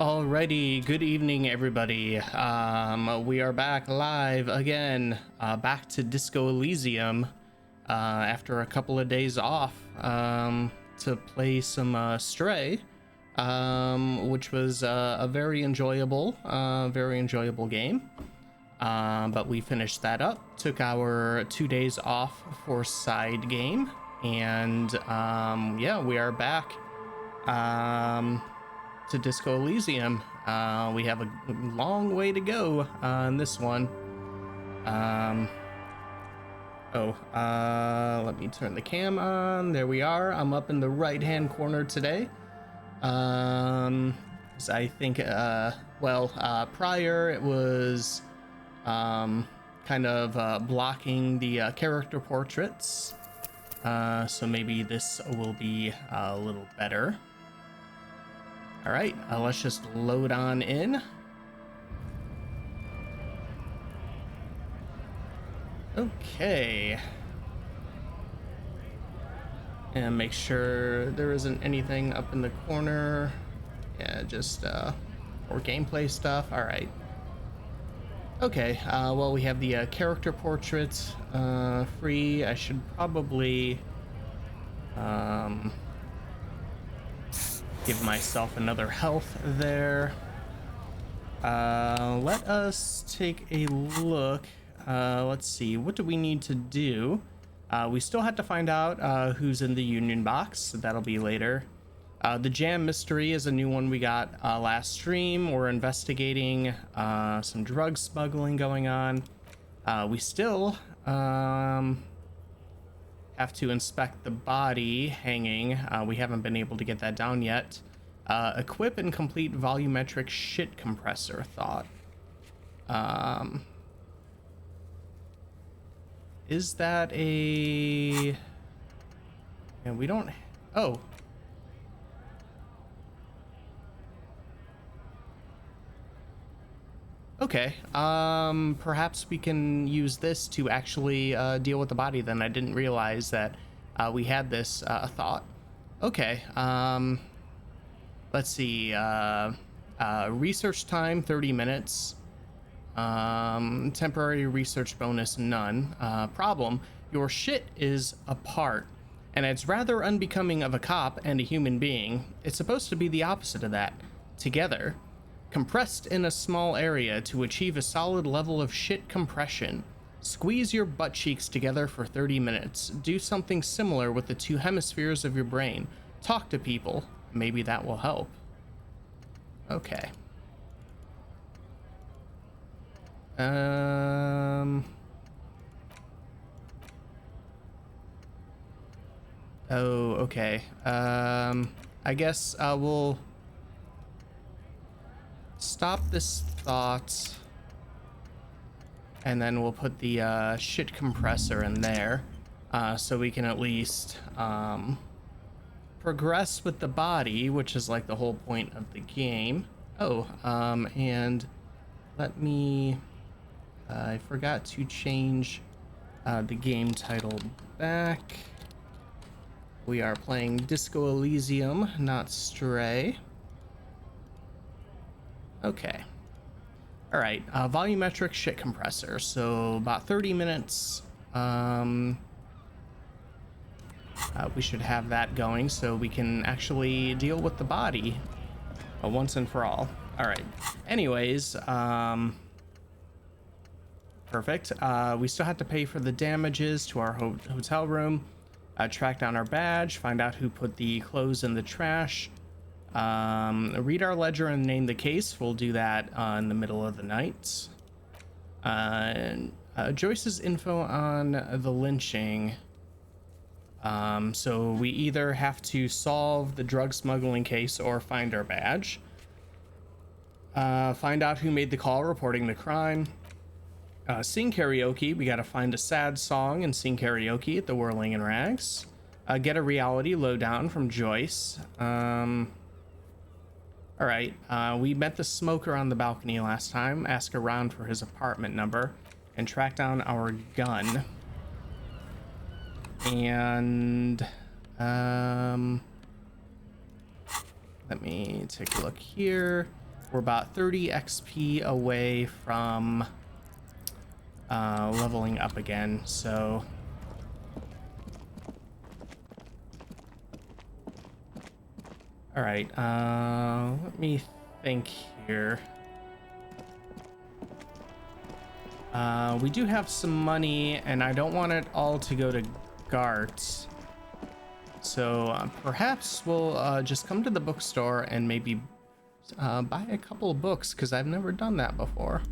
Alrighty, good evening, everybody. We are back live again, back to Disco Elysium, after a couple of days off, to play some Stray, which was a very enjoyable game. But we finished that up, took our 2 days off for side game, and yeah, we are back. To Disco Elysium. We have a long way to go on this one. Let me turn the cam on. There we are. I'm up in the right hand corner today. I think prior it was kind of blocking the character portraits, so maybe this will be a little better. All right, let's just load on in. Okay. And make sure there isn't anything up in the corner. Yeah, just or gameplay stuff. All right. Okay, well, we have the character portraits free. I should probably give myself another health there. Let us take a look. Let's see, what do we need to do? We still have to find out who's in the union box, so that'll be later. The jam mystery is a new one we got last stream. We're investigating some drug smuggling going on. We still have to inspect the body hanging. We haven't been able to get that down yet. Equip and complete volumetric shit compressor thought. Is that a... And we don't... Oh. Okay, perhaps we can use this to actually deal with the body then. I didn't realize that we had this thought. Okay, let's see, research time 30 minutes, temporary research bonus none. Problem, your shit is apart, and it's rather unbecoming of a cop and a human being. It's supposed to be the opposite of that, together. Compressed in a small area to achieve a solid level of shit compression. Squeeze your butt cheeks together for 30 minutes. Do something similar with the two hemispheres of your brain. Talk to people. Maybe that will help. Okay. Oh, okay. I guess we'll stop this thought, and then we'll put the shit compressor in there, so we can at least progress with the body, which is like the whole point of the game. Oh, and let me... I forgot to change the game title back. We are playing Disco Elysium, not Stray. Okay. All right, volumetric shit compressor. So about 30 minutes. We should have that going so we can actually deal with the body once and for all. All right. Anyways, perfect. We still have to pay for the damages to our hotel room, track down our badge, find out who put the clothes in the trash. Read our ledger and name the case. We'll do that in the middle of the night. Joyce's info on the lynching. So we either have to solve the drug smuggling case or find our badge. Find out who made the call reporting the crime. Sing karaoke. We gotta find a sad song and sing karaoke at the Whirling in Rags. Get a reality lowdown from Joyce. All right, we met the smoker on the balcony last time. Ask around for his apartment number and track down our gun. And let me take a look here. We're about 30 XP away from leveling up again, so all right, let me think here. We do have some money, and I don't want it all to go to Gart. So perhaps we'll just come to the bookstore and maybe buy a couple of books, because I've never done that before.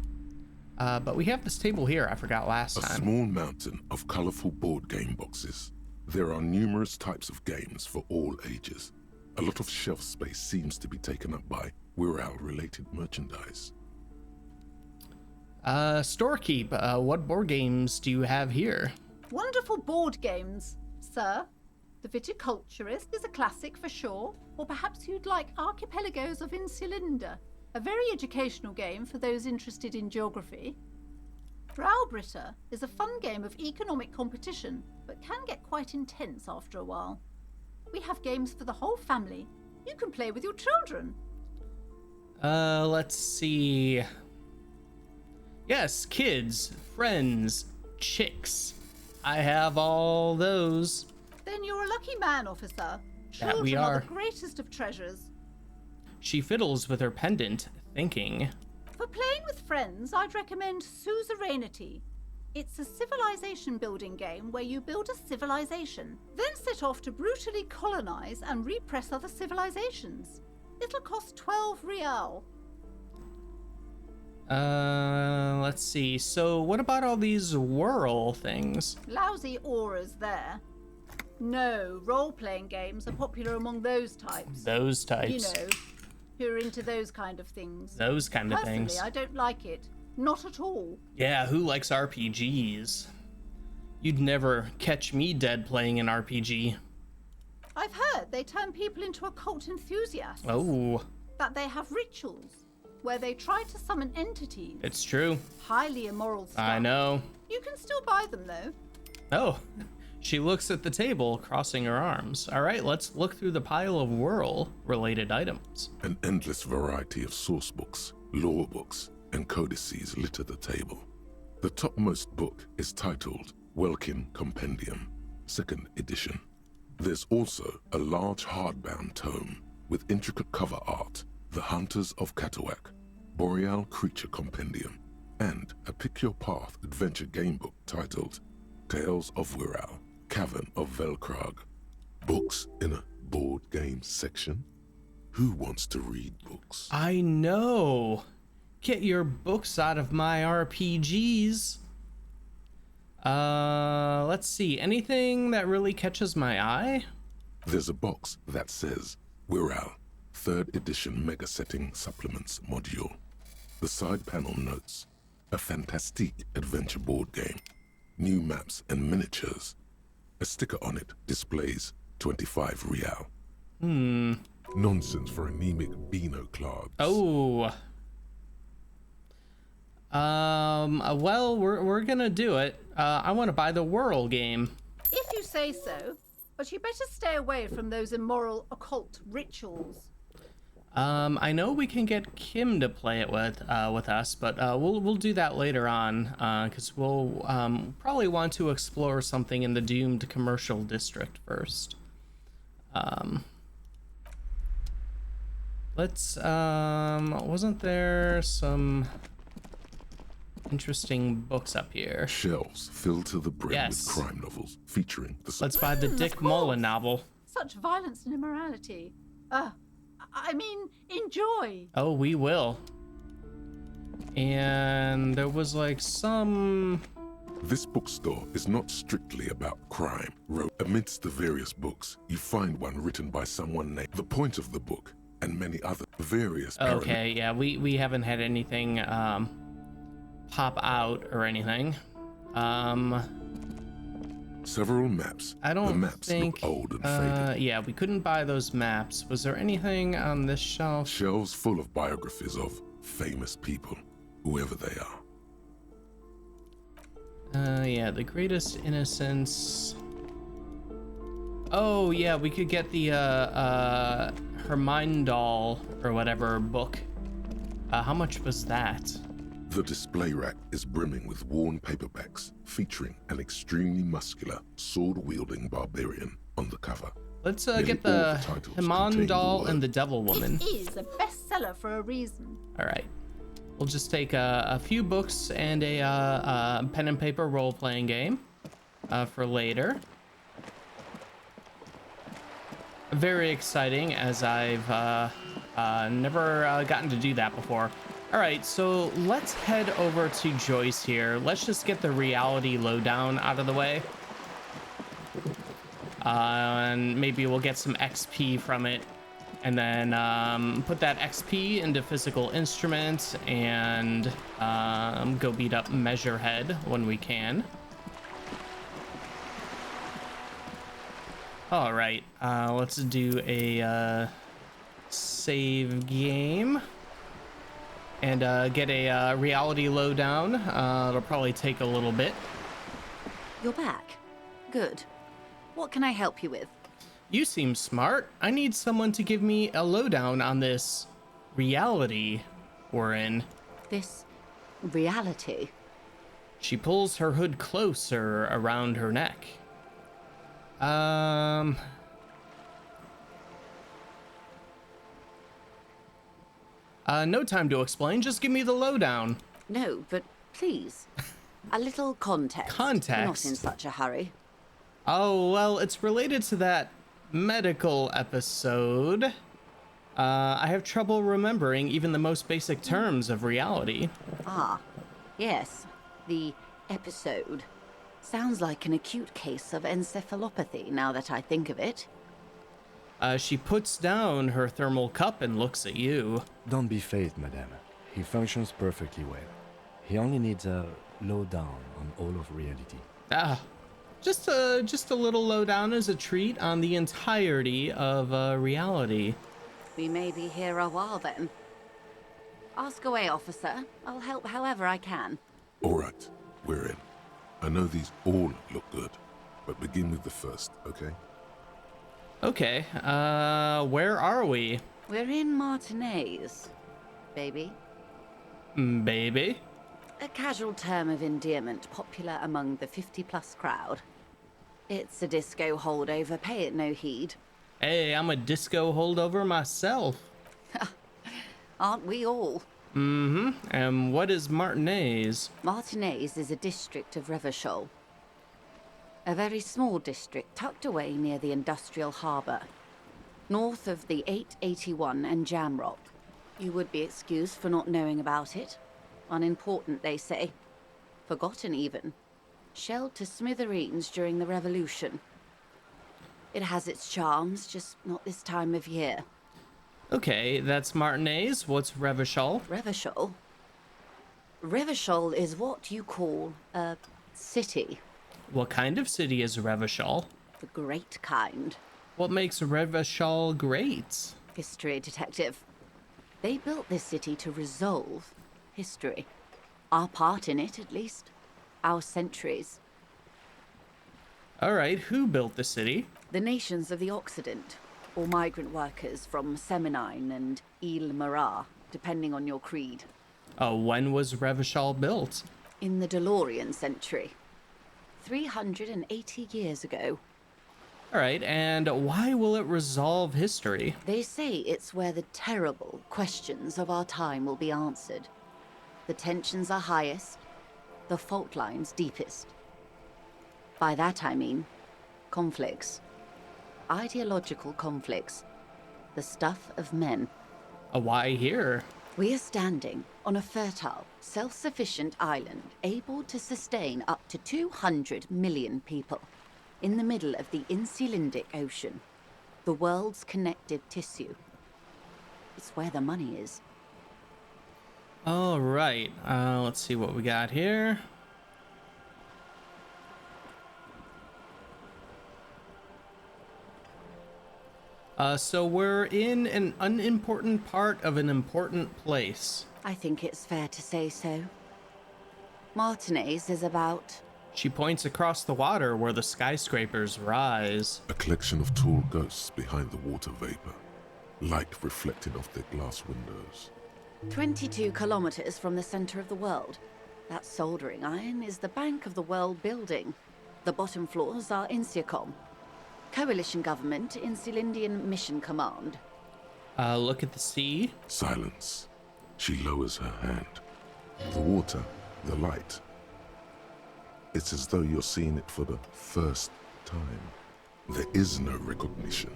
But we have this table here I forgot last time. A small mountain of colorful board game boxes. There are numerous types of games for all ages. A lot of shelf space seems to be taken up by Wirral-related merchandise. Storekeep, what board games do you have here? Wonderful board games, sir. The Viticulturist is a classic for sure, or perhaps you'd like Archipelagos of Insulinda, a very educational game for those interested in geography. Browbritter is a fun game of economic competition, but can get quite intense after a while. We have games for the whole family. You can play with your children. Let's see. Yes, kids, friends, chicks. I have all those. Then you're a lucky man, officer. That we Children are. The greatest of treasures. She fiddles with her pendant, thinking. For playing with friends, I'd recommend Suzerainty. It's a civilization building game where you build a civilization, then set off to brutally colonize and repress other civilizations. It'll cost 12 real. Let's see. So what about all these whirl things? Lousy auras there. No, role-playing games are popular among those types. Those types. You know, who are into those kind of things. Those kind of things. Personally, I don't like it. Not at all. Yeah, who likes RPGs? You'd never catch me dead playing an RPG. I've heard they turn people into occult enthusiasts. Oh. That they have rituals where they try to summon entities. It's true. Highly immoral stuff. I know. You can still buy them, though. Oh. She looks at the table, crossing her arms. All right, let's look through the pile of whirl-related items. An endless variety of source books, lore books, and codices litter the table. The topmost book is titled Welkin Compendium, 2nd edition. There's also a large hardbound tome with intricate cover art, The Hunters of Katawak, Boreal Creature Compendium, and a Pick Your Path adventure game book titled Tales of Wirral, Cavern of Velkrag. Books in a board game section? Who wants to read books? I know. Get your books out of my RPGs. Let's see. Anything that really catches my eye? There's a box that says Wirral, 3rd edition Mega Setting Supplements Module. The side panel notes, a fantastique adventure board game, new maps and miniatures. A sticker on it displays 25 real. Nonsense for anemic Beano clogs. Oh. Well, we're gonna do it. I want to buy the whirl game. If you say so, but you better stay away from those immoral occult rituals. I know we can get Kim to play it with us, but we'll do that later on, because we'll probably want to explore something in the doomed commercial district first. Wasn't there some interesting books up here? Shelves filled to the brim Yes. with crime novels featuring the... Let's buy the Dick of Mullen course. novel. Such violence and immorality. I mean, enjoy. Oh, we will. And there was like some... This bookstore is not strictly about crime. Amidst the various books, you find one written by someone named the point of the book, and many other various... Okay, yeah, we haven't had anything pop out or anything. Several maps. I don't The maps think... look old and faded. Yeah, we couldn't buy those maps. Was there anything on this shelf? Shelves full of biographies of famous people, whoever they are. Yeah, the greatest innocence. Oh, yeah, we could get the Hermindal or whatever book. How much was that? The display rack is brimming with worn paperbacks featuring an extremely muscular, sword-wielding barbarian on the cover. Let's Nearly get all the titles Haman contain the doll word. and the Devil Woman. It is a bestseller for a reason. All right. We'll just take a few books and a pen and paper role-playing game for later. Very exciting, as I've never gotten to do that before. All right, so let's head over to Joyce here. Let's just get the reality lowdown out of the way. And maybe we'll get some XP from it. And then put that XP into physical instruments and go beat up Measurehead when we can. All right, let's do a save game and get a reality lowdown. It'll probably take a little bit. You're back. Good. What can I help you with? You seem smart. I need someone to give me a lowdown on this reality we're in. This reality? She pulls her hood closer around her neck. No time to explain. Just give me the lowdown. No, but please. A little context. Context? We're not in such a hurry. Oh, well, it's related to that medical episode. I have trouble remembering even the most basic terms of reality. Ah, yes. The episode. Sounds like an acute case of encephalopathy, now that I think of it. She puts down her thermal cup and looks at you. Don't be phased, madame. He functions perfectly well. He only needs a lowdown on all of reality. Just a little lowdown as a treat on the entirety of reality. We may be here a while then. Ask away, officer. I'll help however I can. All right, we're in. I know these all look good, but begin with the first, okay? Okay, where are we? We're in Martinaise, baby. Baby? A casual term of endearment popular among the 50-plus crowd. It's a disco holdover, pay it no heed. Hey, I'm a disco holdover myself. Aren't we all? Mm-hmm. And what is Martinaise? Martinaise is a district of Revachol. A very small district tucked away near the industrial harbour, north of the 881 and Jamrock. You would be excused for not knowing about it. Unimportant, they say. Forgotten, even. Shelled to smithereens during the Revolution. It has its charms, just not this time of year. Okay, that's Martinaise. What's Revachol? Revachol? Revachol is what you call a city. What kind of city is Revachol? The great kind. What makes Revachol great? History detective. They built this city to resolve history. Our part in it, at least. Our centuries. All right, who built the city? The nations of the Occident, or migrant workers from Seminine and Ile-Marat, depending on your creed. When was Revachol built? In the DeLorean century. 380 years ago. All right, and why will it resolve history? They say it's where the terrible questions of our time will be answered. The tensions are highest, the fault lines deepest. By that I mean conflicts. Ideological conflicts. The stuff of men. Why here? We are standing on a fertile, self-sufficient island able to sustain up to 200 million people in the middle of the Insulindic Ocean, the world's connective tissue. It's where the money is. All right, let's see what we got here. So we're in an unimportant part of an important place. I think it's fair to say so. Martinaise is about... She points across the water where the skyscrapers rise. A collection of tall ghosts behind the water vapor, light reflecting off their glass windows. 22 kilometers from the center of the world. That soldering iron is the Bank of the World building. The bottom floors are Insiacom. Coalition government, Insulindian Mission Command. Look at the sea. Silence. She lowers her hand. The water, the light. It's as though you're seeing it for the first time. There is no recognition,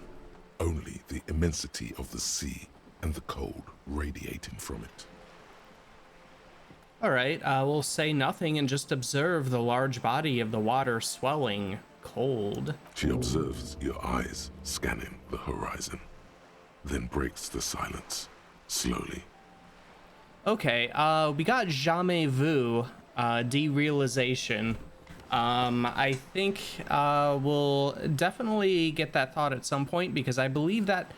only the immensity of the sea and the cold radiating from it. All right, we'll say nothing and just observe the large body of the water swelling cold. She observes your eyes scanning the horizon, then breaks the silence, slowly. Okay, we got jamais vu, derealization. I think we'll definitely get that thought at some point, because I believe that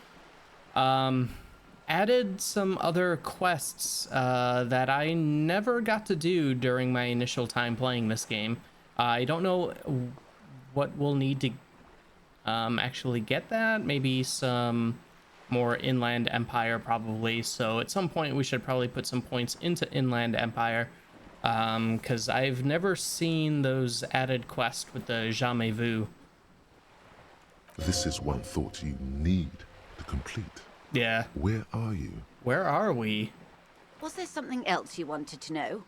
added some other quests that I never got to do during my initial time playing this game. I don't know what we'll need to actually get that. Maybe some more Inland Empire probably. So at some point we should probably put some points into Inland Empire, because I've never seen those added quests with the jamais vu. This is one thought you need to complete. Yeah. Where are you? Where are we? Was there something else you wanted to know?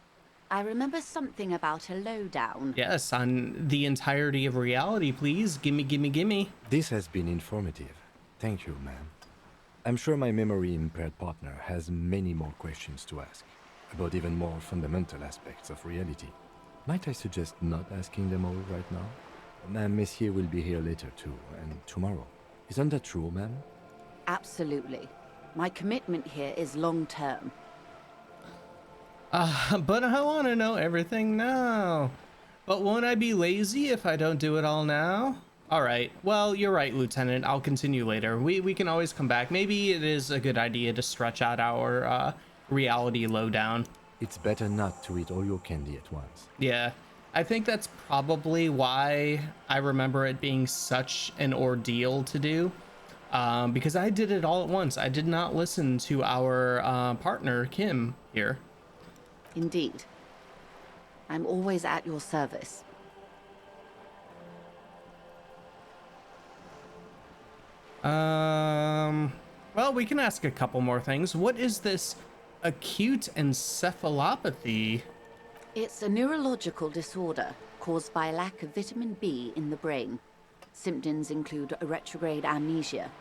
I remember something about a lowdown. Yes, on the entirety of reality, please. Gimme. This has been informative. Thank you, ma'am. I'm sure my memory-impaired partner has many more questions to ask, about even more fundamental aspects of reality. Might I suggest not asking them all right now? Messier will be here later too, and tomorrow. Isn't that true, ma'am? Absolutely. My commitment here is long-term. But I want to know everything now. But won't I be lazy if I don't do it all now? All right. Well, you're right, Lieutenant. I'll continue later. We can always come back. Maybe it is a good idea to stretch out our reality lowdown. It's better not to eat all your candy at once. Yeah. I think that's probably why I remember it being such an ordeal to do. Because I did it all at once. I did not listen to our partner, Kim, here. Indeed. I'm always at your service. Well, we can ask a couple more things. What is this acute encephalopathy? It's a neurological disorder caused by a lack of vitamin B in the brain. Symptoms include a retrograde amnesia.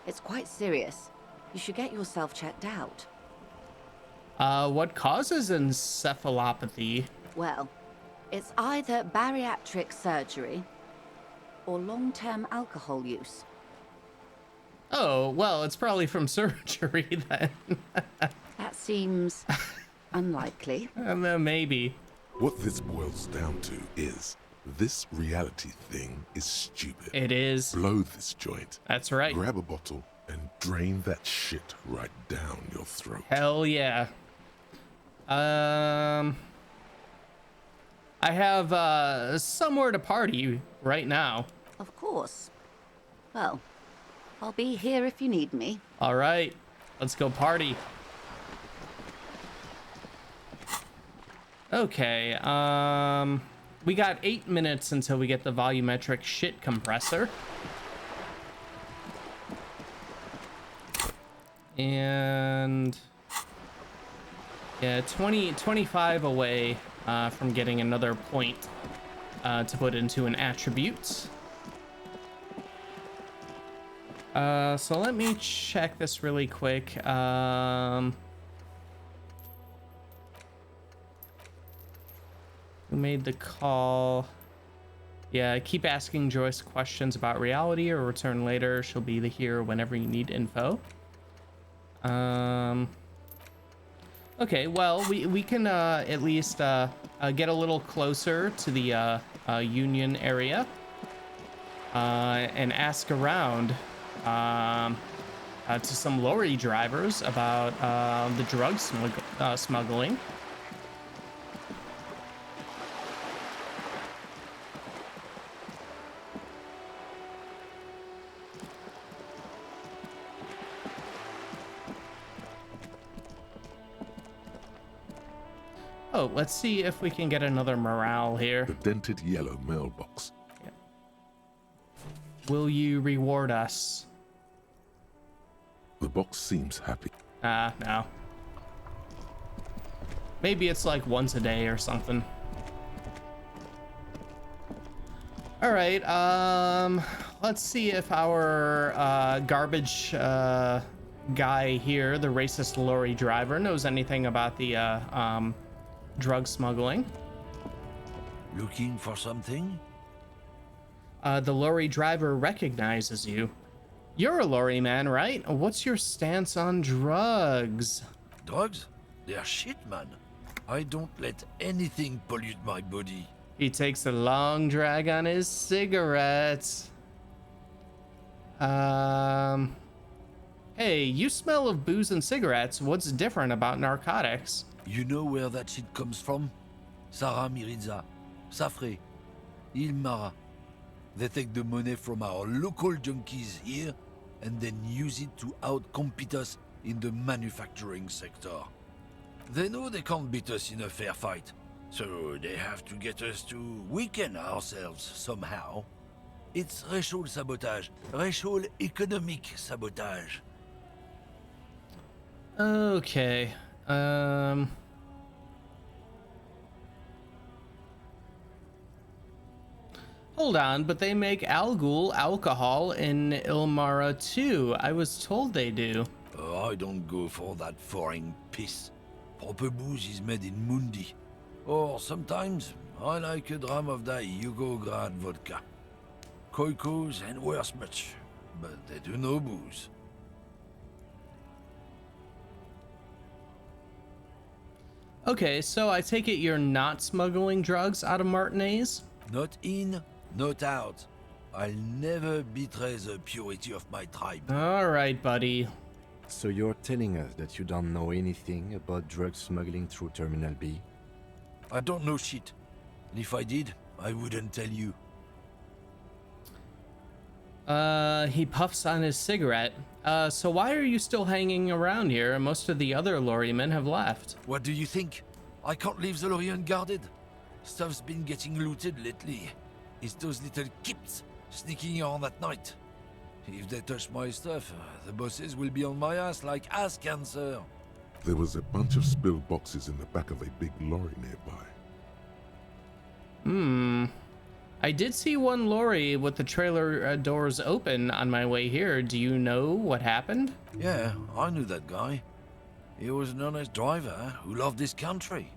It's quite serious. You should get yourself checked out. What causes encephalopathy? Well, it's either bariatric surgery or long-term alcohol use. Oh, well, it's probably from surgery then. That seems unlikely. Maybe. What this boils down to is, this reality thing is stupid. It is. Blow this joint. That's right. Grab a bottle and drain that shit right down your throat. Hell yeah. I have somewhere to party right now. Of course. Well, I'll be here if you need me. All right, let's go party. Okay, we got 8 minutes until we get the volumetric shit compressor. And yeah, 25 away from getting another point to put into an attribute. So let me check this really quick. Who made the call? Yeah, keep asking Joyce questions about reality or return later. She'll be here whenever you need info. Okay, well, we can at least get a little closer to the Union area and ask around to some lorry drivers about the drug smuggling. Oh, let's see if we can get another morale here. The dented yellow mailbox. Will you reward us? The box seems happy. No. Maybe it's like once a day or something. All right, let's see if our garbage guy here, the racist lorry driver, knows anything about the drug smuggling. Looking for something? The lorry driver recognizes you. You're a lorry man, right? What's your stance on drugs? Drugs? They're shit, man. I don't let anything pollute my body. He takes a long drag on his cigarettes. Hey, you smell of booze and cigarettes. What's different about narcotics? You know where that shit comes from? Sarah Mirizza, Safre, Ilmara. They take the money from our local junkies here and then use it to outcompete us in the manufacturing sector. They know they can't beat us in a fair fight, so they have to get us to weaken ourselves somehow. It's racial sabotage, racial economic sabotage. Okay. Hold on, but they make Algul alcohol in Ilmara too. I was told they do. I don't go for that foreign piss. Proper booze is made in Mundi. Or sometimes, I like a dram of that Yugograd vodka. Koikos and worse much, but they do no booze. Okay, so I take it you're not smuggling drugs out of Martinaise? Not in, not out. I'll never betray the purity of my tribe. All right, buddy. So you're telling us that you don't know anything about drug smuggling through Terminal B? I don't know shit. And if I did, I wouldn't tell you. He puffs on his cigarette. So why are you still hanging around here? Most of the other lorrymen have left. What do you think? I can't leave the lorry unguarded. Stuff's been getting looted lately. It's those little kips sneaking around at night. If they touch my stuff, the bosses will be on my ass like ass cancer. There was a bunch of spilled boxes in the back of a big lorry nearby. I did see one lorry with the trailer doors open on my way here. Do you know what happened? Yeah, I knew that guy. He was an honest driver who loved his country.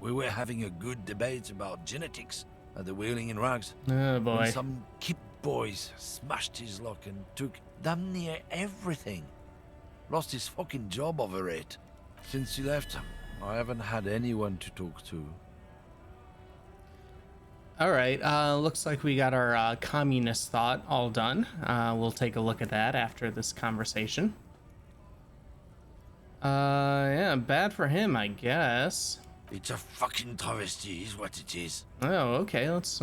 We were having a good debate about genetics at the Wheeling in Rags. Oh boy. When some kip boys smashed his lock and took damn near everything. Lost his fucking job over it. Since he left, I haven't had anyone to talk to. All right, looks like we got our communist thought all done. We'll take a look at that after this conversation. Yeah, bad for him, I guess. It's a fucking travesty is what it is. Oh, okay, let's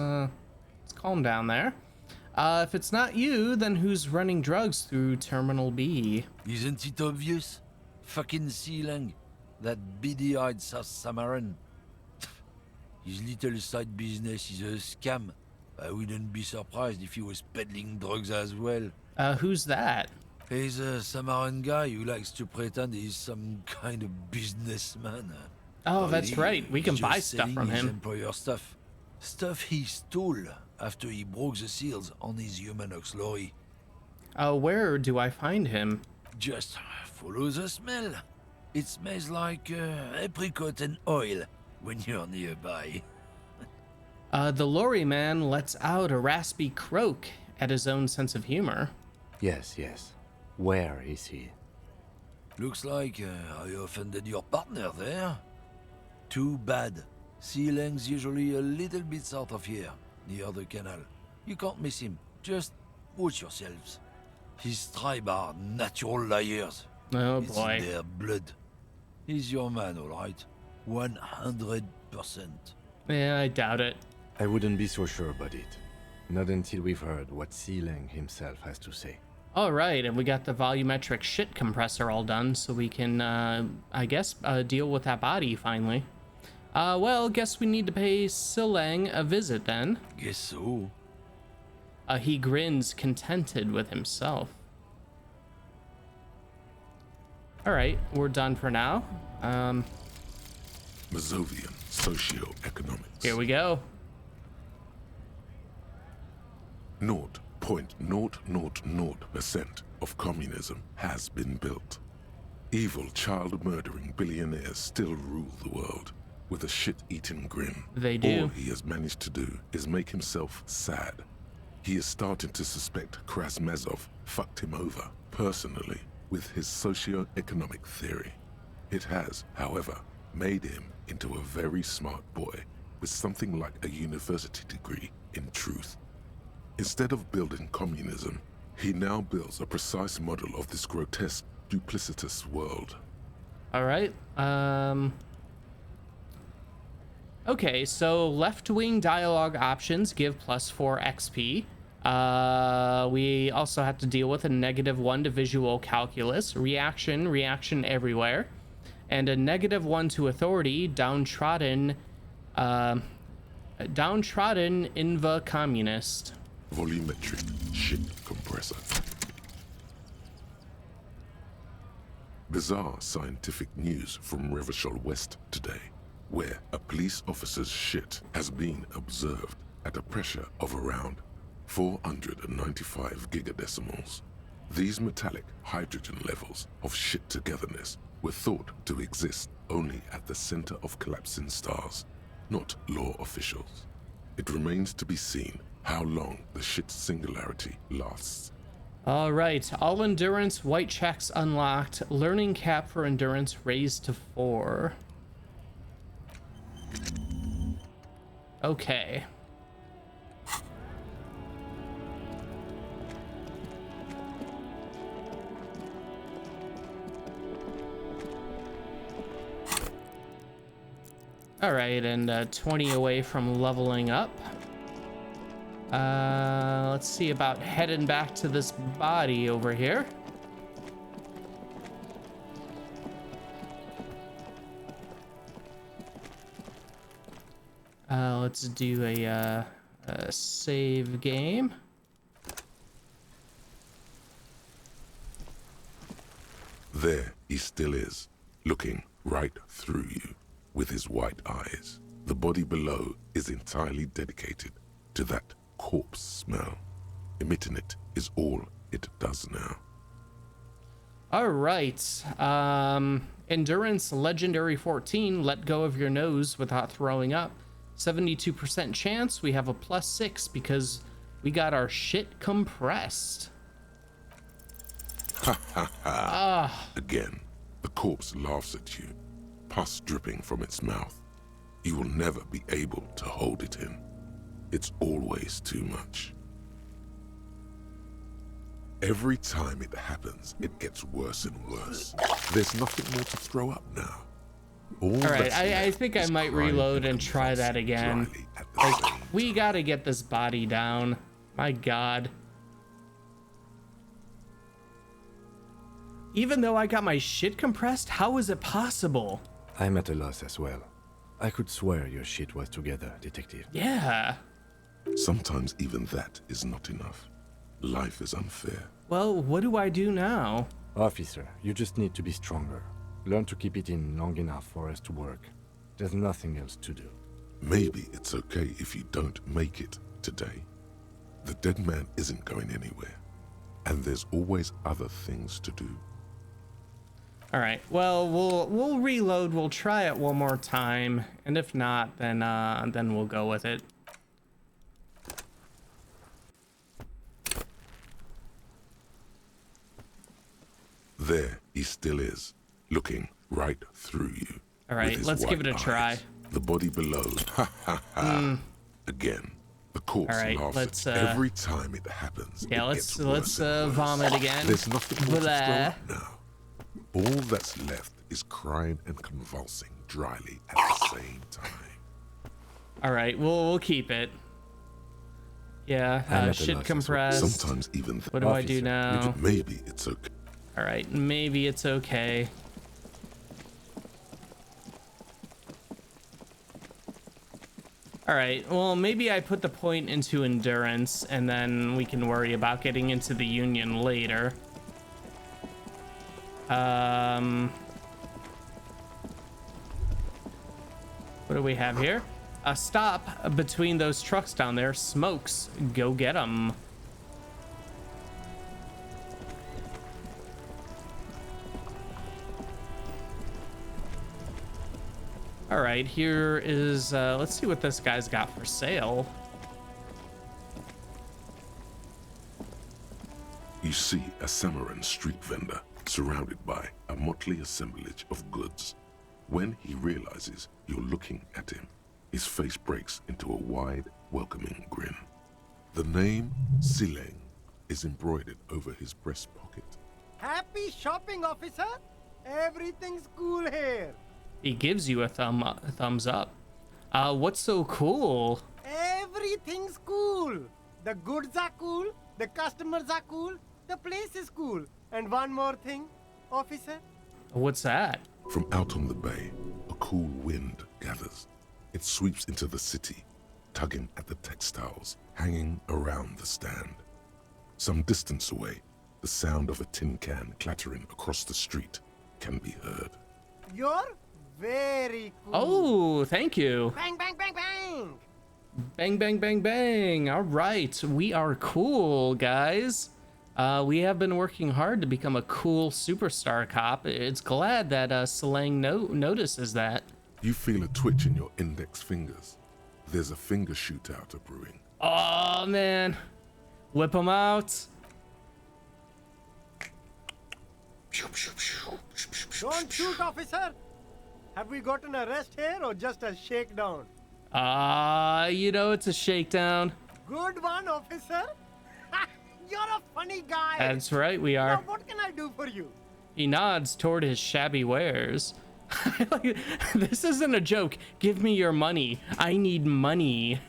calm down there. If it's not you, then who's running drugs through Terminal B? Isn't it obvious? Fucking Sealang, that beady-eyed South Samaran. His little side business is a scam. I wouldn't be surprised if he was peddling drugs as well. Who's that? He's a Samaran guy who likes to pretend he's some kind of businessman. Oh, that's right. We can He's buy just stuff from selling his him. employer stuff. Stuff he stole after he broke the seals on his Humanox lorry. Where do I find him? Just follow the smell. It smells like apricot and oil when you're nearby. The lorry man lets out a raspy croak at his own sense of humor. Yes, yes. Where is he? Looks like I offended your partner there. Too bad. Sealang's usually a little bit south of here, near the canal. You can't miss him. Just watch yourselves. His tribe are natural liars. Oh It's boy. in their blood. He's your man, all right. 100%. Yeah, I doubt it. I wouldn't be so sure about it. Not until we've heard what Sealang himself has to say. All right, and we got the volumetric shit compressor all done, so we can, I guess, deal with that body finally. Well, guess we need to pay Sileng a visit then. Guess so. He grins, contented with himself. All right, we're done for now. Mazovian socio-economics. Here we go. 0.000% of communism has been built. Evil, child-murdering billionaires still rule the world with a shit-eating grin. They do. All he has managed to do is make himself sad. He is starting to suspect Krasmazov fucked him over, personally, with his socio-economic theory. It has, however, made him into a very smart boy with something like a university degree in truth. Instead of building communism, he now builds a precise model of this grotesque, duplicitous world. All right. Okay, so left-wing dialogue options give +4 XP. We also have to deal with a -1 to visual calculus, reaction everywhere, and a -1 to authority, downtrodden inva communist. Volumetric shit compressor. Bizarre scientific news from Revachol West today, where a police officer's shit has been observed at a pressure of around 495 gigadecimals. These metallic hydrogen levels of shit togetherness were thought to exist only at the center of collapsing stars, not law officials. It remains to be seen how long the shit singularity lasts. All right, all endurance white checks unlocked. Learning cap for endurance raised to 4. Okay. All right, and 20 away from leveling up. Let's see about heading back to this body over here. Let's do a save game. There he still is, looking right through you with his white eyes. The body below is entirely dedicated to that corpse smell. Emitting it is all it does now. All right. Endurance legendary 14. Let go of your nose without throwing up. 72% chance. We have a +6 because we got our shit compressed. Ha ha ha. Again, the corpse laughs at you, pus dripping from its mouth. You will never be able to hold it in. It's always too much. Every time it happens, it gets worse and worse. There's nothing more to throw up now. All right, I think I might reload and try that again. Like, we gotta get this body down. My God. Even though I got my shit compressed, how is it possible? I'm at a loss as well. I could swear your shit was together, detective. Yeah. Sometimes even that is not enough. Life is unfair. Well, what do I do now? Officer, you just need to be stronger. Learn to keep it in long enough for us to work. There's nothing else to do. Maybe it's okay if you don't make it today. The dead man isn't going anywhere, and there's always other things to do. All right. Well, we'll reload. We'll try it one more time, and if not, then we'll go with it. There he still is, looking right through you. All right, let's give it a try. The body below, ha ha ha. Again, the corpse laughs every time it happens. Yeah, let's vomit again. There's nothing more to throw up now. All that's left is crying and convulsing dryly at the same time. All right, we'll keep it. Yeah, shit compressed. Sometimes even what do I do now? Maybe it's okay. All right, maybe it's okay. All right, well, maybe I put the point into endurance, and then we can worry about getting into the Union later. What do we have here? A stop between those trucks down there. Smokes. Go get them. All right, here is, let's see what this guy's got for sale. You see a Samaran street vendor surrounded by a motley assemblage of goods. When he realizes you're looking at him, his face breaks into a wide, welcoming grin. The name Sileng is embroidered over his breast pocket. Happy shopping, officer! Everything's cool here. He gives you a thumbs up. What's so cool? Everything's cool. The goods are cool, the customers are cool, the place is cool. And one more thing, officer. What's that? From out on the bay, a cool wind gathers. It sweeps into the city, tugging at the textiles hanging around the stand. Some distance away, the sound of a tin can clattering across the street can be heard. You're very cool. Oh, thank you. Bang, bang, bang, bang. Bang, bang, bang, bang. All right, we are cool, guys. We have been working hard to become a cool superstar cop. It's glad that Sileng notices that. You feel a twitch in your index fingers. There's a finger shootout brewing. Oh, man. Whip them out. Don't shoot, officer. Have we got an arrest here or just a shakedown? You know it's a shakedown. Good one, officer. You're a funny guy. That's right, we are. Now, what can I do for you? He nods toward his shabby wares. This isn't a joke. Give me your money. I need money.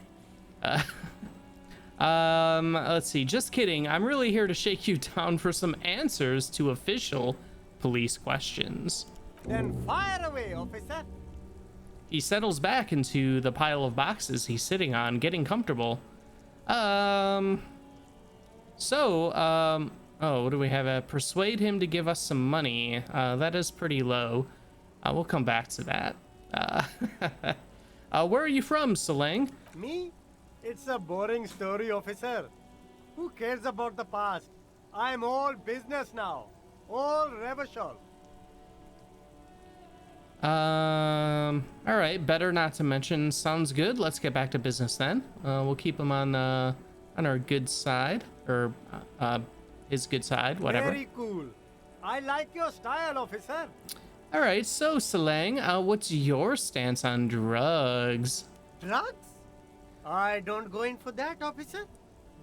Let's see. Just kidding. I'm really here to shake you down for some answers to official police questions. Then fire away, officer. He settles back into the pile of boxes he's sitting on, getting comfortable. Oh, what do we have? Persuade him to give us some money. That is pretty low. We'll come back to that. Where are you from, Sileng? Me? It's a boring story, officer. Who cares about the past? I'm all business now. All Revachol. All right. Better not to mention. Sounds good. Let's get back to business then. We'll keep him on our good side, or his good side, whatever. Very cool. I like your style, officer. All right. So, Sileng, what's your stance on drugs? Drugs? I don't go in for that, officer.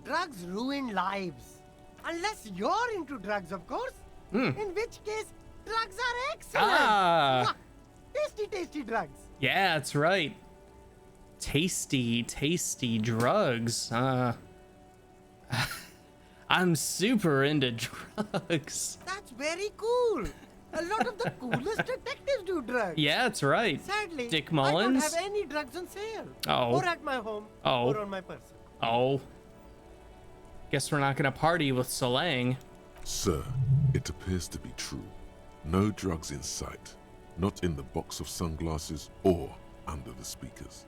Drugs ruin lives. Unless you're into drugs, of course. In which case, drugs are excellent. Mwah! Tasty, tasty drugs. Yeah, that's right. Tasty, tasty drugs. I'm super into drugs. That's very cool. A lot of the coolest detectives do drugs. Yeah, that's right. Sadly, Dick I Mullins? don't have any drugs on sale. Oh. Or at my home. Oh. Or on my person. Oh. Guess we're not gonna party with Sileng. Sir, it appears to be true. No drugs in sight. Not in the box of sunglasses or under the speakers.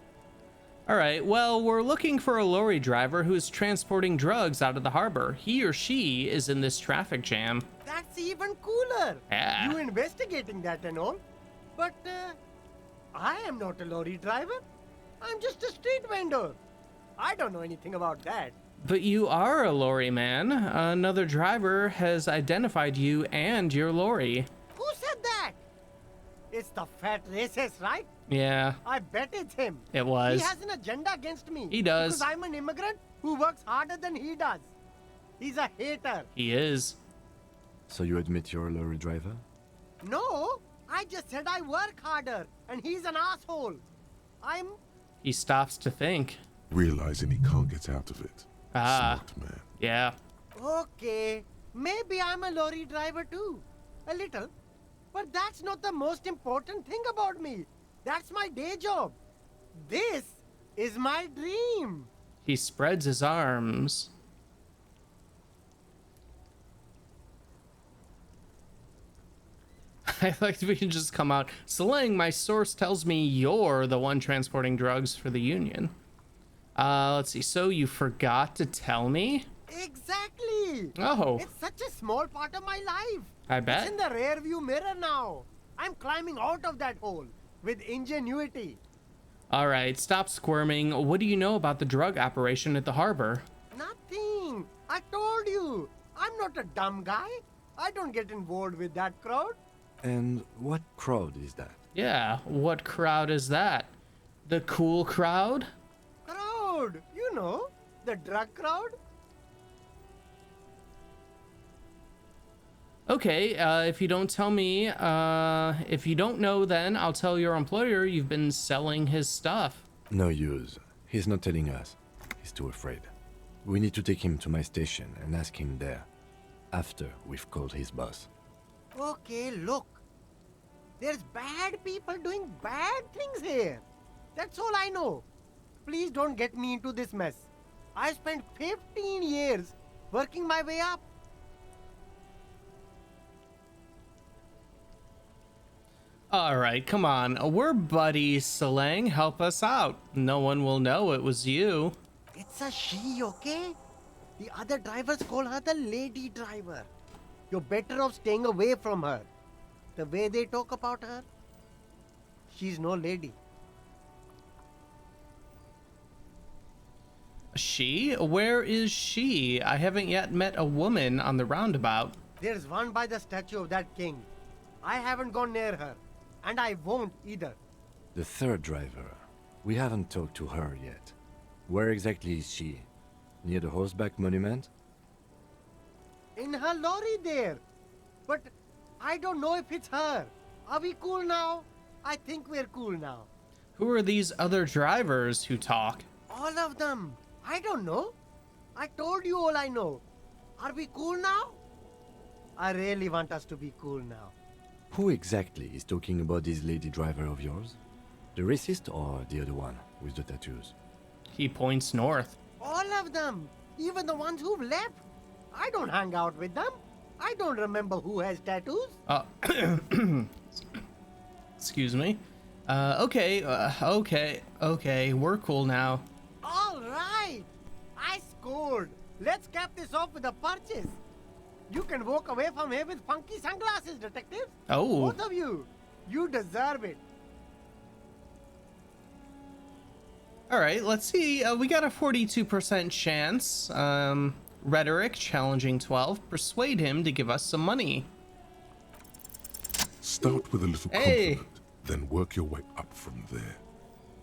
All right, well, we're looking for a lorry driver who is transporting drugs out of the harbor. He or she is in this traffic jam. That's even cooler. Yeah. You investigating that and all. But I am not a lorry driver. I'm just a street vendor. I don't know anything about that. But you are a lorry man. Another driver has identified you and your lorry. Who said that? It's the fat racist, right? Yeah, I bet it's him. it was. He has an agenda against me. He does. Because I'm an immigrant who works harder than he does. He's a hater. He is. So you admit you're a lorry driver? No, I just said I work harder, and he's an asshole. He stops to think. Realizing he can't get out of it. Smart man. Yeah. Okay, maybe I'm a lorry driver too. A little. But that's not the most important thing about me. That's my day job. This is my dream. He spreads his arms. I like we can just come out. Selang, my source tells me you're the one transporting drugs for the Union. Let's see. So you forgot to tell me? Exactly. Oh. It's such a small part of my life. I bet. It's in the rear view mirror now. I'm climbing out of that hole with ingenuity. All right, stop squirming. What do you know about the drug operation at the harbor? Nothing. I told you. I'm not a dumb guy. I don't get involved with that crowd. And what crowd is that? Yeah, what crowd is that? The cool crowd? Crowd. You know, the drug crowd. Okay, if you don't tell me, if you don't know, then I'll tell your employer you've been selling his stuff. No use. He's not telling us. He's too afraid. We need to take him to my station and ask him there. After we've called his boss. Okay, look. There's bad people doing bad things here. That's all I know. Please don't get me into this mess. I spent 15 years working my way up. All right, come on. We're buddies, Selang. Help us out. No one will know it was you. It's a she, okay? The other drivers call her the lady driver. You're better off staying away from her. The way they talk about her, she's no lady. She? Where is she? I haven't yet met a woman on the roundabout. There's one by the statue of that king. I haven't gone near her, and I won't either. The third driver. We haven't talked to her yet. Where exactly is she? Near the horseback monument? In her lorry there. But I don't know if it's her. Are we cool now? I think we're cool now. Who are these other drivers who talk? All of them. I don't know. I told you all I know. Are we cool now? I really want us to be cool now. Who exactly is talking about this lady driver of yours? The racist or the other one with the tattoos? He points north. All of them. Even the ones who've left. I don't hang out with them. I don't remember who has tattoos. Excuse me. Okay, we're cool now. All right. I scored. Let's cap this off with a purchase. You can walk away from here with funky sunglasses, detective. Oh. Both of you. You deserve it. All right, let's see. We got a 42% chance. Rhetoric, challenging 12. Persuade him to give us some money. Start with a little compliment, then work your way up from there.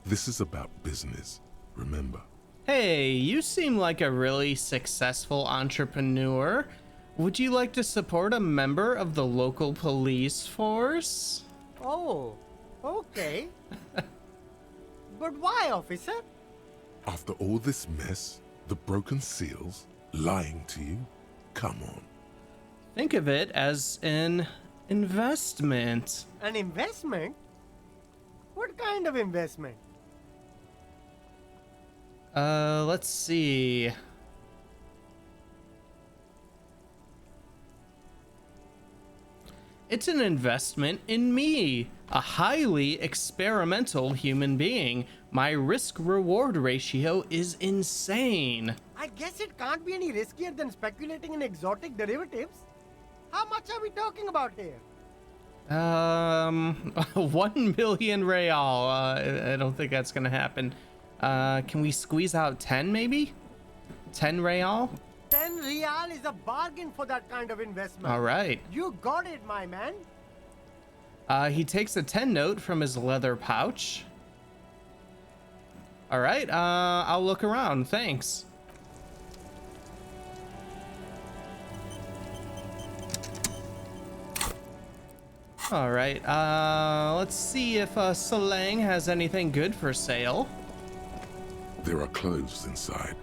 This is about business, remember. Hey, you seem like a really successful entrepreneur. Would you like to support a member of the local police force? Oh, okay. But why, officer? After all this mess, the broken seals, lying to you, come on. Think of it as an investment. An investment? What kind of investment? Let's see. It's an investment in me, a highly experimental human being. My risk-reward ratio is insane. I guess it can't be any riskier than speculating in exotic derivatives. How much are we talking about here? 1 million real. I don't think that's gonna happen. Can we squeeze out 10 maybe? 10 real? 10 real is a bargain for that kind of investment. All right. You got it, my man. He takes a 10 note from his leather pouch. All right, I'll look around, thanks. All right, let's see if Selang has anything good for sale. There are clothes inside.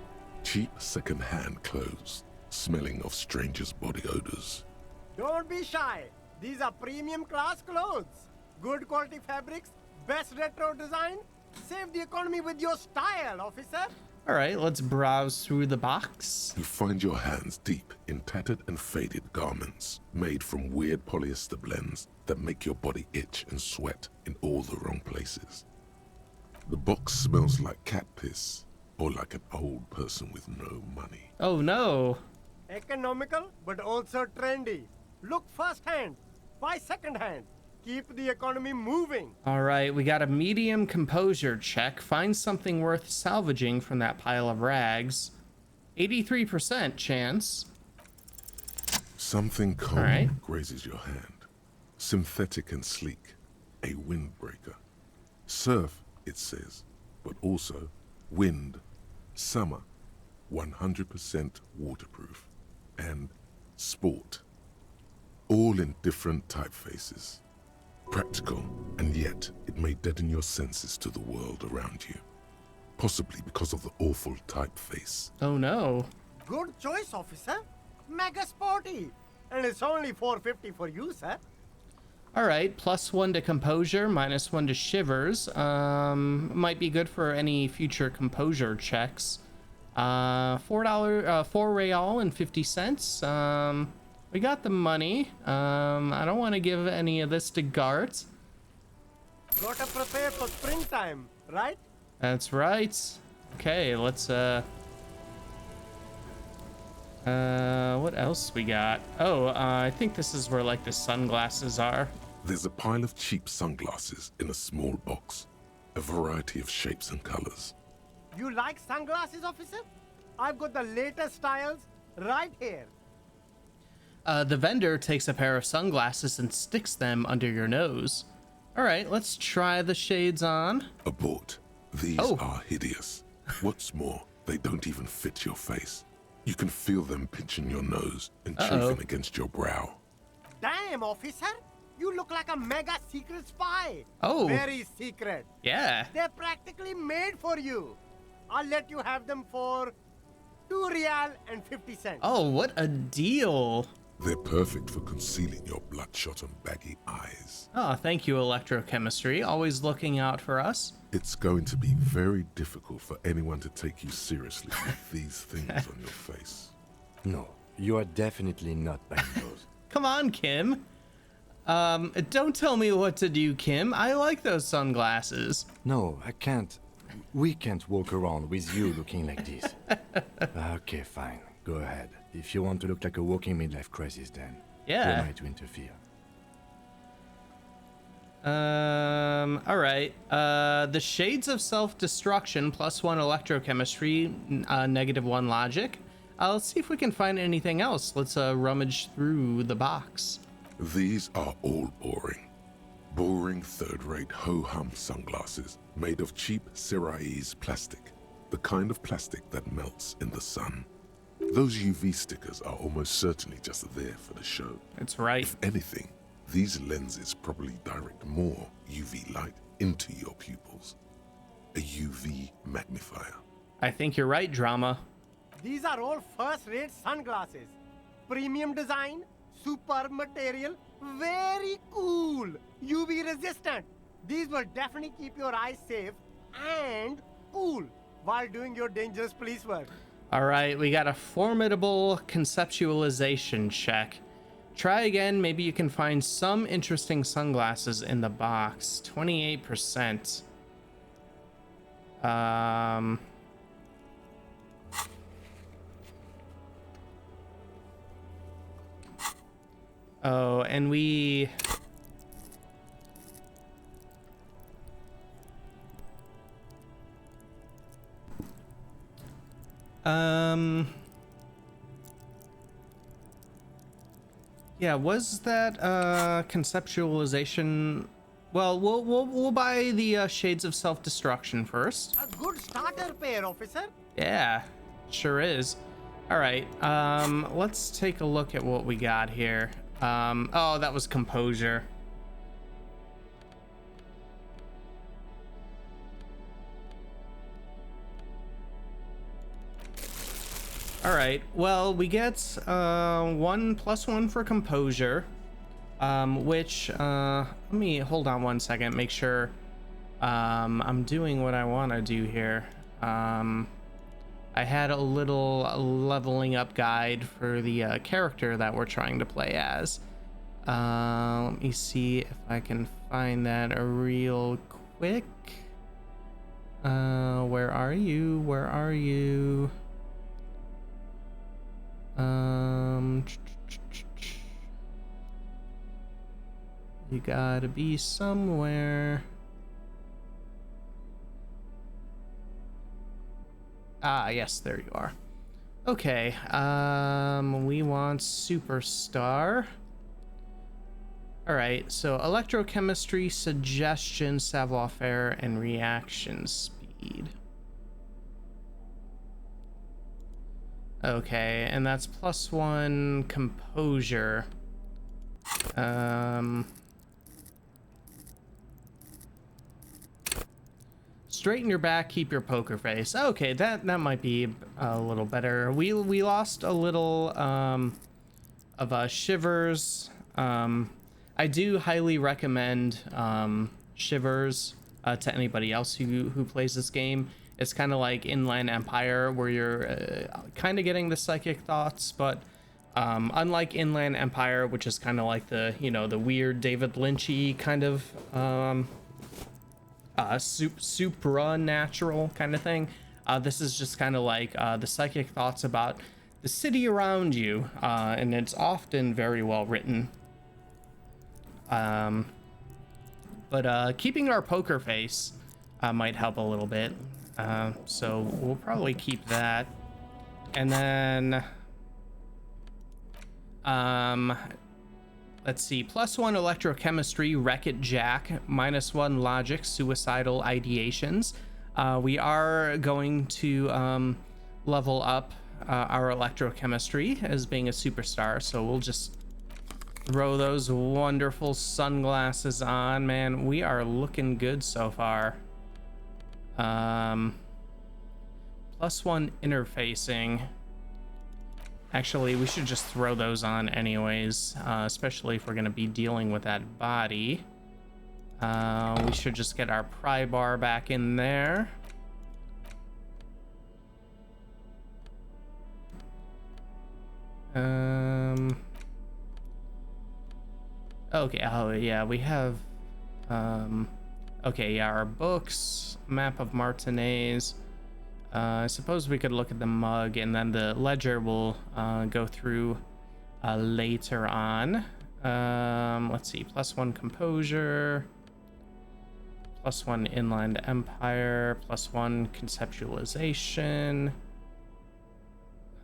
Cheap second-hand clothes, smelling of strangers' body odors. Don't be shy. These are premium class clothes. Good quality fabrics, best retro design. Save the economy with your style, officer. All right, let's browse through the box. You find your hands deep in tattered and faded garments made from weird polyester blends that make your body itch and sweat in all the wrong places. The box smells like cat piss or like an old person with no money. Oh no. Economical, but also trendy. Look first hand, buy second hand. Keep the economy moving. All right, we got a medium composure check. Find something worth salvaging from that pile of rags. 83% chance. Something cold right. grazes your hand. Synthetic and sleek. A windbreaker. Surf, it says, but also wind, summer, 100% waterproof, and sport. All in different typefaces. Practical, and yet it may deaden your senses to the world around you. Possibly because of the awful typeface. Oh no. Good choice, officer. Mega sporty. And it's only $4.50 for you, sir. All right, +1 to composure, -1 to shivers. Might be good for any future composure checks. $4 real and 50 cents. We got the money. I don't want to give any of this to Gart. Gotta prepare for springtime, right? That's right. Okay, let's what else we got? Oh, I think this is where like the sunglasses are. There's a pile of cheap sunglasses in a small box. A variety of shapes and colors. You like sunglasses, officer? I've got the latest styles right here. The vendor takes a pair of sunglasses and sticks them under your nose. All right, let's try the shades on. Abort. These are hideous. What's more, they don't even fit your face. You can feel them pinching your nose and chafing against your brow. Damn, officer! You look like a mega secret spy. Oh. Very secret. Yeah. They're practically made for you. I'll let you have them for $2 real and 50 cents. Oh, what a deal. They're perfect for concealing your bloodshot and baggy eyes. Oh, thank you, Electrochemistry. Always looking out for us. It's going to be very difficult for anyone to take you seriously with these things on your face. No, you are definitely not buying those. Come on, Kim. Don't tell me what to do, Kim. I like those sunglasses. No, I can't. We can't walk around with you looking like this. Okay, fine. Go ahead. If you want to look like a walking midlife crisis, then Yeah. who am I to interfere? All right. The Shades of Self-Destruction, +1 Electrochemistry, -1 Logic. Let's see if we can find anything else. Let's rummage through the box. These are all boring. Boring third-rate ho-hum sunglasses made of cheap Martinaise plastic. The kind of plastic that melts in the sun. Those UV stickers are almost certainly just there for the show. That's right. If anything, these lenses probably direct more UV light into your pupils. A UV magnifier. I think you're right, Drama. These are all first-rate sunglasses. Premium design, superb material, very cool. UV resistant. These will definitely keep your eyes safe and cool while doing your dangerous police work. All right, we got a formidable conceptualization check. Try again, maybe you can find some interesting sunglasses in the box. 28%. Oh, and we... Yeah, was that conceptualization? Well, we'll buy the Shades of Self-Destruction first. A good starter pair, officer. Yeah, sure is. All right, let's take a look at what we got here. Oh, that was composure. All right, well, we get 1+1 for composure, which, let me hold on one second, make sure. I'm doing what I want to do here. I had a little leveling up guide for the character that we're trying to play as. Let me see if I can find that real quick. Where are you? Where are you? You gotta be somewhere. Ah, yes, there you are. Okay, we want superstar. All right, so electrochemistry, suggestion, savoir-faire, and reaction speed. Okay, and that's +1 composure. Straighten your back, keep your poker face. Okay, that might be a little better. We lost a little of shivers. I do highly recommend shivers to anybody else who plays this game. It's kind of like Inland Empire, where you're kind of getting the psychic thoughts, but unlike Inland Empire, which is kind of like the the weird David Lynchy kind of supernatural kind of thing. This is just kind of like the psychic thoughts about the city around you, and it's often very well written. But keeping our poker face might help a little bit. So we'll probably keep that. And then let's see, +1 electrochemistry, Wreck-It Jack, -1 logic, suicidal ideations. We are going to level up our electrochemistry as being a superstar, so we'll just throw those wonderful sunglasses on. Man, we are looking good so far. +1 interfacing. Actually, we should just throw those on anyways, especially if we're going to be dealing with that body. We should just get our pry bar back in there. Okay, oh yeah, we have okay, yeah, our books, map of Martinaise. I suppose we could look at the mug, and then the ledger will go through later on. Let's see, +1 composure, +1 Inland Empire, +1 conceptualization.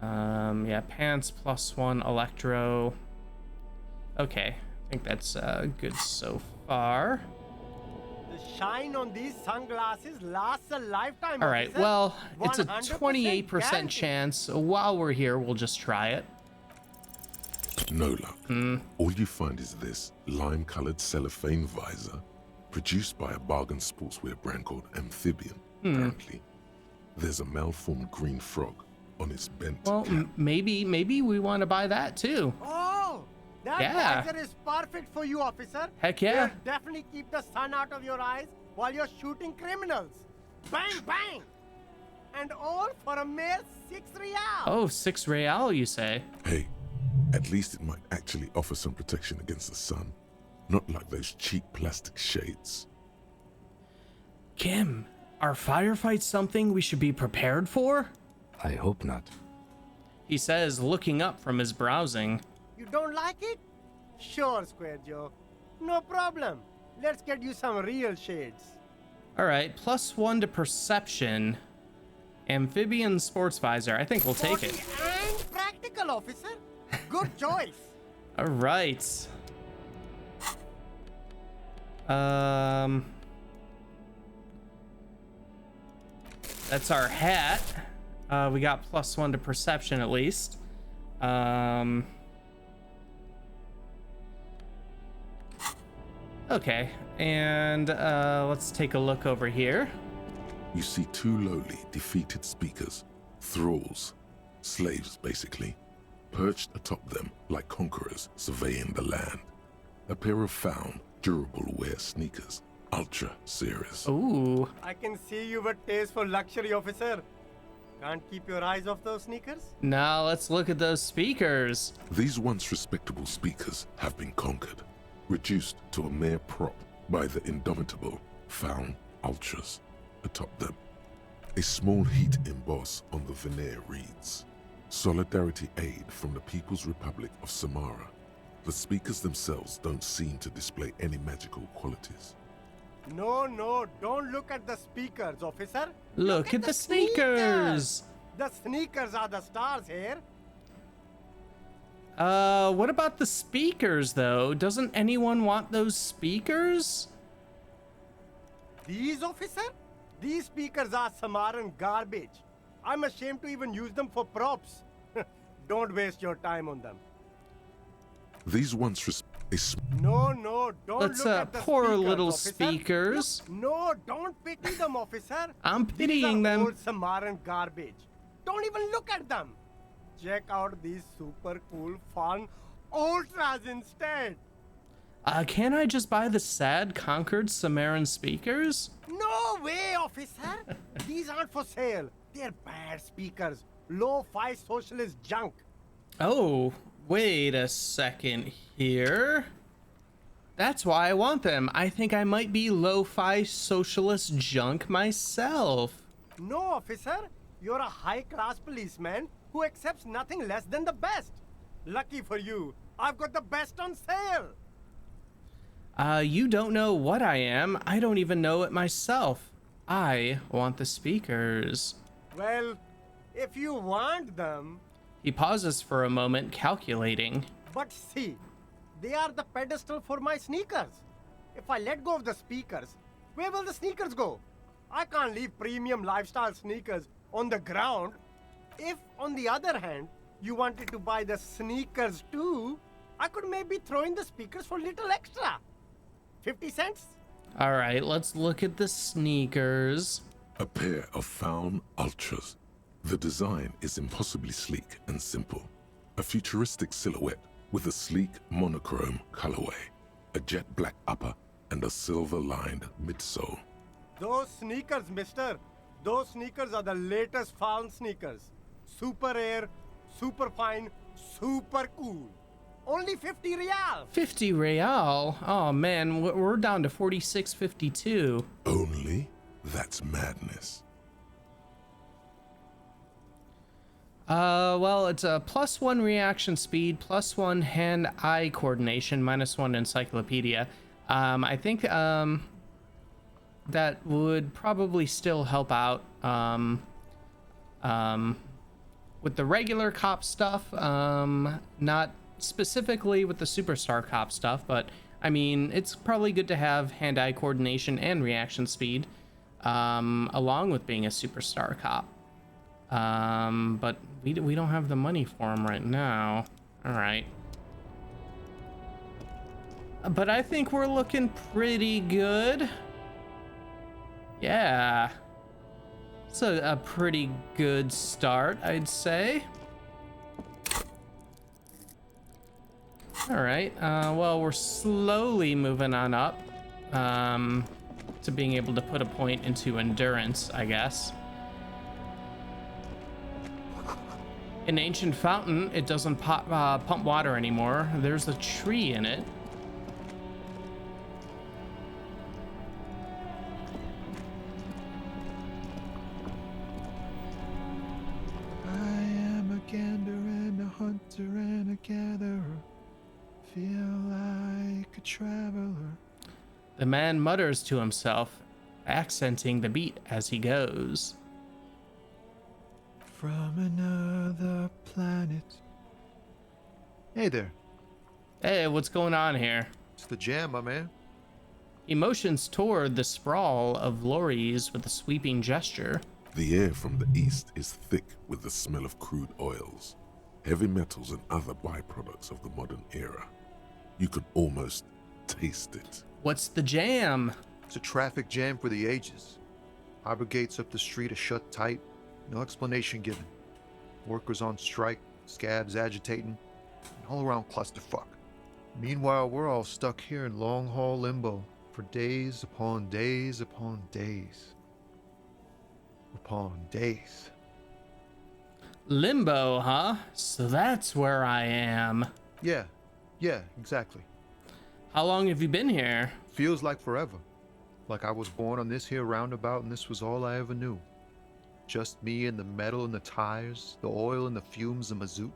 Yeah, pants, +1 electro. Okay, I think that's good so far. The shine on these sunglasses lasts a lifetime. All right, officer. well, it's a 100% 28% guaranteed. chance. While we're here, we'll just try it. No luck. All you find is this lime-colored cellophane visor, produced by a bargain sportswear brand called Amphibian, apparently. There's a malformed green frog on its bent Well, cap. maybe we want to buy that too. Oh, that Yeah. visor is perfect for you, officer. Heck yeah. It'll definitely keep the sun out of your eyes while you're shooting criminals. Bang, bang! And all for a mere 6 real. Oh, 6 real, you say? Hey, at least it might actually offer some protection against the sun. Not like those cheap plastic shades. Kim, are firefights something we should be prepared for? I hope not. He says, looking up from his browsing. You don't like it? Sure, Square Joe. No problem. Let's get you some real shades. All right, +1 to perception. Amphibian sports visor. I think we'll take it. Sporty and practical, officer. Good choice. All right. That's our hat. We got +1 to perception at least. Okay, and let's take a look over here. You see 2 lowly, defeated speakers, thralls, slaves basically, perched atop them like conquerors surveying the land. A pair of found, durable wear sneakers Ultra series. Ooh. I can see you've a taste for luxury, officer. Can't keep your eyes off those sneakers? Now let's look at those speakers. These once respectable speakers have been conquered, reduced to a mere prop by the indomitable Faun Ultras atop them. A small heat emboss on the veneer reads, "Solidarity aid from the People's Republic of Samara." The speakers themselves don't seem to display any magical qualities. No, don't look at the speakers, officer. Look at the sneakers. The sneakers are the stars here. What about the speakers though? Doesn't anyone want those speakers? These, officer? These speakers are Samaran garbage. I'm ashamed to even use them for props. Don't waste your time on them. These once No, don't Let's look at the poor speakers, little officer. speakers. No, don't pity them, officer. I'm pitying These are them. old Samaran garbage. Don't even look at them. Check out these super cool, fun Ultras instead. Can't I just buy the sad conquered Samaran speakers? No way, officer. These aren't for sale. They're bad speakers. Low-fi socialist junk. Oh, wait a second here. That's why I want them. I think I might be lo-fi socialist junk myself. No, officer. You're a high-class policeman who accepts nothing less than the best. Lucky for you, I've got the best on sale. You don't know what I am. I don't even know it myself. I want the speakers. Well, if you want them, He pauses for a moment, calculating. but see, they are the pedestal for my sneakers. If I let go of the speakers, where will the sneakers go? I can't leave premium lifestyle sneakers on the ground. If, on the other hand, you wanted to buy the sneakers too, I could maybe throw in the speakers for little extra. 50 cents? All right, let's look at the sneakers. A pair of Faun Ultras. The design is impossibly sleek and simple. A futuristic silhouette with a sleek monochrome colorway, a jet black upper, and a silver-lined midsole. Those sneakers, mister. Those sneakers are the latest Faun sneakers. Super air, super fine, super cool. Only 50 real. 50 real? Oh man, we're down to 46.52. Only? That's madness. Well, it's a +1 reaction speed, +1 hand-eye coordination, -1 encyclopedia. I think, that would probably still help out, with the regular cop stuff, not specifically with the superstar cop stuff, but I mean, it's probably good to have hand-eye coordination and reaction speed, along with being a superstar cop. But we don't have the money for him right now. All right. But I think we're looking pretty good. Yeah. It's a pretty good start, I'd say. All right. Well, we're slowly moving on up to being able to put a point into endurance, I guess. An ancient fountain. It doesn't pump water anymore. There's a tree in it. I am a gander and a hunter and a gatherer. Feel like a traveler. The man mutters to himself, accenting the beat as he goes. From another planet. Hey there. Hey, what's going on here? It's the jam, my man. He motions toward the sprawl of lorries with a sweeping gesture. The air from the east is thick with the smell of crude oils, heavy metals, and other byproducts of the modern era. You can almost taste it. What's the jam? It's a traffic jam for the ages. Harbor gates up the street are shut tight. No explanation given. Workers on strike, scabs agitating, an all-around clusterfuck. Meanwhile, we're all stuck here in long-haul limbo for days upon days upon days. Upon days. Limbo, huh? So that's where I am. Yeah, exactly. How long have you been here? Feels like forever. Like I was born on this here roundabout and this was all I ever knew. Just me and the metal and the tires, the oil and the fumes of mazout.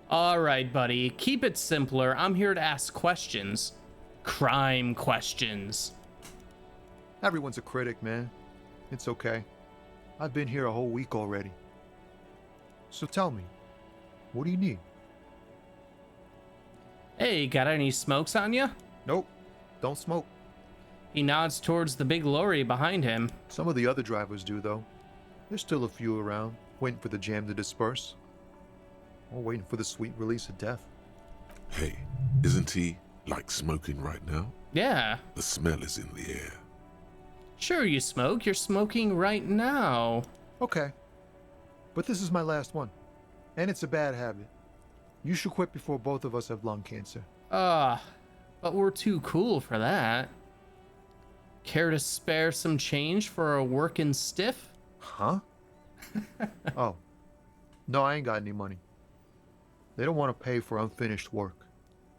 All right, buddy. Keep it simpler. I'm here to ask questions. Crime questions. Everyone's a critic, man. It's okay. I've been here a whole week already. So tell me, what do you need? Hey, got any smokes on you? Nope, don't smoke. He nods towards the big lorry behind him. Some of the other drivers do, though. There's still a few around, waiting for the jam to disperse. Or waiting for the sweet release of death. Hey, isn't he, like, smoking right now? Yeah. The smell is in the air. Sure you smoke. You're smoking right now. Okay. But this is my last one. And it's a bad habit. You should quit before both of us have lung cancer. But we're too cool for that. Care to spare some change for a working stiff? Huh? Oh. No, I ain't got any money. They don't want to pay for unfinished work.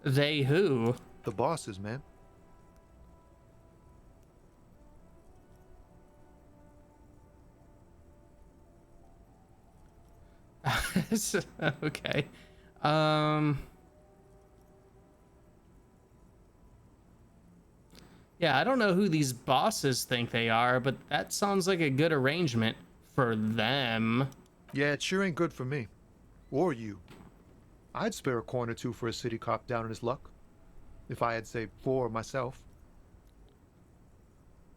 They who? The bosses, man. Okay. Yeah, I don't know who these bosses think they are, but that sounds like a good arrangement for them. Yeah, it sure ain't good for me. Or you. I'd spare a coin or two for a city cop down in his luck. If I had, say, 4 myself.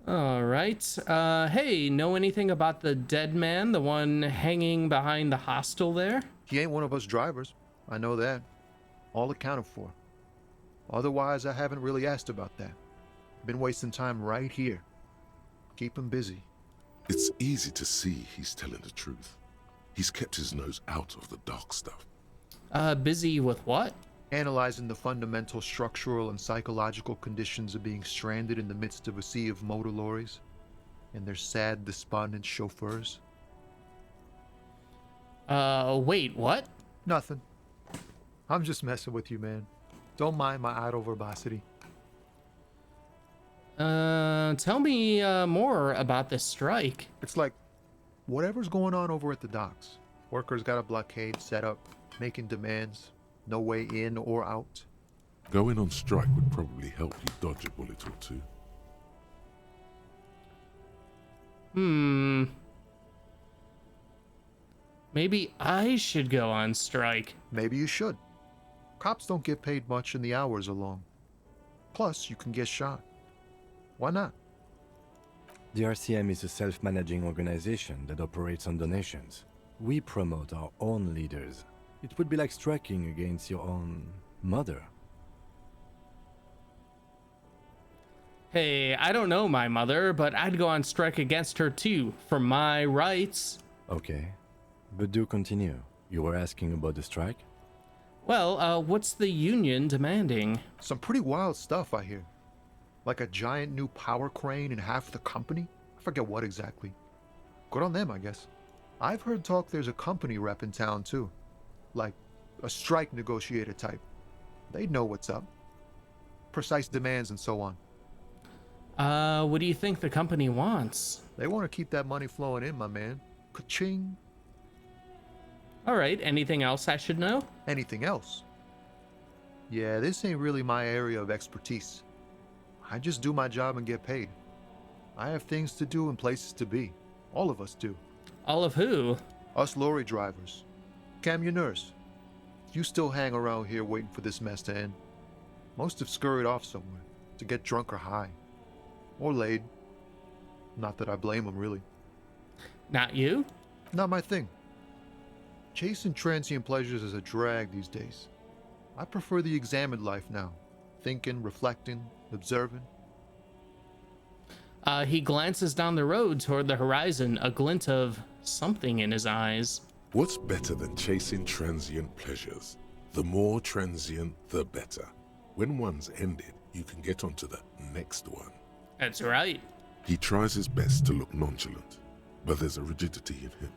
All right. Hey, know anything about the dead man, the one hanging behind the hostel there? He ain't one of us drivers. I know that. All accounted for. Otherwise, I haven't really asked about that. Been wasting time right here. Keep him busy. It's easy to see he's telling the truth. He's kept his nose out of the dark stuff. Busy with what? Analyzing the fundamental structural and psychological conditions of being stranded in the midst of a sea of motor lorries and their sad, despondent chauffeurs. Wait, what? Nothing. I'm just messing with you, man. Don't mind my idle verbosity. Tell me more about this strike. It's like whatever's going on over at the docks. Workers got a blockade set up, making demands, no way in or out. Going on strike would probably help you dodge a bullet or two. Maybe I should go on strike. Maybe you should. Cops don't get paid much and the hours are long. Plus, you can get shot. Why not? The RCM is a self-managing organization that operates on donations. We promote our own leaders. It would be like striking against your own mother. Hey, I don't know my mother, but I'd go on strike against her too, for my rights. Okay, but do continue. You were asking about the strike? Well, what's the union demanding? Some pretty wild stuff, I hear. Like a giant new power crane in half the company? I forget what exactly. Good on them, I guess. I've heard talk there's a company rep in town too. Like a strike negotiator type. They'd know what's up. Precise demands and so on. What do you think the company wants? They want to keep that money flowing in, my man. Ka-ching. All right, anything else I should know? Anything else? Yeah, this ain't really my area of expertise. I just do my job and get paid. I have things to do and places to be. All of us do. All of who? Us lorry drivers. Camionneurs. You still hang around here waiting for this mess to end. Most have scurried off somewhere to get drunk or high. Or laid. Not that I blame them, really. Not you? Not my thing. Chasing transient pleasures is a drag these days. I prefer the examined life now. Thinking, reflecting, observing. He glances down the road toward the horizon, a glint of something in his eyes. What's better than chasing transient pleasures? The more transient, the better. When one's ended, you can get onto the next one. That's right. He tries his best to look nonchalant, but there's a rigidity in him,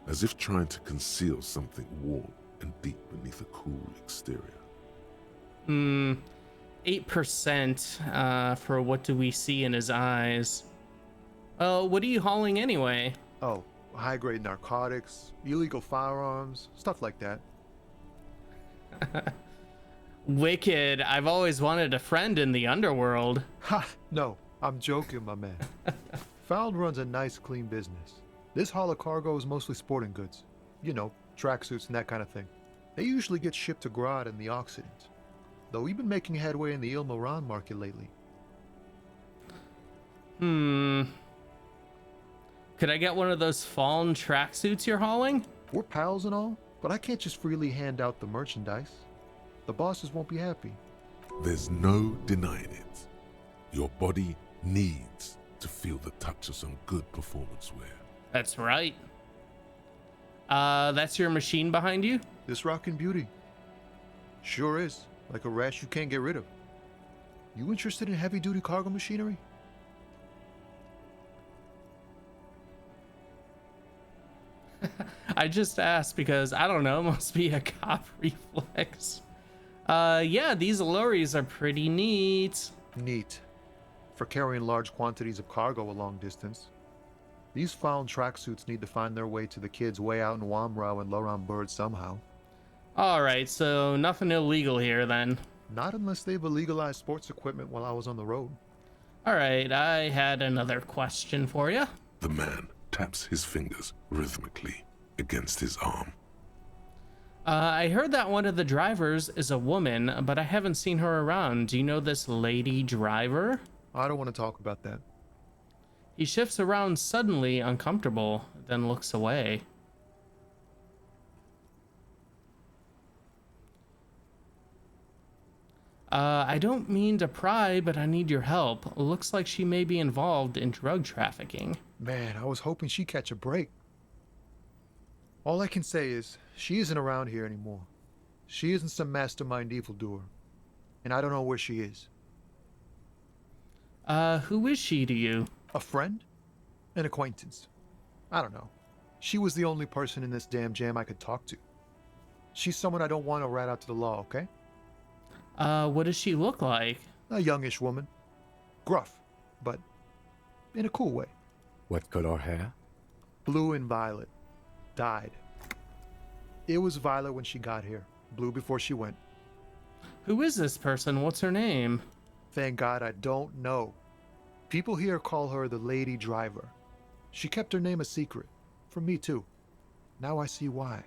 as if trying to conceal something warm and deep beneath a cool exterior. 8% for what do we see in his eyes. What are you hauling anyway? Oh, high-grade narcotics, illegal firearms, stuff like that. Wicked. I've always wanted a friend in the underworld. Ha! No, I'm joking, my man. Found runs a nice, clean business. This haul of cargo is mostly sporting goods. You know, tracksuits and that kind of thing. They usually get shipped to Grodd in the Occident. Though we've been making headway in the Ilmaran market lately. Could I get one of those fallen tracksuits you're hauling? We're pals and all, but I can't just freely hand out the merchandise. The bosses won't be happy. There's no denying it. Your body needs to feel the touch of some good performance wear. That's right. That's your machine behind you? This rockin' beauty. Sure is. Like a rash you can't get rid of. You interested in heavy-duty cargo machinery? I just asked because, I don't know, must be a cop reflex. Yeah, these lorries are pretty neat. Neat. For carrying large quantities of cargo a long distance. These found tracksuits need to find their way to the kids way out in Wamrau and Loran Bird somehow. Alright, so nothing illegal here then. Not unless they've illegalized sports equipment while I was on the road. Alright, I had another question for you. The man taps his fingers rhythmically against his arm. I heard that one of the drivers is a woman, but I haven't seen her around. Do you know this lady driver? I don't want to talk about that. He shifts around suddenly, uncomfortable, then looks away. I don't mean to pry, but I need your help. Looks like she may be involved in drug trafficking. Man, I was hoping she'd catch a break. All I can say is, she isn't around here anymore. She isn't some mastermind evildoer. And I don't know where she is. Who is she to you? A friend? An acquaintance? I don't know. She was the only person in this damn jam I could talk to. She's someone I don't want to rat out to the law, okay? What does she look like? A youngish woman. Gruff, but in a cool way. What color hair? Blue and violet. Dyed. It was violet when she got here. Blue before she went. Who is this person? What's her name? Thank God I don't know. People here call her the Lady Driver. She kept her name a secret. From me too. Now I see why.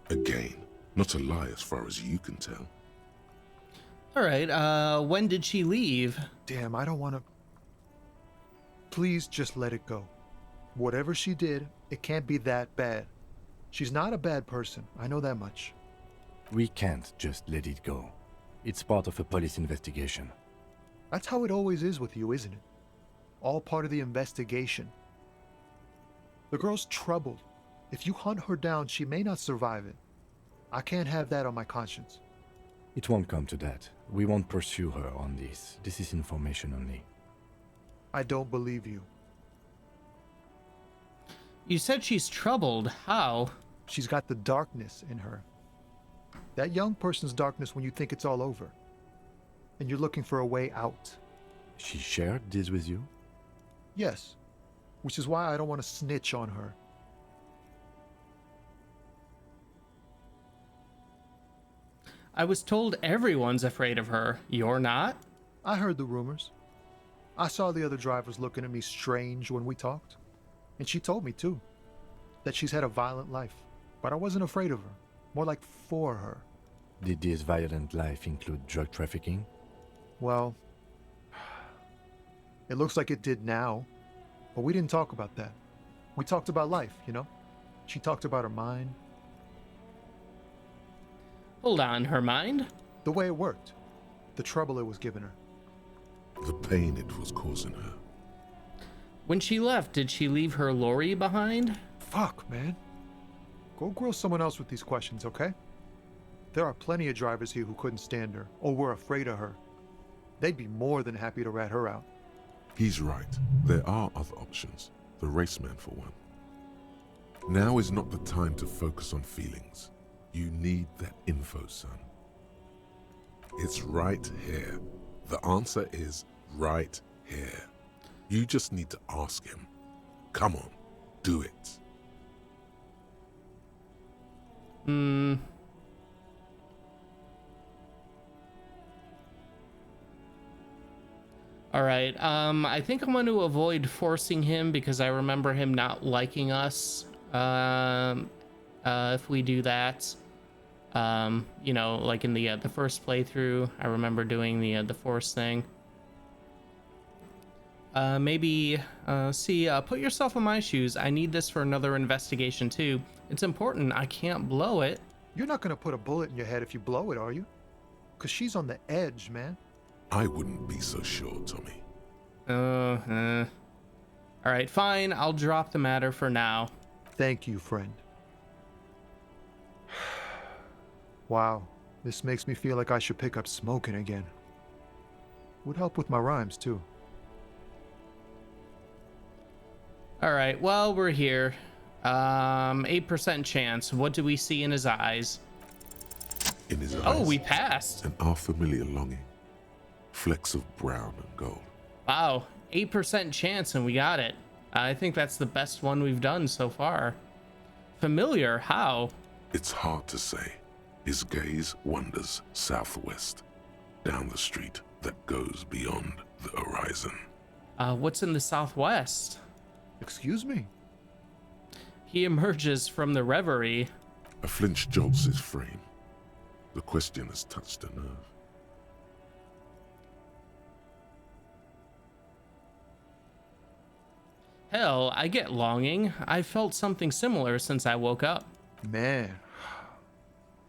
Again, not a lie as far as you can tell. Alright, when did she leave? Damn, I don't want to... Please just let it go. Whatever she did, it can't be that bad. She's not a bad person, I know that much. We can't just let it go. It's part of a police investigation. That's how it always is with you, isn't it? All part of the investigation. The girl's troubled. If you hunt her down, she may not survive it. I can't have that on my conscience. It won't come to that. We won't pursue her on this. This is information only. I don't believe you. You said she's troubled. How? She's got the darkness in her. That young person's darkness when you think it's all over. And you're looking for a way out. She shared this with you? Yes. Which is why I don't want to snitch on her. I was told everyone's afraid of her. You're not? I heard the rumors. I saw the other drivers looking at me strange when we talked. And she told me, too, that she's had a violent life. But I wasn't afraid of her. More like for her. Did this violent life include drug trafficking? Well, it looks like it did now. But we didn't talk about that. We talked about life, you know? She talked about her mind. Hold on, her mind? The way it worked. The trouble it was giving her. The pain it was causing her. When she left, did she leave her lorry behind? Fuck, man. Go grill someone else with these questions, okay? There are plenty of drivers here who couldn't stand her, or were afraid of her. They'd be more than happy to rat her out. He's right. There are other options. The raceman, for one. Now is not the time to focus on feelings. You need that info, son. It's right here. The answer is right here. You just need to ask him. Come on, do it. All right. I think I'm going to avoid forcing him because I remember him not liking us. If we do that, you know, like in the first playthrough, I remember doing the force thing. Maybe put yourself in my shoes. I need this for another investigation too. It's important. I can't blow it. You're not gonna put a bullet in your head if you blow it, are you? 'Cause she's on the edge, man. I wouldn't be so sure, Tommy. All right, fine. I'll drop the matter for now. Thank you, friend. Wow, this makes me feel like I should pick up smoking again. Would help with my rhymes, too. All right, well, we're here. 8% chance. What do we see in his eyes? In his eyes. Oh, we passed. An unfamiliar longing. Flecks of brown and gold. Wow, 8% chance and we got it. I think that's the best one we've done so far. Familiar, how? It's hard to say. His gaze wanders southwest, down the street that goes beyond the horizon. What's in the southwest? Excuse me? He emerges from the reverie. A flinch jolts his frame. The question has touched a nerve. Hell, I get longing. I felt something similar since I woke up. Man,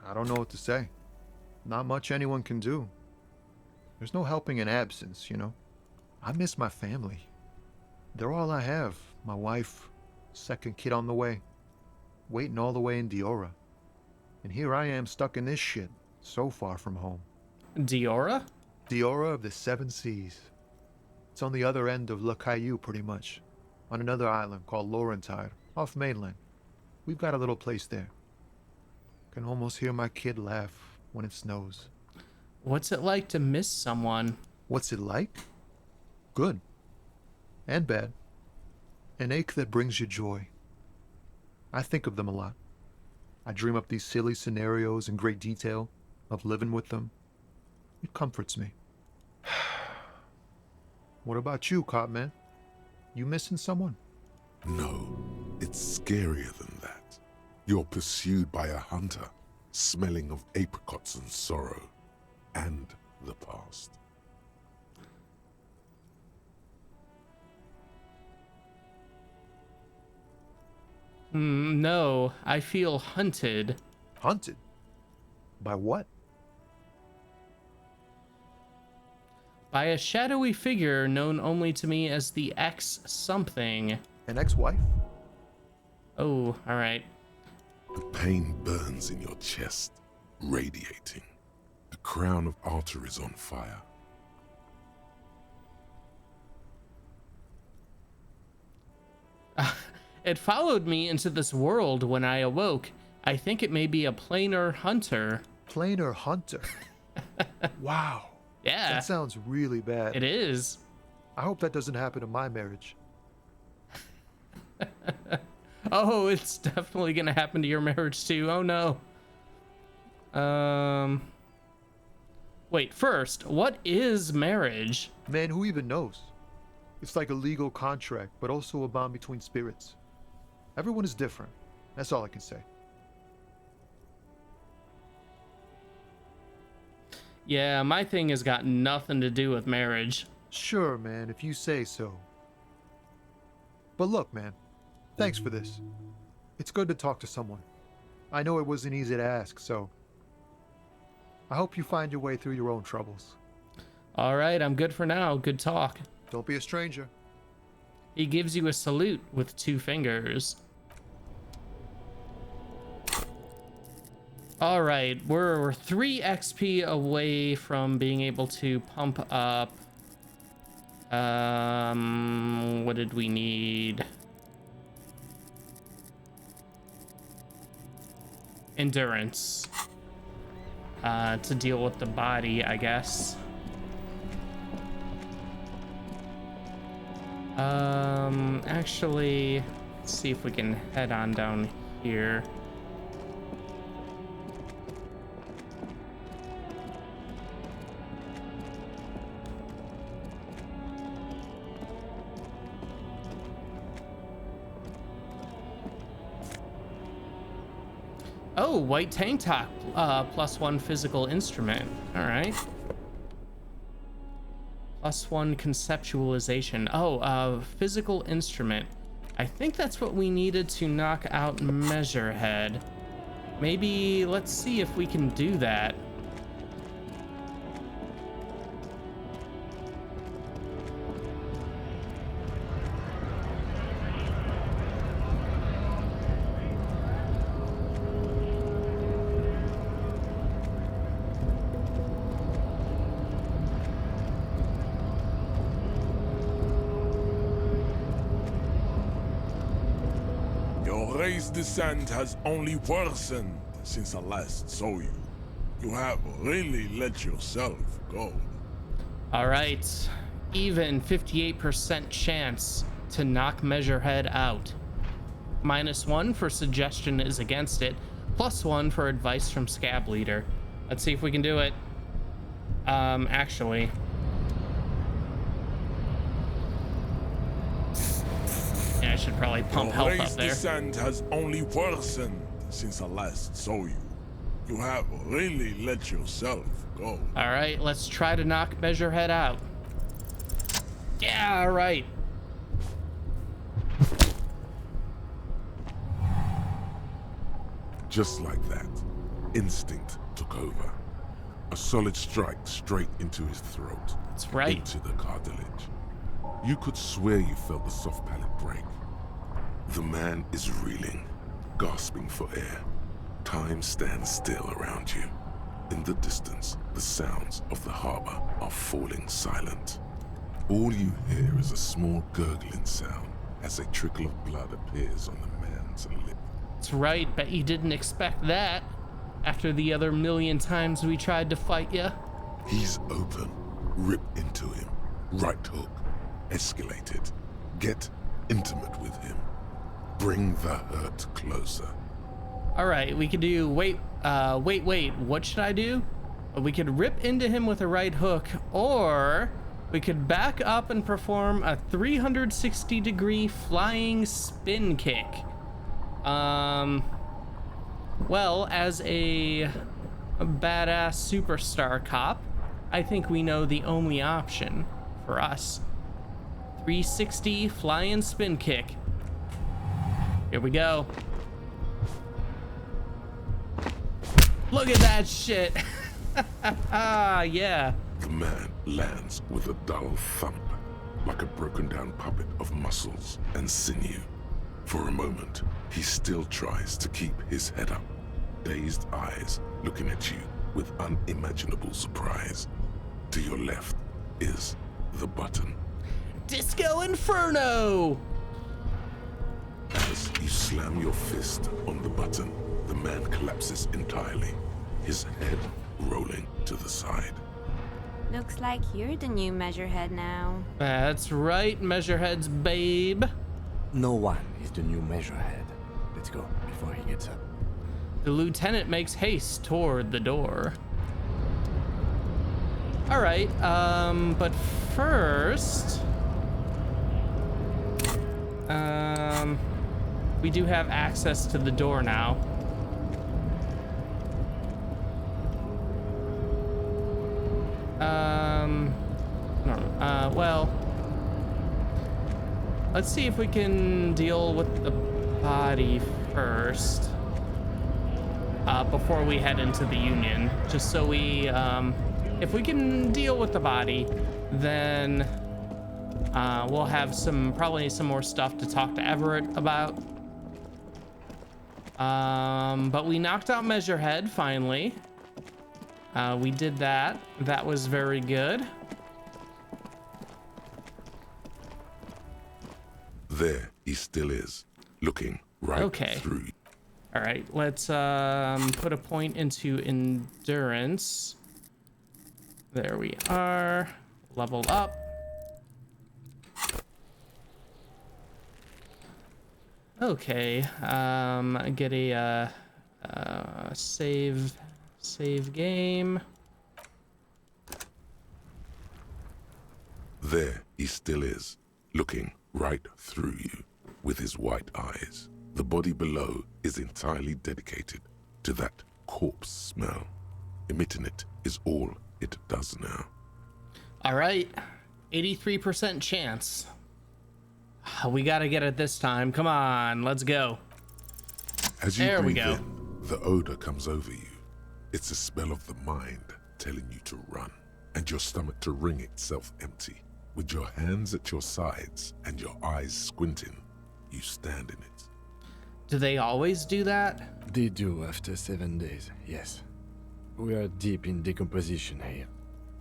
I don't know what to say. Not much anyone can do. There's no helping in absence, you know. I miss my family. They're all I have. My wife, second kid on the way, waiting all the way in Diora. And here I am stuck in this shit, so far from home. Diora? Diora of the Seven Seas. It's on the other end of Le Caillou, pretty much. On another island called Laurentide, off mainland. We've got a little place there. Can almost hear my kid laugh when it snows. What's it like to miss someone? What's it like? Good. And bad. An ache that brings you joy. I think of them a lot. I dream up these silly scenarios in great detail of living with them. It comforts me. What about you, cop man? You missing someone? No, it's scarier than that. You're pursued by a hunter, smelling of apricots and sorrow, and the past. No, I feel hunted. Hunted? By what? By a shadowy figure known only to me as the X something. An ex-wife? Oh, alright. The pain burns in your chest, radiating. The crown of arteries on fire. It followed me into this world when I awoke. I think it may be a planar hunter. Planar hunter? Wow. Yeah. That sounds really bad. It is. I hope that doesn't happen in my marriage. Oh, it's definitely gonna happen to your marriage too. Oh no. Wait, first, what is marriage? Man, who even knows? It's like a legal contract, but also a bond between spirits. Everyone is different. That's all I can say. Yeah, my thing has got nothing to do with marriage. Sure, man, if you say so. But look, man, thanks for this. It's good to talk to someone. I know it wasn't easy to ask, so I hope you find your way through your own troubles. All right, I'm good for now. Good talk. Don't be a stranger. He gives you a salute with 2 fingers. All right, we're 3 XP away from being able to pump up. What did we need? Endurance. To deal with the body, I guess. Actually, let's see if we can head on down here. Oh, white tank top, +1 physical instrument. All right. +1 conceptualization. Oh, physical instrument. I think that's what we needed to knock out Measurehead. Maybe let's see if we can do that. Your race descent has only worsened since I last saw you. You have really let yourself go. All right, even 58% chance to knock Measurehead out. -1 for suggestion is against it. +1 for advice from Scab Leader. Let's see if we can do it. Actually. Yeah, I should probably pump health up there. Your race descent has only worsened since I last saw you. You have really let yourself go. All right, let's try to knock Measurehead out. Yeah, all right. Just like that, instinct took over. A solid strike straight into his throat. That's right. Into the cartilage. You could swear you felt the soft palate break. The man is reeling, gasping for air. Time stands still around you. In the distance, the sounds of the harbor are falling silent. All you hear is a small gurgling sound as a trickle of blood appears on the man's lip. That's right, bet you didn't expect that after the other million times we tried to fight ya. He's open. Rip into him. Right hook. Escalate it. Get intimate with him. Bring the hurt closer. All right, we could do, wait, what should I do? We could rip into him with a right hook, or we could back up and perform a 360-degree flying spin kick. Well, as a badass superstar cop, I think we know the only option for us. 360 flying spin kick. Here we go. Look at that shit. Yeah. The man lands with a dull thump, like a broken down puppet of muscles and sinew. For a moment, he still tries to keep his head up, dazed eyes looking at you with unimaginable surprise. To your left is the button. Disco Inferno! As you slam your fist on the button, the man collapses entirely, his head rolling to the side. Looks like you're the new Measurehead now. That's right, Measurehead's babe. No one is the new Measurehead. Let's go before he gets up. The lieutenant makes haste toward the door. All right, but first, we do have access to the door now. Well, let's see if we can deal with the body first, before we head into the Union, just so we, if we can deal with the body, then we'll have probably some more stuff to talk to Everett about. But we knocked out Measurehead finally. We did that. That was very good. There he still is, looking right through you. All right, let's put a point into endurance. There we are. Level up. Okay, get a save game. There he still is, looking right through you with his white eyes. The body below is entirely dedicated to that corpse smell. Emitting it is all it does now. All right, 83% chance. We gotta get it this time. Come on, let's go. As you there we breathe go. in, the odor comes over you. It's a smell of the mind telling you to run, and your stomach to wring itself empty. With your hands at your sides and your eyes squinting, you stand in it. Do they always do that? They do after 7 days, yes. We are deep in decomposition here.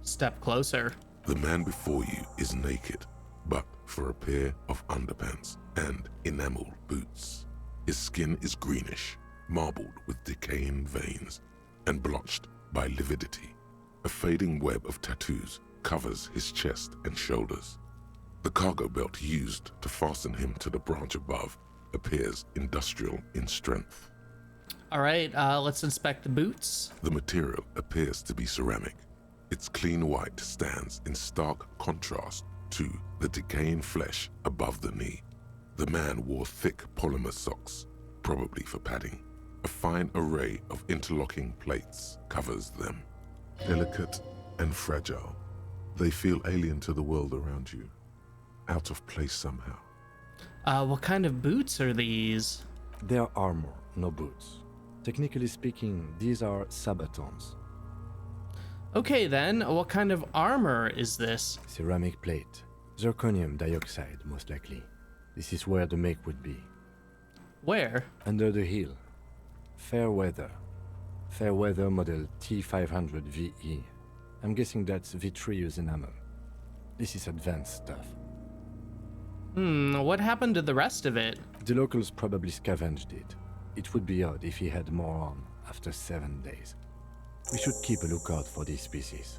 Step closer. The man before you is naked, but for a pair of underpants and enameled boots. His skin is greenish, marbled with decaying veins, and blotched by lividity. A fading web of tattoos covers his chest and shoulders. The cargo belt used to fasten him to the branch above appears industrial in strength. All right, let's inspect the boots. The material appears to be ceramic. Its clean white stands in stark contrast to the decaying flesh above the knee. The man wore thick polymer socks, probably for padding. A fine array of interlocking plates covers them. Delicate and fragile, they feel alien to the world around you, out of place somehow. What kind of boots are these? They are armor, no boots. Technically speaking, these are sabatons. Okay then, what kind of armor is this? Ceramic plate. Zirconium dioxide, most likely. This is where the make would be. Where? Under the heel. Fair weather. Fair weather model T500 VE. I'm guessing that's vitreous enamel. This is advanced stuff. What happened to the rest of it? The locals probably scavenged it. It would be odd if he had more on after 7 days. We should keep a lookout for this species.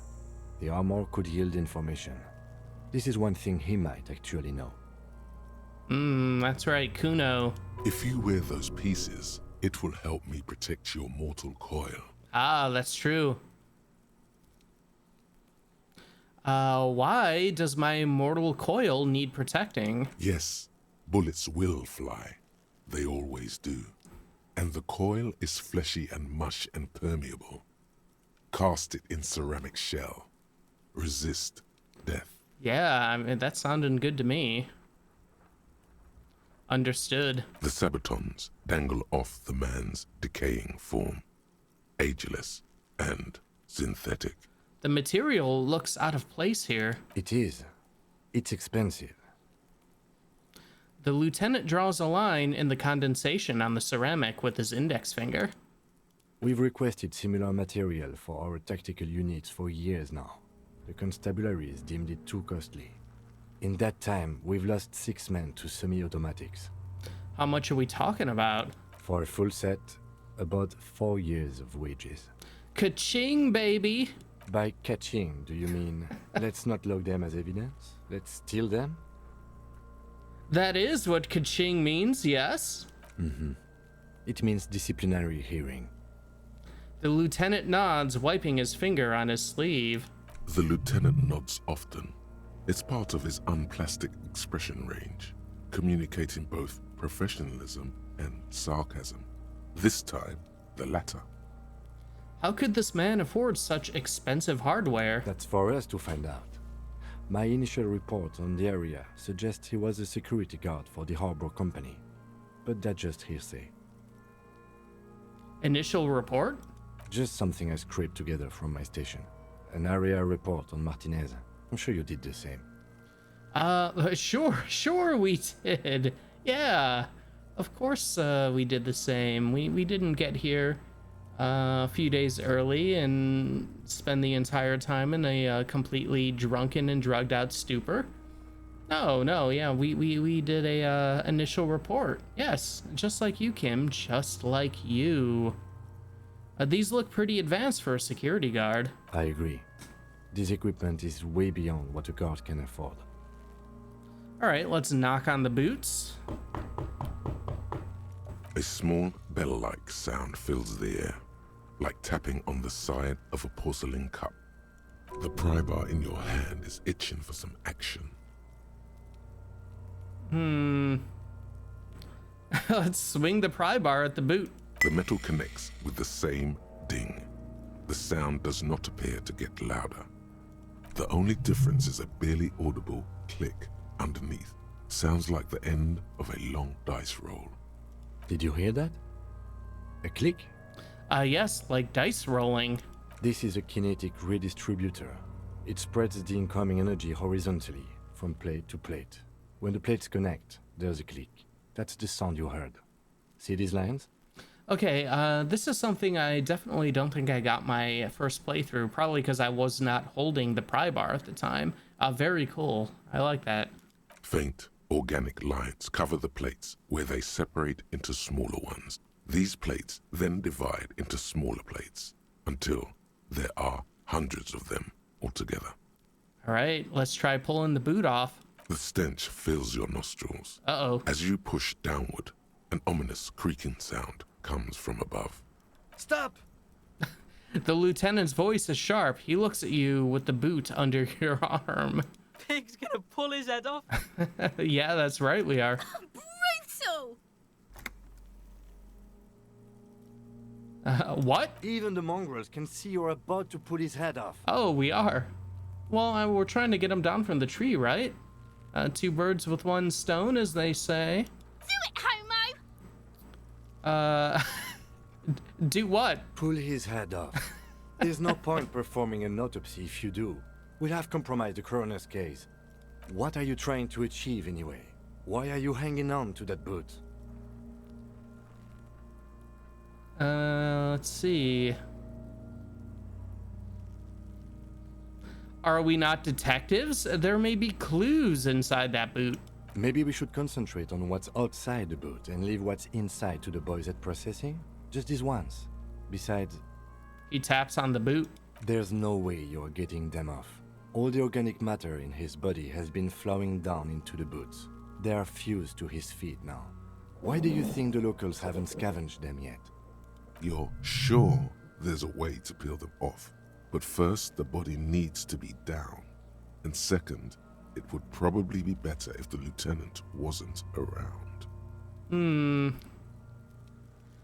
The armor could yield information. This is one thing he might actually know. That's right, Kuno. If you wear those pieces, it will help me protect your mortal coil. Ah, that's true. Why does my mortal coil need protecting? Yes, bullets will fly. They always do. And the coil is fleshy and mush and permeable. Cast it in ceramic shell. Resist death. Yeah, I mean, that sounded good to me. Understood. The sabatons dangle off the man's decaying form. Ageless and synthetic. The material looks out of place here. It is. It's expensive. The lieutenant draws a line in the condensation on the ceramic with his index finger. We've requested similar material for our tactical units for years now. The constabularies deemed it too costly. In that time, we've lost 6 men to semi-automatics. How much are we talking about? For a full set, about 4 years of wages. Ka-ching, baby! By catching, do you mean let's not log them as evidence? Let's steal them? That is what ka-ching means, yes? It means disciplinary hearing. The lieutenant nods, wiping his finger on his sleeve. The lieutenant nods often. It's part of his unplastic expression range, communicating both professionalism and sarcasm. This time, the latter. How could this man afford such expensive hardware? That's for us to find out. My initial report on the area suggests he was a security guard for the harbor company, but that's just hearsay. Initial report? Just something I scraped together from my station. An area report on Martinaise. I'm sure you did the same. Sure we did. Yeah. Of course, we did the same. We didn't get here a few days early and spend the entire time in a completely drunken and drugged out stupor. No, yeah, we did a initial report. Yes, just like you, Kim, just like you. These look pretty advanced for a security guard. I agree. This equipment is way beyond what a guard can afford. All right, let's knock on the boots. A small bell-like sound fills the air, like tapping on the side of a porcelain cup. The pry bar in your hand is itching for some action. Let's swing the pry bar at the boot. The metal connects with the same ding. The sound does not appear to get louder. The only difference is a barely audible click underneath. Sounds like the end of a long dice roll. Did you hear that? A click? Yes, like dice rolling. This is a kinetic redistributor. It spreads the incoming energy horizontally, from plate to plate. When the plates connect, there's a click. That's the sound you heard. See these lines? Okay, this is something I definitely don't think I got my first playthrough, probably because I was not holding the pry bar at the time. Very cool. I like that. Faint, organic lines cover the plates where they separate into smaller ones. These plates then divide into smaller plates until there are hundreds of them altogether. All right, let's try pulling the boot off. The stench fills your nostrils. Uh-oh. As you push downward, an ominous creaking sound comes from above. Stop! The lieutenant's voice is sharp. He looks at you with the boot under your arm. Pig's gonna pull his head off. Yeah, that's right, we are. Brutal! What? Even the mongrels can see you're about to pull his head off. Oh, we are. Well, we're trying to get him down from the tree, right? Two birds with one stone, as they say. Do it, homo! Do what? Pull his head off. There's no point performing an autopsy if you do. We'll have compromised the coroner's case. What are you trying to achieve anyway? Why are you hanging on to that boot? Let's see. Are we not detectives? There may be clues inside that boot. Maybe we should concentrate on what's outside the boot and leave what's inside to the boys at processing? Just this once. Besides, He taps on the boot. there's no way you're getting them off. All the organic matter in his body has been flowing down into the boots. They are fused to his feet now. Why do you think the locals haven't scavenged them yet? You're sure there's a way to peel them off, but first the body needs to be down. And second, it would probably be better if the lieutenant wasn't around.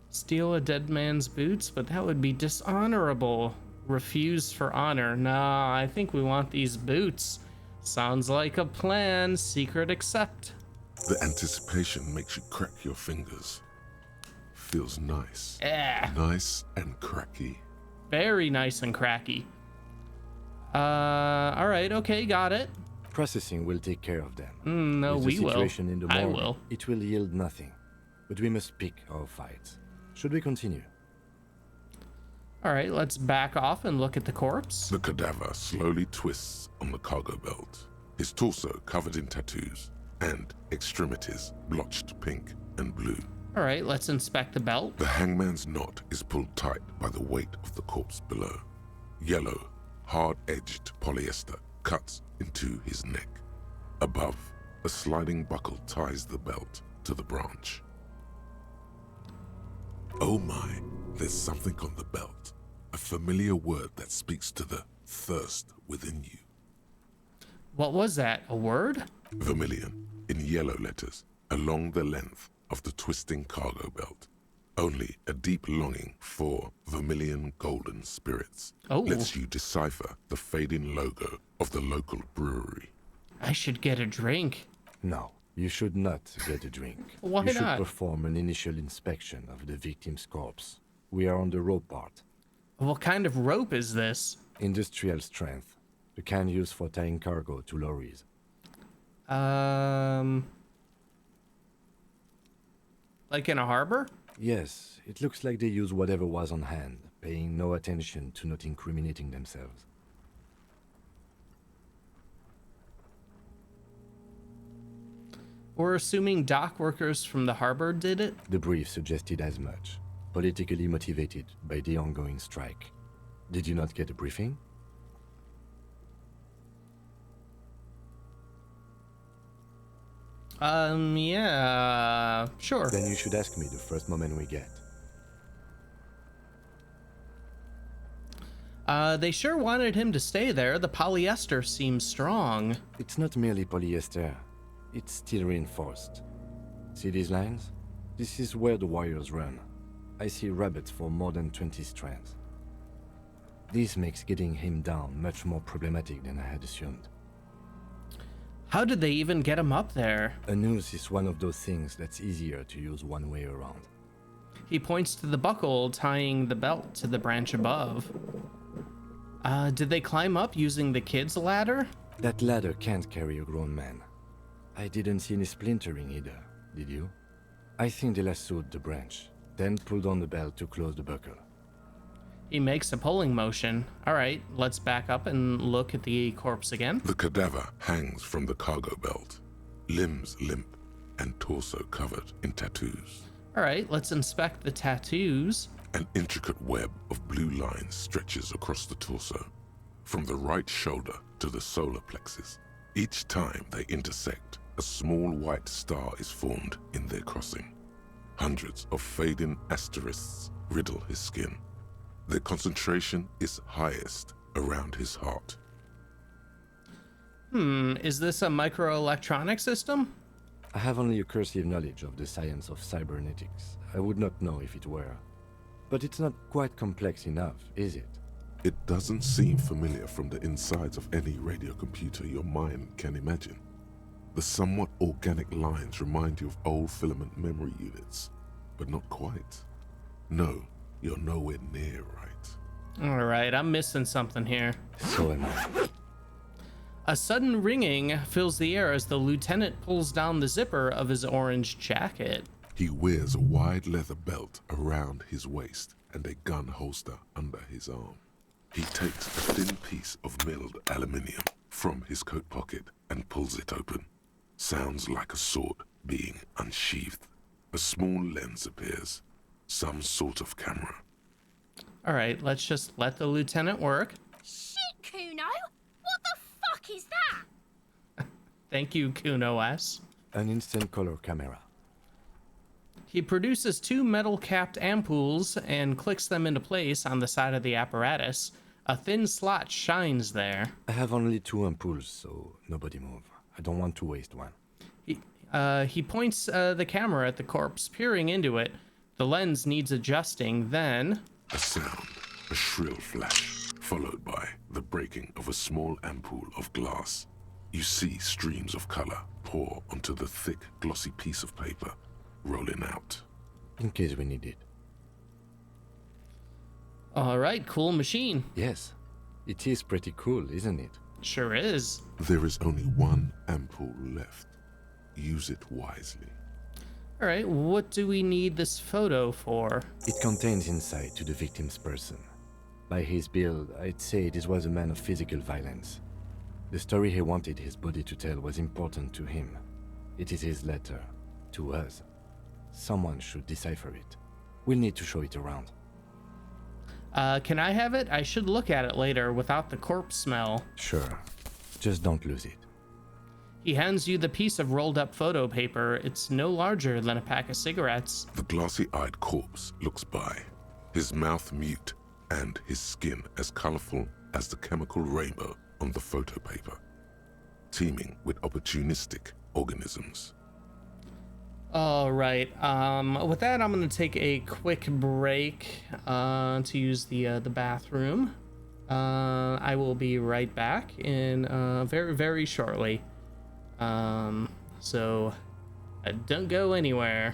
Steal a dead man's boots, but that would be dishonorable. Refuse for honor. Nah, I think we want these boots. Sounds like a plan. Secret accept. The anticipation makes you crack your fingers. Feels nice. Yeah. Nice and cracky. Very nice and cracky. All right, okay, got it. Processing will take care of them. No, With we the will. situation in the I morning, will. it will yield nothing. But we must pick our fights. Should we continue? All right, let's back off and look at the corpse. The cadaver slowly twists on the cargo belt, his torso covered in tattoos, and extremities blotched pink and blue. All right, let's inspect the belt. The hangman's knot is pulled tight by the weight of the corpse below. Yellow, hard-edged polyester cuts into his neck. Above, a sliding buckle ties the belt to the branch. Oh my, there's something on the belt. A familiar word that speaks to the thirst within you. What was that? A word? Vermilion, in yellow letters, along the length of the twisting cargo belt. Only a deep longing for vermilion golden spirits lets you decipher the fading logo of the local brewery. I should get a drink. No, you should not get a drink. Why you should not? perform an initial inspection of the victim's corpse. We are on the rope part. What kind of rope is this? Industrial strength. The kind used for tying cargo to lorries. Like in a harbor? Yes, it looks like they use whatever was on hand, paying no attention to not incriminating themselves. We're assuming dock workers from the harbor did it? The brief suggested as much, politically motivated by the ongoing strike. Did you not get a briefing? Yeah, sure. Then you should ask me the first moment we get. They sure wanted him to stay there. The polyester seems strong. It's not merely polyester. It's steel reinforced. See these lines? This is where the wires run. I see rabbits for more than 20 strands. This makes getting him down much more problematic than I had assumed. How did they even get him up there? A noose is one of those things that's easier to use one way around. He points to the buckle tying the belt to the branch above. Did they climb up using the kid's ladder? That ladder can't carry a grown man. I didn't see any splintering either, did you? I think they lassoed the branch, then pulled on the belt to close the buckle. He makes a pulling motion. All right, let's back up and look at the corpse again. The cadaver hangs from the cargo belt, limbs limp and torso covered in tattoos. All right, let's inspect the tattoos. An intricate web of blue lines stretches across the torso, from the right shoulder to the solar plexus. Each time they intersect, a small white star is formed in their crossing. Hundreds of fading asterisks riddle his skin. Their concentration is highest around his heart. Is this a microelectronic system? I have only a cursive knowledge of the science of cybernetics. I would not know if it were. But it's not quite complex enough, is it? It doesn't seem familiar from the insides of any radio computer your mind can imagine. The somewhat organic lines remind you of old filament memory units, but not quite. No, you're nowhere near right. All right, I'm missing something here. So am I. A sudden ringing fills the air as the lieutenant pulls down the zipper of his orange jacket. He wears a wide leather belt around his waist and a gun holster under his arm. He takes a thin piece of milled aluminium from his coat pocket and pulls it open. Sounds like a sword being unsheathed. A small lens appears. Some sort of camera. All right, let's just let the lieutenant work. Shit, Kuno! What the fuck is that? Thank you, Kuno S. An instant color camera. He produces two metal-capped ampoules and clicks them into place on the side of the apparatus. A thin slot shines there. I have only 2 ampoules, so nobody move. I don't want to waste one. He points the camera at the corpse, peering into it. The lens needs adjusting, then... A sound, a shrill flash, followed by the breaking of a small ampoule of glass. You see streams of color pour onto the thick, glossy piece of paper, rolling out. In case we need it. All right, cool machine. Yes, it is pretty cool, isn't it? Sure is. There is only one ampoule left. Use it wisely. All right, what do we need this photo for? It contains insight to the victim's person. By his build, I'd say this was a man of physical violence. The story he wanted his body to tell was important to him. It is his letter. To us. Someone should decipher it. We'll need to show it around. Can I have it? I should look at it later without the corpse smell. Sure. Just don't lose it. He hands you the piece of rolled up photo paper. It's no larger than a pack of cigarettes. The glossy-eyed corpse looks by, his mouth mute and his skin as colorful as the chemical rainbow on the photo paper, teeming with opportunistic organisms. All right. With that, I'm gonna take a quick break to use the bathroom. I will be right back in very, very shortly. So don't go anywhere.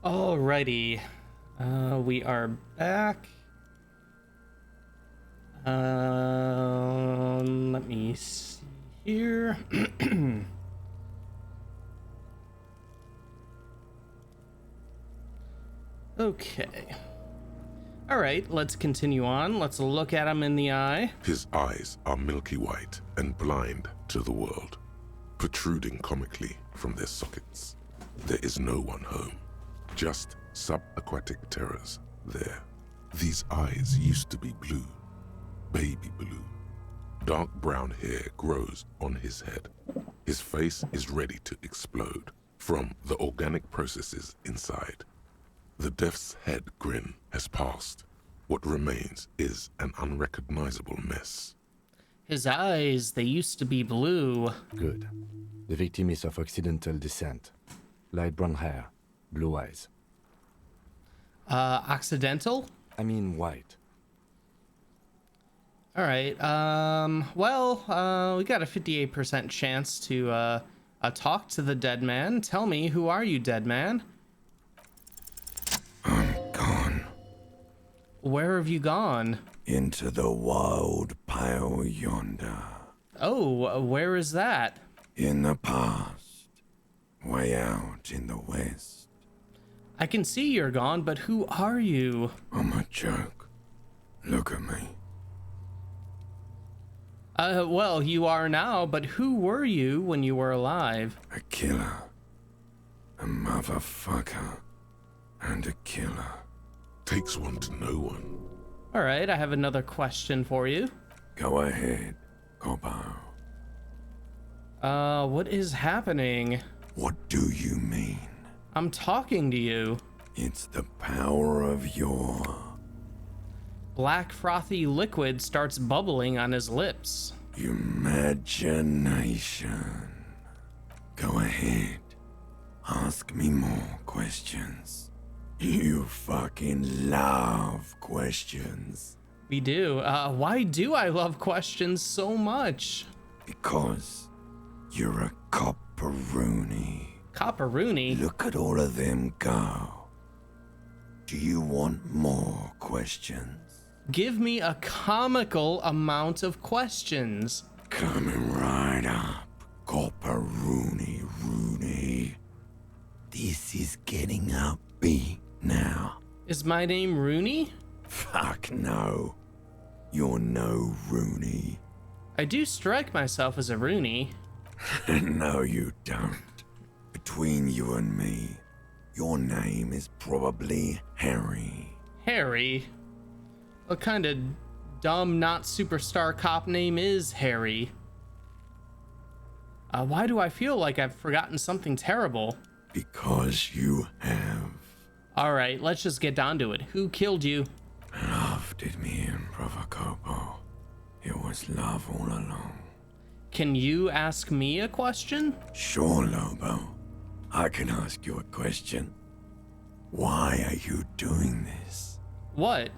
Alrighty. We are back. Let me see here. Okay. Alright, let's continue on. Let's look at him in the eye. His eyes are milky white and blind to the world, protruding comically from their sockets. There is no one home, just subaquatic terrors there. These eyes used to be blue, baby blue. Dark brown hair grows on his head. His face is ready to explode from the organic processes inside. The death's head grin has passed. What remains is an unrecognizable mess. His eyes, they used to be blue. Good. The victim is of Occidental descent. Light brown hair, blue eyes. Occidental? I mean white. Alright, we got a 58% chance to, talk to the dead man. Tell me, who are you, dead man? I'm gone. Where have you gone? Into the wild pale yonder. Oh, where is that? In the past. Way out in the west. I can see you're gone, but who are you? I'm a joke. Look at me. Well, you are now, but who were you when you were alive? A killer. A motherfucker. And a killer. Takes one to know one. Alright, I have another question for you. Go ahead, Coppo. What is happening? What do you mean? I'm talking to you. It's the power of your... Black frothy liquid starts bubbling on his lips. Imagination. Go ahead. Ask me more questions. You fucking love questions. We do. Why do I love questions so much? Because you're a copperoonie. Copperoonie? Look at all of them go. Do you want more questions? Give me a comical amount of questions. Coming right up, copperoonie Rooney. This is getting upbeat now. Is my name Rooney? Fuck no. You're no Rooney. I do strike myself as a Rooney. No, you don't. Between you and me, your name is probably Harry. Harry? What kind of dumb, not superstar cop name is Harry? Why do I feel like I've forgotten something terrible? Because you have. Alright, let's just get down to it. Who killed you? Love did me in, Brother Copo. It was love all along. Can you ask me a question? Sure, Lobo. I can ask you a question. Why are you doing this? What?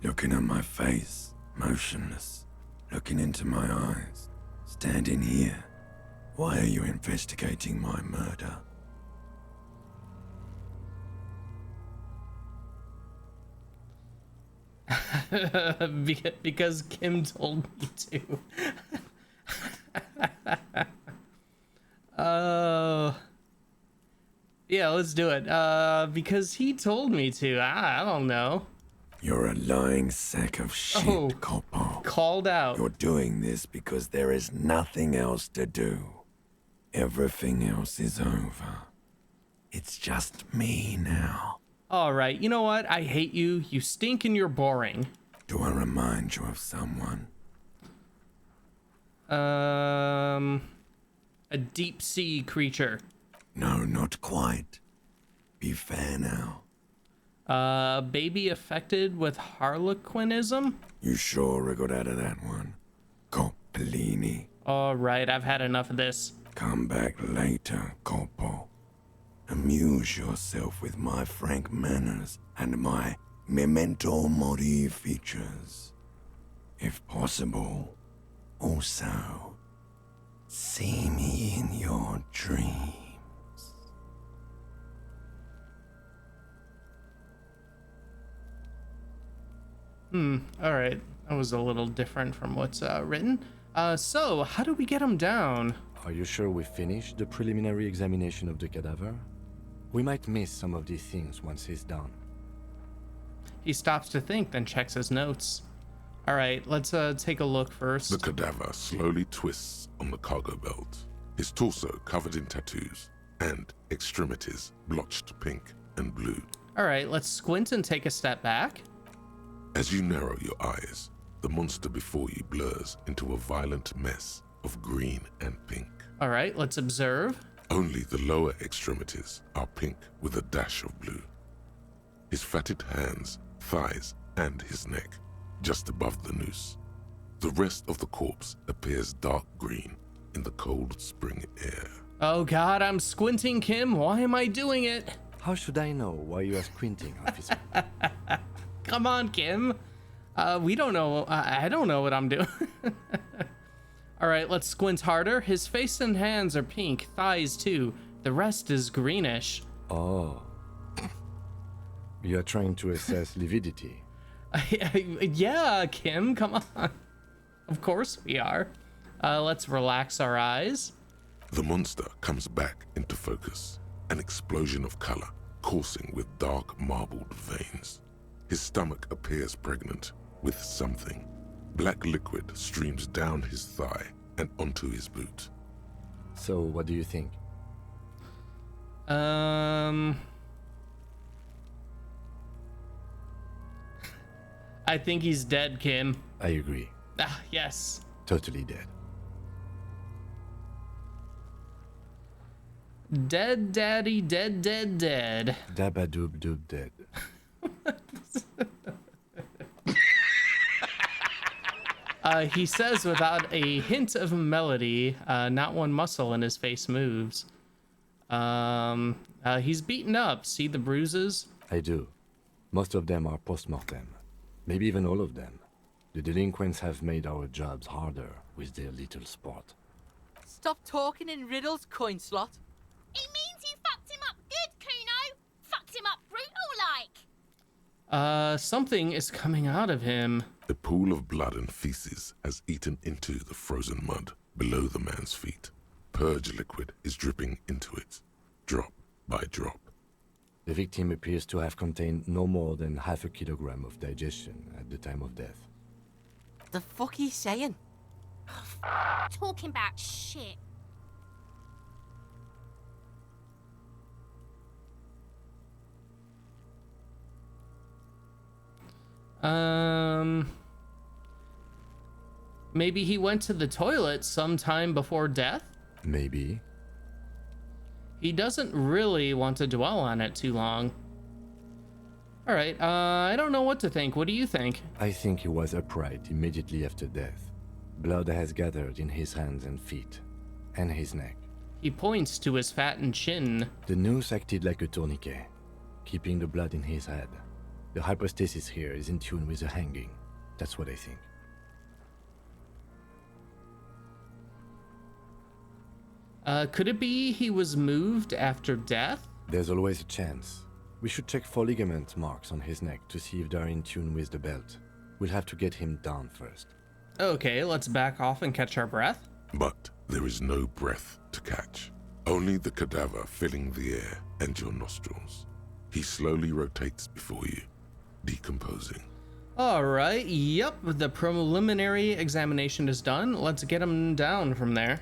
Looking at my face, motionless. Looking into my eyes. Standing here. Why are you investigating my murder? Because Kim told me to. Yeah, let's do it. Because he told me to. I don't know. You're a lying sack of shit, Coppo. Called out. You're doing this because there is nothing else to do. Everything else is over. It's just me now. Alright, you know what? I hate you. You stink and you're boring. Do I remind you of someone? A deep sea creature. No, not quite. Be fair now. Baby affected with harlequinism? You sure I got out of that one? Coppellini. Alright, I've had enough of this. Come back later, Coppo. Amuse yourself with my frank manners and my memento mori features. If possible, also, see me in your dreams. All right. That was a little different from what's written. So, how do we get him down? Are you sure we finished the preliminary examination of the cadaver? We might miss some of these things once he's done. He stops to think, then checks his notes. All right, let's take a look first. The cadaver slowly twists on the cargo belt, his torso covered in tattoos, and extremities blotched pink and blue. All right, let's squint and take a step back. As you narrow your eyes, the monster before you blurs into a violent mess of green and pink. All right, let's observe. Only the lower extremities are pink with a dash of blue. His fatted hands, thighs, and his neck, just above the noose. The rest of the corpse appears dark green in the cold spring air. Oh God, I'm squinting, Kim. Why am I doing it? How should I know why you are squinting, officer? Come on, Kim. We don't know. I don't know what I'm doing. All right, let's squint harder. His face and hands are pink, thighs too. The rest is greenish. Oh. You are trying to assess lividity. Yeah, Kim, come on. Of course we are. Let's relax our eyes. The monster comes back into focus, an explosion of color coursing with dark marbled veins. His stomach appears pregnant with something. Black liquid streams down his thigh and onto his boot. So, what do you think? I think he's dead, Kim. I agree. Ah, yes. Totally dead. Dead daddy, dead, dead, dead. Dabadoob doob dead. He says without a hint of melody, not one muscle in his face moves. He's beaten up. See the bruises? I do. Most of them are post-mortem. Maybe even all of them. The delinquents have made our jobs harder with their little sport. Stop talking in riddles, coin slot. It means you fucked him up good, Kuno. Fucked him up brutal like. Something is coming out of him. A pool of blood and feces has eaten into the frozen mud below the man's feet. Purge liquid is dripping into it, drop by drop. The victim appears to have contained no more than half a kilogram of digestion at the time of death. The fuck he's saying? Talking about shit. Maybe he went to the toilet sometime before death? Maybe. He doesn't really want to dwell on it too long. All right, I don't know what to think. What do you think? I think he was upright immediately after death. Blood has gathered in his hands and feet, and his neck. He points to his fattened chin. The noose acted like a tourniquet, keeping the blood in his head. The hypostasis here is in tune with the hanging. That's what I think. Could it be he was moved after death? There's always a chance. We should check for ligament marks on his neck to see if they're in tune with the belt. We'll have to get him down first. Okay, let's back off and catch our breath. But there is no breath to catch. Only the cadaver filling the air and your nostrils. He slowly rotates before you, decomposing. All right, yep, the preliminary examination is done. Let's get him down from there.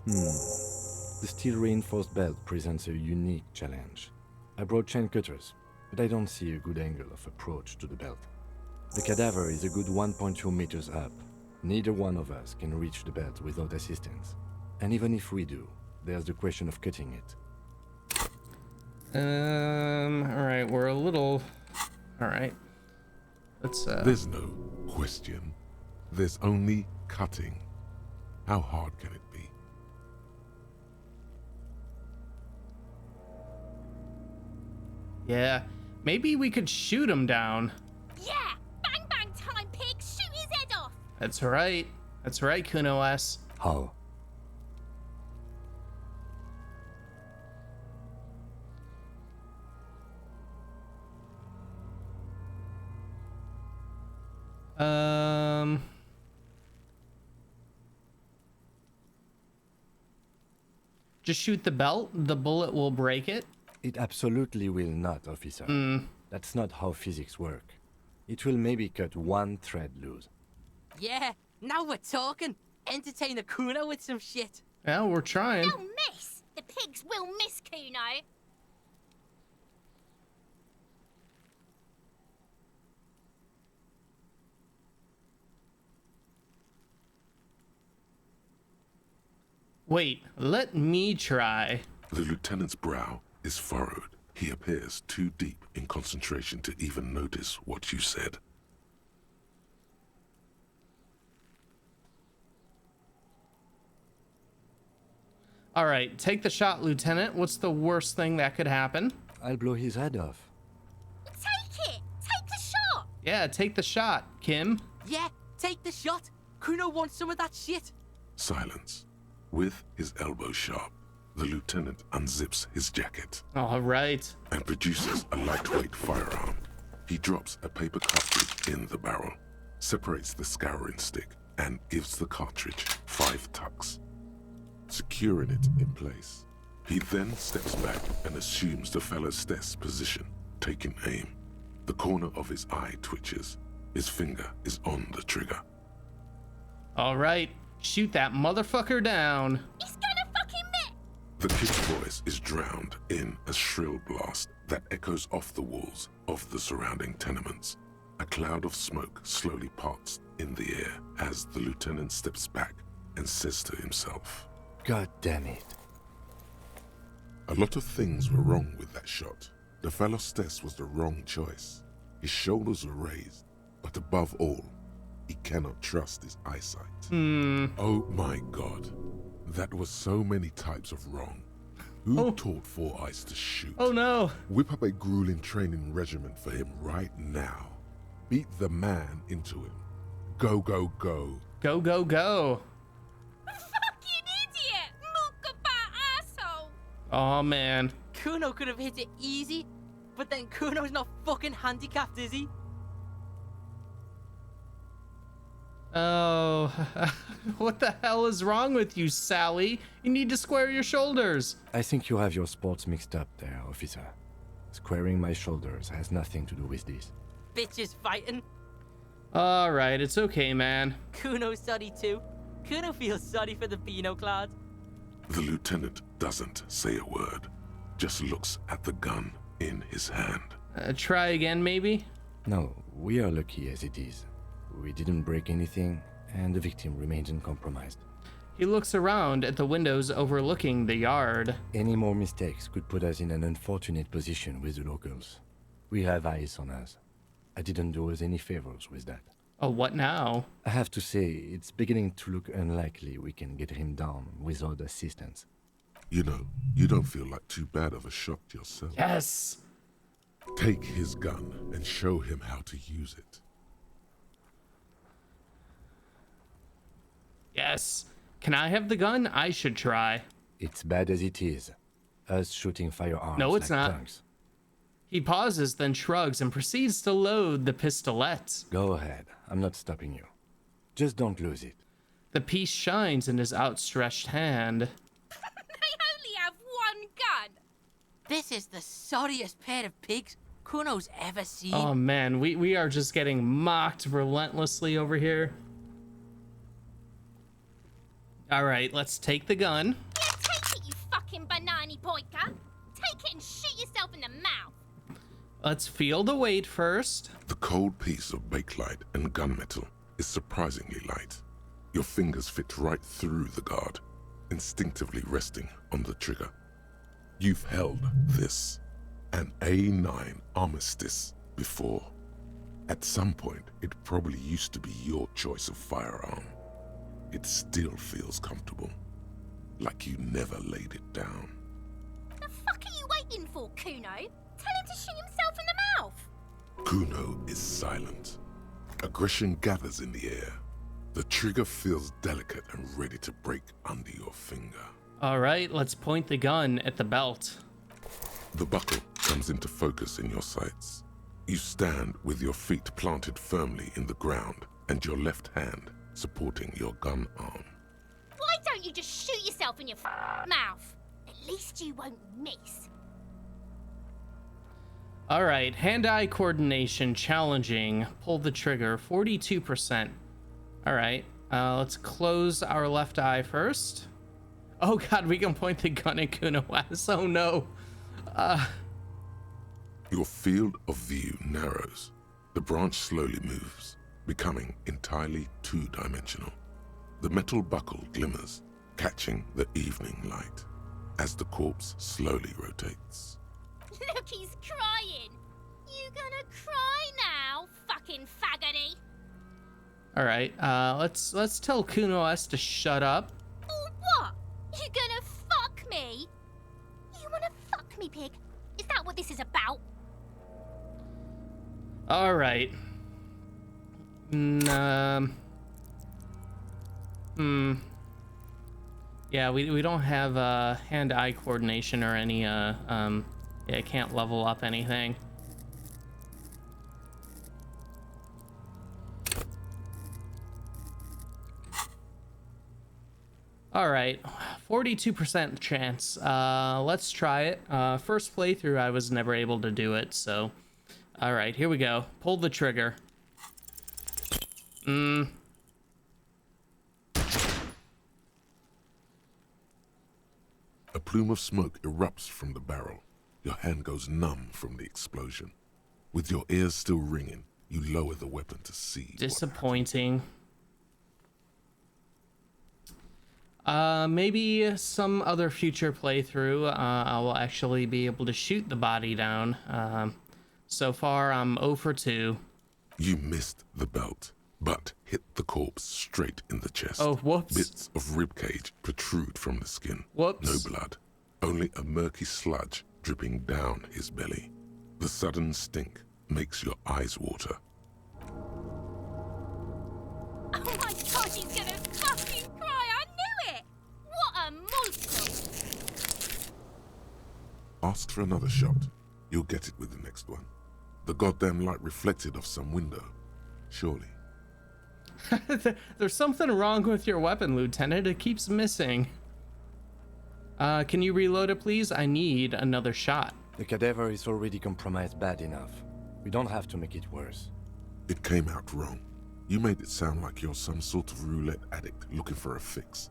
The steel-reinforced belt presents a unique challenge. I brought chain cutters, but I don't see a good angle of approach to the belt. The cadaver is a good 1.2 meters up. Neither one of us can reach the belt without assistance. And even if we do, there's the question of cutting it. All right, we're a little... All right. Let's, There's no question. There's only cutting. How hard can it be? Yeah, maybe we could shoot him down. Yeah, bang bang time, pig. Shoot his head off. That's right. That's right, Kuno S. How? Just shoot the belt. The bullet will break it. It absolutely will not, officer. That's not how physics work. It will maybe cut one thread loose. Yeah, now we're talking. Entertain the Kuno with some shit. Yeah, we're trying. They'll miss. The pigs will miss Kuno. Wait, let me try. The lieutenant's brow is furrowed. He appears too deep in concentration to even notice what you said. All right, take the shot, Lieutenant. What's the worst thing that could happen? I'll blow his head off. Take it. Take the shot. Yeah, take the shot, Kim. Yeah, take the shot. Kuno wants some of that shit. Silence. With his elbow sharp, the lieutenant unzips his jacket All right. and produces a lightweight firearm. He drops a paper cartridge in the barrel, separates the scouring stick, and gives the cartridge 5 tucks, securing it in place. He then steps back and assumes the fellow's desk position, taking aim. The corner of his eye twitches. His finger is on the trigger. All right. Shoot that motherfucker down. He's gonna fucking miss. The kid's voice is drowned in a shrill blast that echoes off the walls of the surrounding tenements. A cloud of smoke slowly parts in the air as the lieutenant steps back and says to himself, God damn it. "A lot of things were wrong with that shot. The fellow Stess was the wrong choice. His shoulders were raised, but above all, he cannot trust his eyesight. Oh my God, that was so many types of wrong. Who taught Four Eyes to shoot? Oh no. Whip up a grueling training regimen for him right now. Beat the man into him. Go, go, go. Go, go, go. Fucking idiot. Mookabat asshole. Oh man. Kuno could have hit it easy, but then Kuno's not fucking handicapped, is he? Oh, what the hell is wrong with you, Sally? You need to square your shoulders. I think you have your sports mixed up there, officer. Squaring my shoulders has nothing to do with this. Bitches fighting. All right, it's okay, man. Kuno's sorry too. Kuno feels sorry for the Beano Clad. The lieutenant doesn't say a word, just looks at the gun in his hand. Try again, maybe? No, we are lucky as it is. We didn't break anything, and the victim remains uncompromised. He looks around at the windows overlooking the yard. Any more mistakes could put us in an unfortunate position with the locals. We have eyes on us. I didn't do us any favors with that. Oh, what now? I have to say, it's beginning to look unlikely we can get him down without assistance. You know, you don't feel like too bad of a shot yourself. Yes! Take his gun and show him how to use it. Yes. Can I have the gun? I should try. It's bad as it is. Us shooting firearms No, it's like not. punks. He pauses, then shrugs and proceeds to load the pistolet. Go ahead. I'm not stopping you. Just don't lose it. The piece shines in his outstretched hand. They only have one gun. This is the sorriest pair of pigs Kuno's ever seen. Oh man, we are just getting mocked relentlessly over here. All right, let's take the gun. Yeah, take it, you fucking banani poika. Take it and shoot yourself in the mouth. Let's feel the weight first. The cold piece of bakelite and gunmetal is surprisingly light. Your fingers fit right through the guard, instinctively resting on the trigger. You've held this, an A9 Armistice, before. At some point, it probably used to be your choice of firearm. It still feels comfortable, like you never laid it down. The fuck are you waiting for, Kuno? Tell him to shoot himself in the mouth. Kuno is silent. Aggression gathers in the air. The trigger feels delicate and ready to break under your finger. All right, let's point the gun at the belt. The buckle comes into focus in your sights. You stand with your feet planted firmly in the ground and your left hand supporting your gun arm. Why don't you just shoot yourself in your mouth? At least you won't miss. All right, hand-eye coordination, challenging. Pull the trigger, 42%. All right, let's close our left eye first. Oh God, we can point the gun at Kuno-san. Oh no. Your field of view narrows. The branch slowly moves, becoming entirely two-dimensional. The metal buckle glimmers, catching the evening light as the corpse slowly rotates. Look, he's crying. You gonna cry now, fucking faggoty? All right, let's tell Kuno-s to shut up. Or what? You gonna fuck me? You wanna fuck me, pig? Is that what this is about? All right. Yeah, we don't have hand-eye coordination or any yeah, can't level up anything. All right, 42% chance. Let's try it. First playthrough, I was never able to do it, so. All right, here we go. Pull the trigger. A plume of smoke erupts from the barrel. Your hand goes numb from the explosion. With your ears still ringing, you lower the weapon to see. Disappointing. Maybe some other future playthrough, I will actually be able to shoot the body down. So far, I'm 0 for 2. You missed the belt, but hit the corpse straight in the chest. Oh, whoops. Bits of ribcage protrude from the skin. Whoops. No blood, only a murky sludge dripping down his belly. The sudden stink makes your eyes water. Oh my god, he's gonna fucking cry! I knew it! What a monster! Ask for another shot. You'll get it with the next one. The goddamn light reflected off some window. Surely. There's something wrong with your weapon, Lieutenant. It keeps missing. Can you reload it, please? I need another shot. The cadaver is already compromised bad enough. We don't have to make it worse. It came out wrong. You made it sound like you're some sort of roulette addict looking for a fix.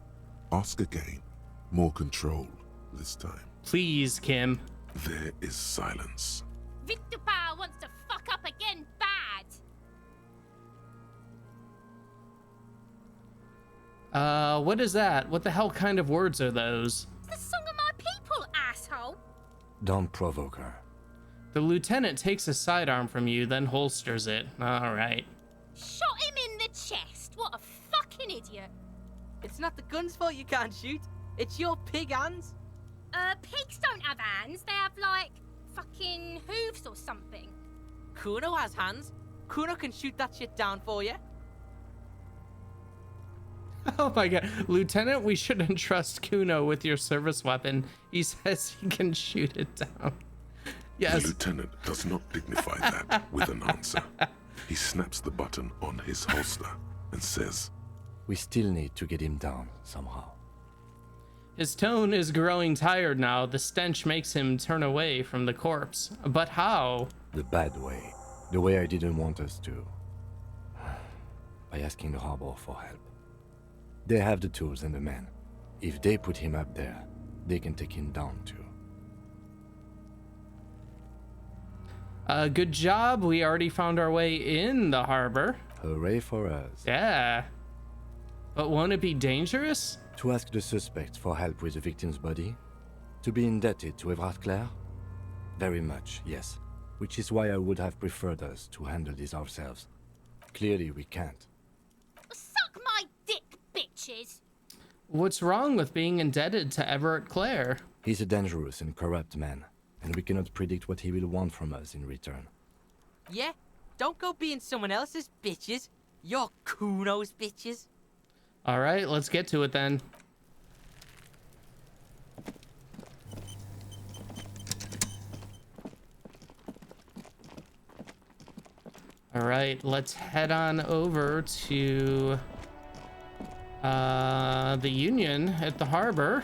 Ask again. More controlled this time. Please, Kim. There is silence. Victor Power wants to fuck up again bad! What is that? What the hell kind of words are those? It's the song of my people, asshole! Don't provoke her. The lieutenant takes a sidearm from you, then holsters it. All right. Shot him in the chest! What a fucking idiot! It's not the gun's fault you can't shoot. It's your pig hands. Pigs don't have hands. They have, like, fucking hooves or something. Kuno has hands. Kuno can shoot that shit down for you. Oh my god. Lieutenant, we shouldn't trust Kuno with your service weapon. He says he can shoot it down. Yes. The lieutenant does not dignify that with an answer. He snaps the button on his holster and says, We still need to get him down somehow. His tone is growing tired now. The stench makes him turn away from the corpse. But how? The bad way. The way I didn't want us to. By asking the harbor for help. They have the tools and the men. If they put him up there, they can take him down too. Good job. We already found our way in the harbor. Hooray for us. Yeah. But won't it be dangerous? To ask the suspect for help with the victim's body? To be indebted to Everard Clare? Very much, yes. Which is why I would have preferred us to handle this ourselves. Clearly we can't. Suck my dick, bitches! What's wrong with being indebted to Everett Clare? He's a dangerous and corrupt man, and we cannot predict what he will want from us in return. Yeah? Don't go being someone else's bitches. You're Kuno's bitches. All right, let's get to it then. All right, let's head on over to the Union at the harbor.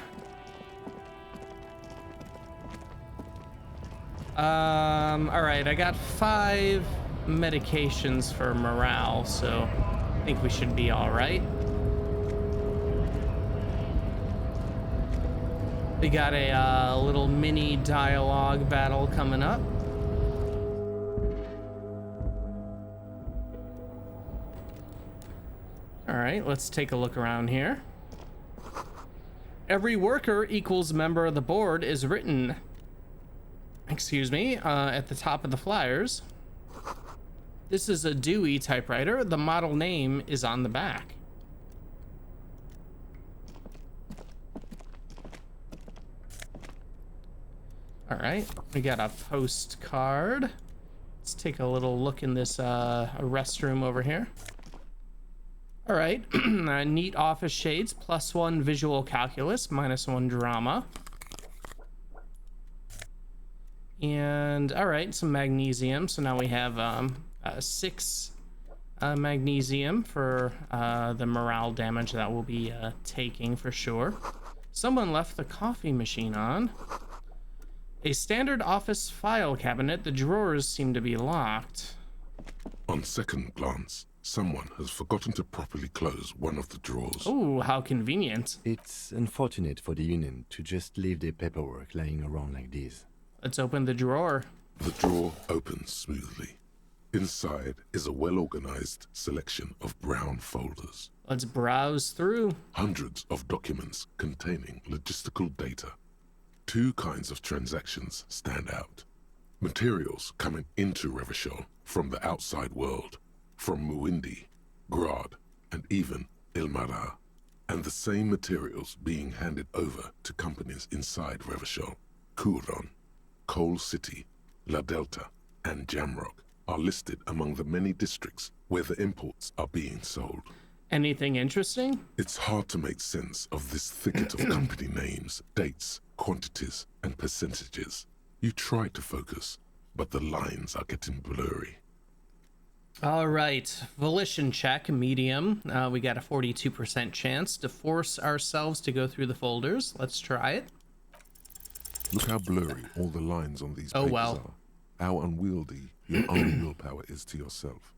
All right, I got 5 medications for morale, so I think we should be all right. We got a little mini dialogue battle coming up. All right, let's take a look around here. Every worker equals member of the board is written, excuse me, at the top of the flyers. This is a Dewey typewriter. The model name is on the back. All right, we got a postcard. Let's take a little look in this restroom over here. All right, neat office shades, +1 visual calculus, -1 drama. And all right, some magnesium. So now we have 6 magnesium for the morale damage that we'll be taking for sure. Someone left the coffee machine on. A standard office file cabinet. The drawers seem to be locked. On second glance, someone has forgotten to properly close one of the drawers. Oh, how convenient. It's unfortunate for the Union to just leave their paperwork lying around like this. Let's open the drawer. The drawer opens smoothly. Inside is a well-organized selection of brown folders. Let's browse through. Hundreds of documents containing logistical data. 2 kinds of transactions stand out. Materials coming into Revachol from the outside world, from Muindi, Grad, and even Ilmara. And the same materials being handed over to companies inside Revachol. Kuron, Coal City, La Delta, and Jamrock are listed among the many districts where the imports are being sold. Anything interesting? It's hard to make sense of this thicket of company names, dates, quantities, and percentages. You try to focus, but the lines are getting blurry. All right, volition check, medium. We got a 42% chance to force ourselves to go through the folders. Let's try it. Look how blurry all the lines on these Oh, papers well. are. How unwieldy your own willpower is to yourself.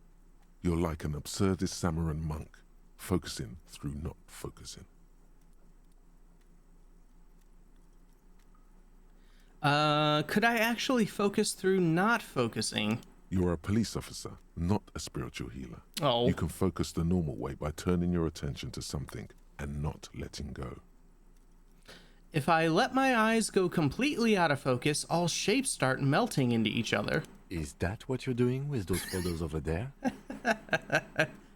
You're like an absurdist Samaran monk, focusing through not focusing. Could I actually focus through not focusing? You are a police officer, not a spiritual healer. Oh. You can focus the normal way by turning your attention to something and not letting go. If I let my eyes go completely out of focus, all shapes start melting into each other. Is that what you're doing with those folders over there?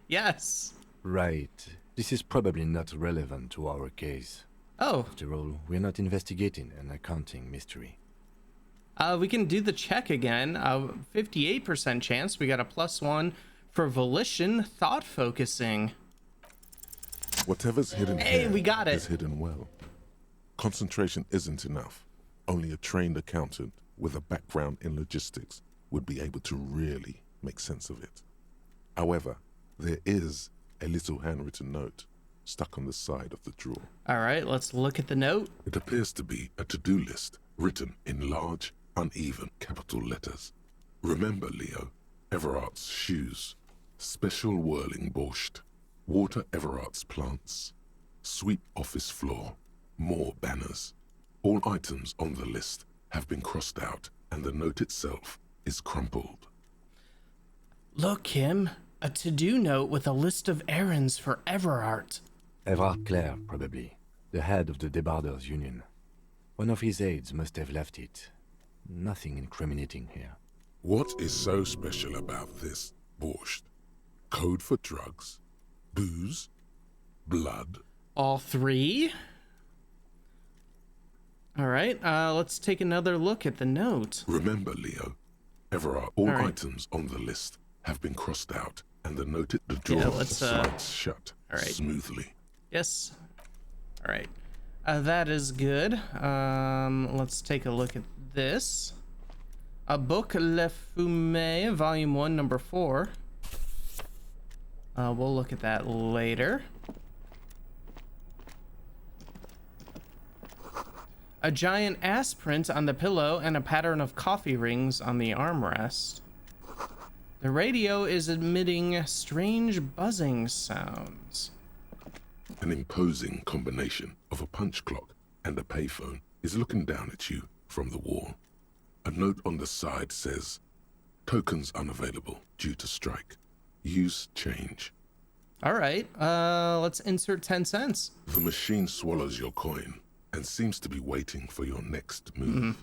Yes. Right. This is probably not relevant to our case. Oh. After all, we're not investigating an accounting mystery. We can do the check again. 58% chance. We got a +1 for volition, thought focusing. Whatever's hidden Hey, here we got it. is hidden well. Concentration isn't enough. Only a trained accountant with a background in logistics would be able to really make sense of it. However, there is a little handwritten note stuck on the side of the drawer. All right, let's look at the note. It appears to be a to-do list written in large, uneven capital letters. Remember, Leo, Everard's shoes, special whirling borscht, water Everard's plants, sweep office floor, more banners. All items on the list have been crossed out and the note itself is crumpled. Look, Kim, a to-do note with a list of errands for Everard. Everard Clare, probably. The head of the Debarders Union. One of his aides must have left it. Nothing incriminating here. What is so special about this borscht? Code for drugs? Booze? Blood? All 3? All right, let's take another look at the note. Remember, Leo, Everard, all right. items on the list have been crossed out and the note at the drawer let's, slides shut all right. smoothly. Yes. All right. That is good. Let's take a look at this. A book Le Fumée, Volume 1, Number 4. We'll look at that later. A giant ass print on the pillow and a pattern of coffee rings on the armrest. The radio is emitting strange buzzing sounds. An imposing combination of a punch clock and a payphone is looking down at you from the wall. A note on the side says, "Tokens unavailable due to strike. Use change." All right, let's insert 10 cents. The machine swallows your coin and seems to be waiting for your next move.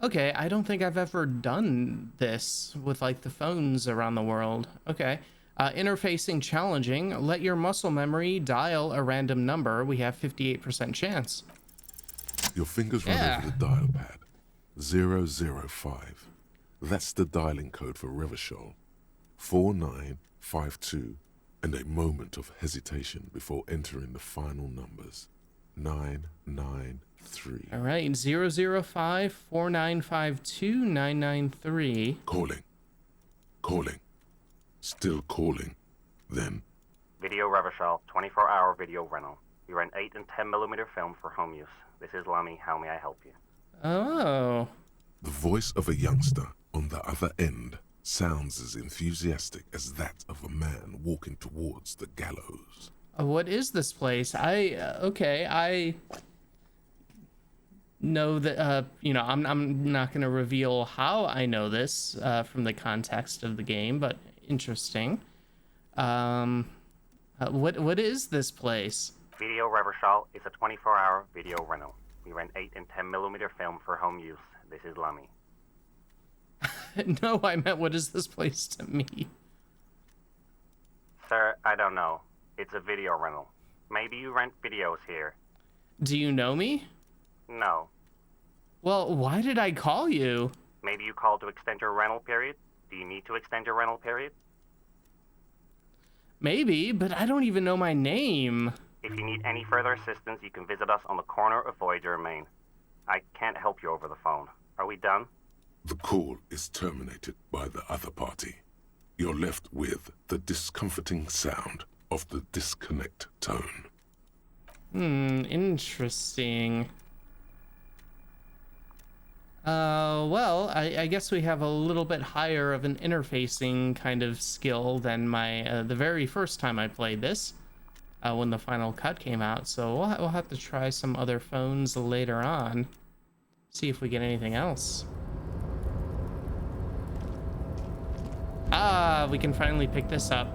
Okay, I don't think I've ever done this with like the phones around the world. Okay. Interfacing challenging. Let your muscle memory dial a random number. We have 58% chance. Your fingers run over the dial pad. 005. That's the dialing code for Revachol. 4952, and a moment of hesitation before entering the final numbers. 993. All right, 005 4952 993. Calling. Still calling. Then. Video Revachol, 24-hour video rental. We rent 8 and 10mm film for home use. This is Lummy. How may I help you? Oh. The voice of a youngster on the other end sounds as enthusiastic as that of a man walking towards the gallows. What is this place? I know that, I'm not going to reveal how I know this from the context of the game, but interesting. What is this place? Video Revachol is a 24-hour video rental. We rent 8 and 10mm film for home use. This is Lummy. No, I meant what is this place to me? Sir, I don't know. It's a video rental. Maybe you rent videos here. Do you know me? No. Well, why did I call you? Maybe you called to extend your rental period? Do you need to extend your rental period? Maybe, but I don't even know my name. If you need any further assistance, you can visit us on the corner of Voyager and Main. I can't help you over the phone. Are we done? The call is terminated by the other party. You're left with the discomforting sound of the disconnect tone. Interesting. Well, I guess we have a little bit higher of an interfacing kind of skill than my the very first time I played this, when the final cut came out. So we'll have to try some other phones later on, see if we get anything else. Ah, we can finally pick this up.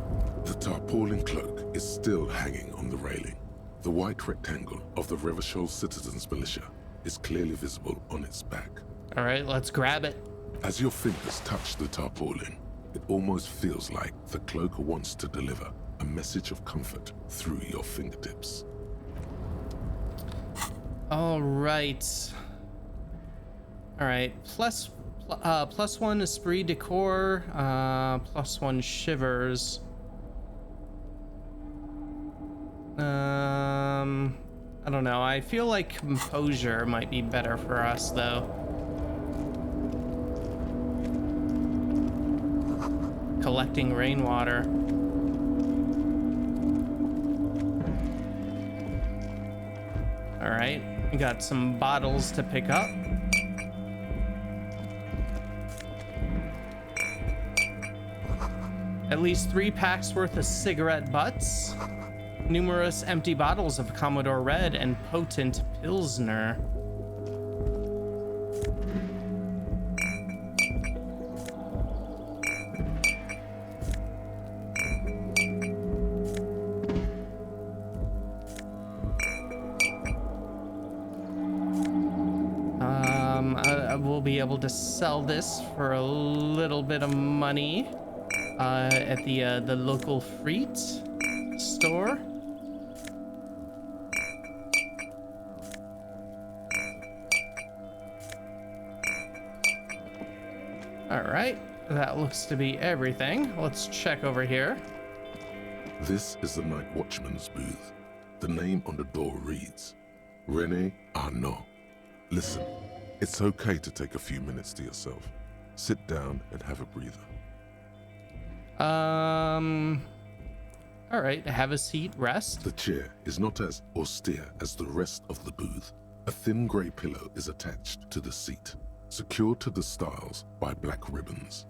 The tarpaulin cloak is still hanging on the railing. The white rectangle of the Revachol Citizens Militia is clearly visible on its back. All right, let's grab it. As your fingers touch the tarpaulin, it almost feels like the cloak wants to deliver a message of comfort through your fingertips. All right. All right, plus 1 esprit de corps, plus 1 shivers. I don't know. I feel like composure might be better for us, though. Collecting rainwater. All right, we got some bottles to pick up. At least 3 packs worth of cigarette butts. Numerous empty bottles of Commodore Red and potent Pilsner. We'll be able to sell this for a little bit of money at the local Freet store. All right, that looks to be everything. Let's check over here. This is the night watchman's booth. The name on the door reads, René Arnaud. Listen, It's okay to take a few minutes to yourself. Sit down and have a breather. All right, have a seat, rest. The chair is not as austere as the rest of the booth. A thin grey pillow is attached to the seat, secured to the stiles by black ribbons.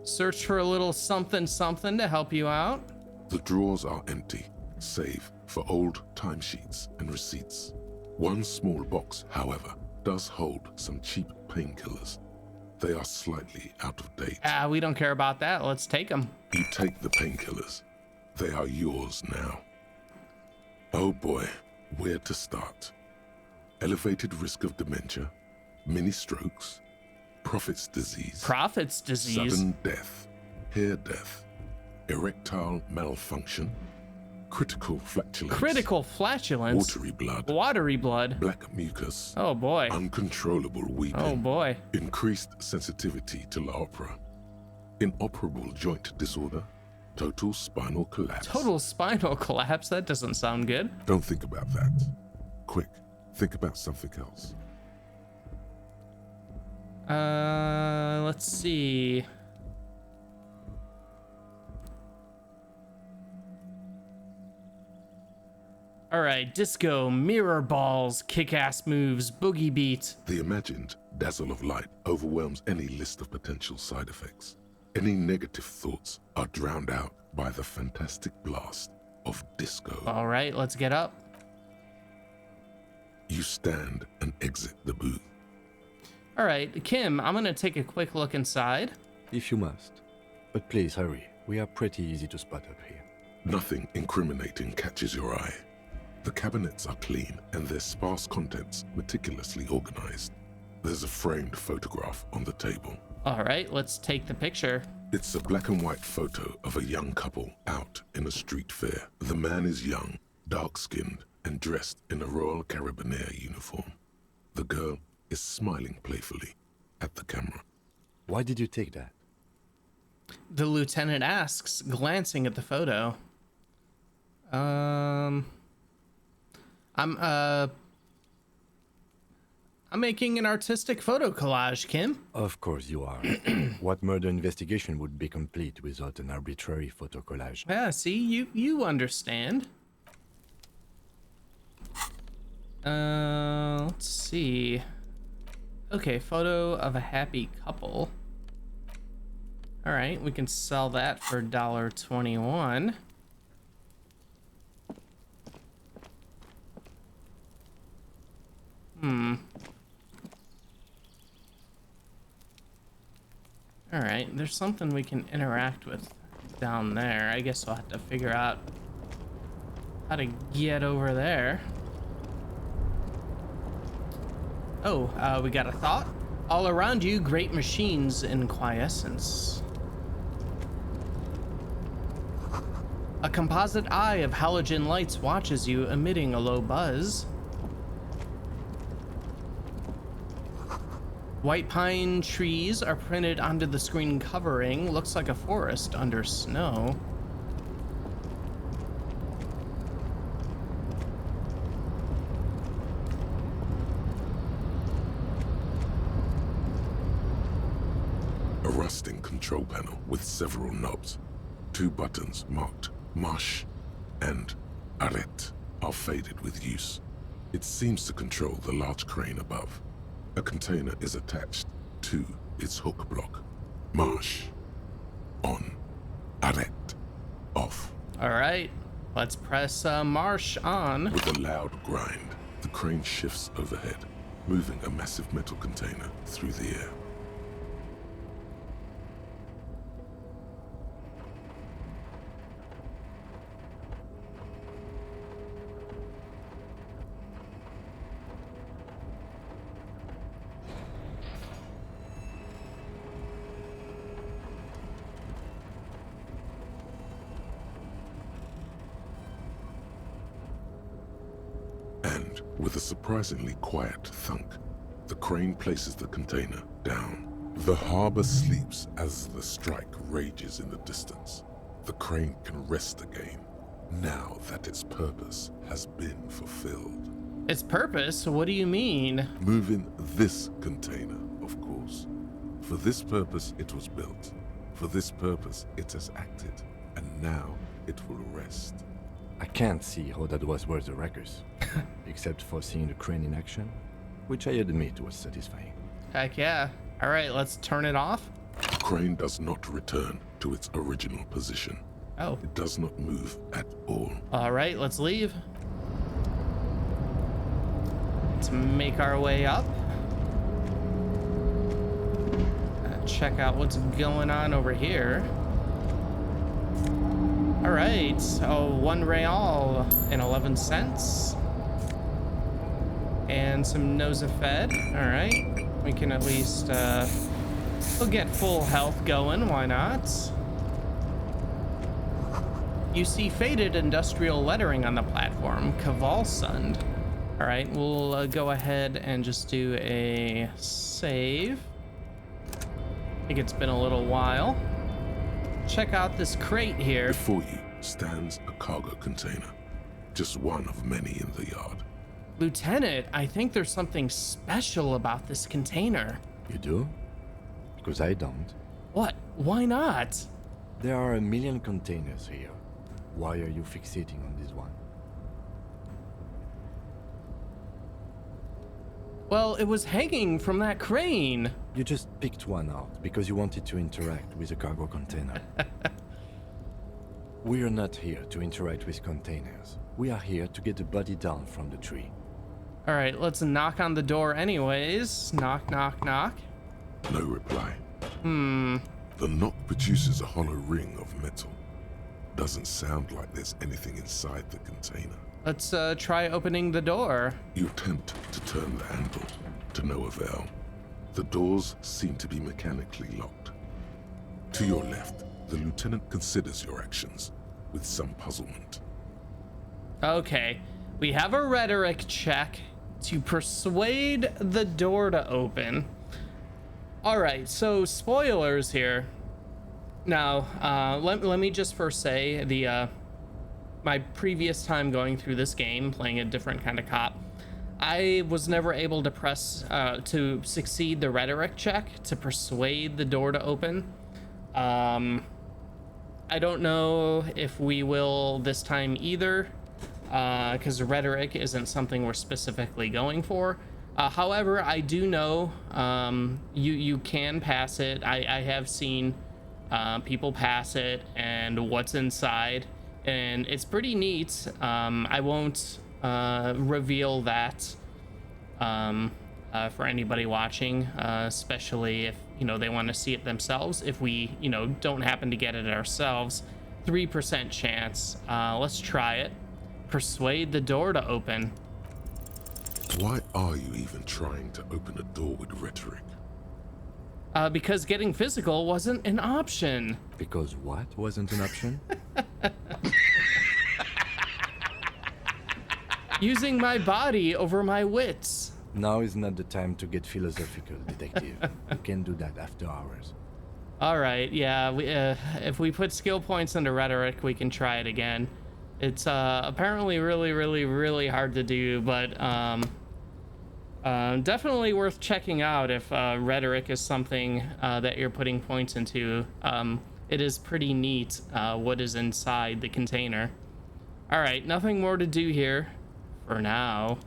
Search for a little something to help you out. The drawers are empty, save for old timesheets and receipts. One small box, however, does hold some cheap painkillers. They are slightly out of date. We don't care about that. Let's take them. You take the painkillers. They are yours now. Oh boy, where to start? Elevated risk of dementia, mini strokes, Prophet's disease, sudden death, hair death, erectile malfunction, critical flatulence, watery blood, black mucus, oh boy, uncontrollable weeping, oh boy, increased sensitivity to l'opera, inoperable joint disorder, total spinal collapse. Total spinal collapse? That doesn't sound good. Don't think about that. Quick, think about something else. Let's see. All right, disco, mirror balls, kick-ass moves, boogie beat. The imagined dazzle of light overwhelms any list of potential side effects. Any negative thoughts are drowned out by the fantastic blast of disco. All right, let's get up. You stand and exit the booth. All right, Kim, I'm gonna take a quick look inside. If you must. But please hurry. We are pretty easy to spot up here. Nothing incriminating catches your eye. The cabinets are clean and their sparse contents meticulously organized. There's a framed photograph on the table. All right, let's take the picture. It's a black and white photo of a young couple out in a street fair. The man is young, dark-skinned, and dressed in a Royal Carabinieri uniform. The girl is smiling playfully at the camera. Why did you take that? The lieutenant asks, glancing at the photo. I'm making an artistic photo collage, Kim. Of course you are. What murder investigation would be complete without an arbitrary photo collage? Yeah, see, you understand. Let's see. Okay, photo of a happy couple. All right, we can sell that for $1.21. All right, there's something we can interact with down there. I guess we'll have to figure out how to get over there. Oh, we got a thought. All around you, great machines in quiescence. A composite eye of halogen lights watches you, emitting a low buzz. White pine trees are printed onto the screen covering. Looks like a forest under snow. A rusting control panel with several knobs. 2 buttons marked Marche and Arrête are faded with use. It seems to control the large crane above. A container is attached to its hook block. Marche. On. Arrête. Off. All right, let's press Marche on. With a loud grind, the crane shifts overhead, moving a massive metal container through the air. With a surprisingly quiet thunk, the crane places the container down. The harbor sleeps as the strike rages in the distance. The crane can rest again, now that its purpose has been fulfilled. Its purpose? What do you mean? Moving this container, of course. For this purpose it was built. For this purpose it has acted. And now it will rest. I can't see how that was worth the ruckus, except for seeing the crane in action, which I admit was satisfying. Heck yeah. All right, let's turn it off. The crane does not return to its original position. Oh. It does not move at all. All right, let's leave. Let's make our way up. Check out what's going on over here. All right, so 1 real and 11 cents. And some Nosafed. All right, we can at least, we'll get full health going, why not? You see faded industrial lettering on the platform, Kavalsund. All right, we'll go ahead and just do a save. I think it's been a little while. Check out this crate here. Before you stands a cargo container, just one of many in the yard. Lieutenant, I think there's something special about this container. You do? Because I don't. What? Why not? There are 1 million containers here. Why are you fixating on this one? Well, it was hanging from that crane. You just picked one out because you wanted to interact with a cargo container. We are not here to interact with containers. We are here to get the body down from the tree. All right, let's knock on the door anyways. Knock, knock, knock. No reply. The knock produces a hollow ring of metal. Doesn't sound like there's anything inside the container. Let's try opening the door. You attempt to turn the handle, to no avail. The doors seem to be mechanically locked. To your left, the lieutenant considers your actions with some puzzlement. Okay, we have a rhetoric check to persuade the door to open. All right, so spoilers here. Now, let me just first say my previous time going through this game, playing a different kind of cop, I was never able to press to succeed the rhetoric check to persuade the door to open. I don't know if we will this time either, because rhetoric isn't something we're specifically going for. However, I do know you can pass it. I have seen people pass it and what's inside, and it's pretty neat. I won't reveal that for anybody watching, especially if they want to see it themselves. If we don't happen to get it ourselves, 3% chance. Let's try it. Persuade the door to open. Why are you even trying to open a door with rhetoric? Because getting physical wasn't an option. Because what wasn't an option? Using my body over my wits. Now is not the time to get philosophical, detective. You can do that after hours. All right, yeah. If we put skill points into rhetoric, we can try it again. It's apparently really hard to do, but definitely worth checking out if rhetoric is something that you're putting points into. It is pretty neat what is inside the container. All right, nothing more to do here for now.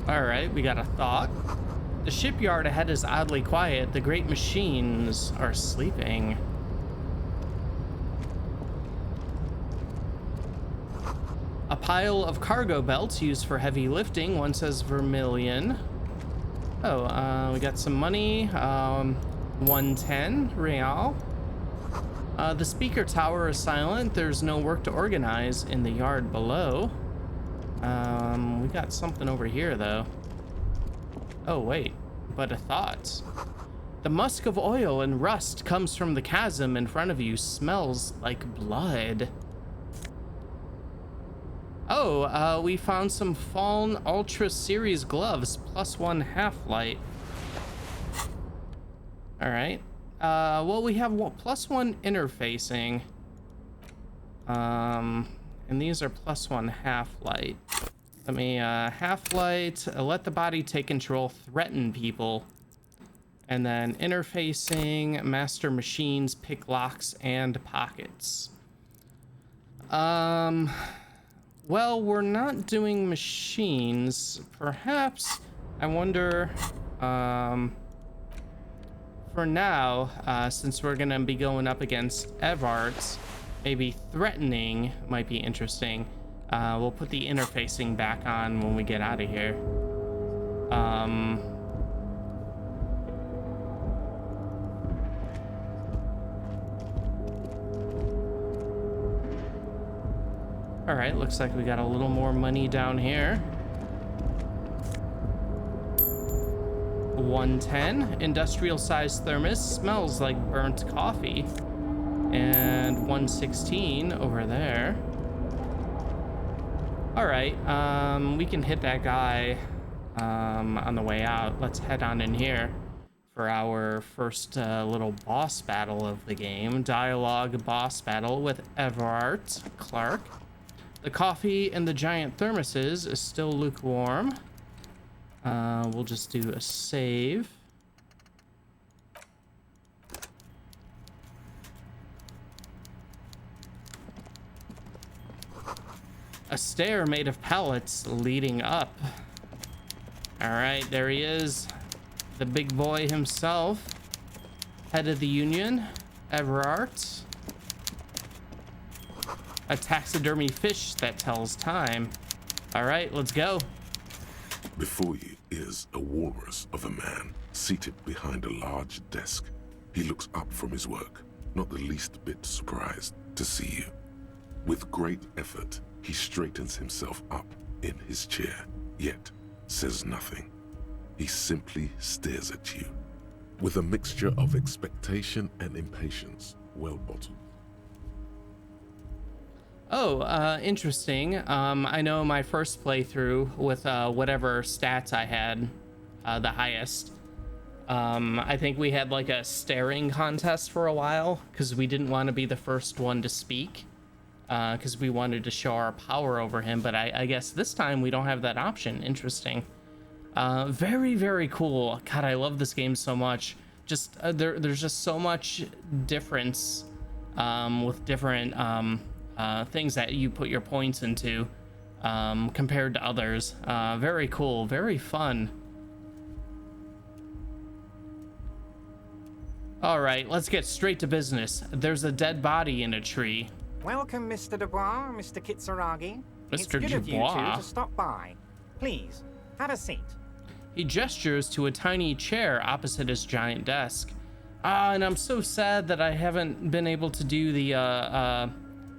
All right, we got a thought. The shipyard ahead is oddly quiet. The great machines are sleeping. A pile of cargo belts used for heavy lifting. One says vermilion. Oh, we got some money. 110 real. The speaker tower is silent. There's no work to organize in the yard below. We got something over here though. Oh wait, but a thought. The musk of oil and rust comes from the chasm in front of you. Smells like blood. Oh, we found some Fallen Ultra Series gloves, +1 half-light. All right, Well, we have +1 interfacing. And these are +1 half-light. Let me, half-light, let the body take control, threaten people. And then interfacing, master machines, pick locks, and pockets. Well, we're not doing machines. Perhaps, I wonder, for now, since we're gonna be going up against Evarts, maybe threatening might be interesting. We'll put the interfacing back on when we get out of here. All right, looks like we got a little more money down here. 110, industrial size thermos, smells like burnt coffee. And 116 over there. All right, we can hit that guy on the way out. Let's head on in here for our first little boss battle of the game. Dialogue boss battle with Everard Clark. The coffee in the giant thermoses is still lukewarm. We'll just do a save. A stair made of pallets leading up. All right, there he is. The big boy himself. Head of the Union, Everard. A taxidermy fish that tells time. All right, let's go. Before you is a walrus of a man seated behind a large desk. He looks up from his work, not the least bit surprised to see you. With great effort, he straightens himself up in his chair, yet says nothing. He simply stares at you, with a mixture of expectation and impatience, well bottled. Oh, interesting. I know my first playthrough with whatever stats I had, the highest. I think we had like a staring contest for a while because we didn't want to be the first one to speak because we wanted to show our power over him. But I guess this time we don't have that option. Interesting. Very, very cool. God, I love this game so much. Just there's just so much difference with different things that you put your points into compared to others. Very cool, very fun. All right, let's get straight to business. There's a dead body in a tree. Welcome, Mr. Dubois, Mr. Kitsuragi. Mr. It's good of you Dubois. two to stop by. Please, have a seat. He gestures to a tiny chair opposite his giant desk. And I'm so sad that I haven't been able to do the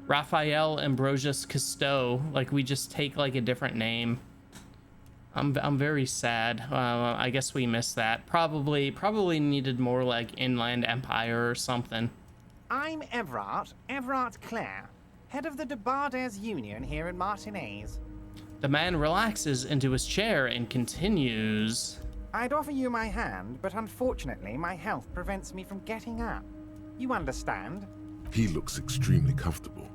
Raphael Ambrosius Cousteau. Like, we just take like a different name. I'm very sad. I guess we missed that. Probably needed more like Inland Empire or something. I'm Everard Clare, head of the Debarders Union here in Martinaise. The man relaxes into his chair and continues. I'd offer you my hand, but unfortunately my health prevents me from getting up. You understand? He looks extremely comfortable.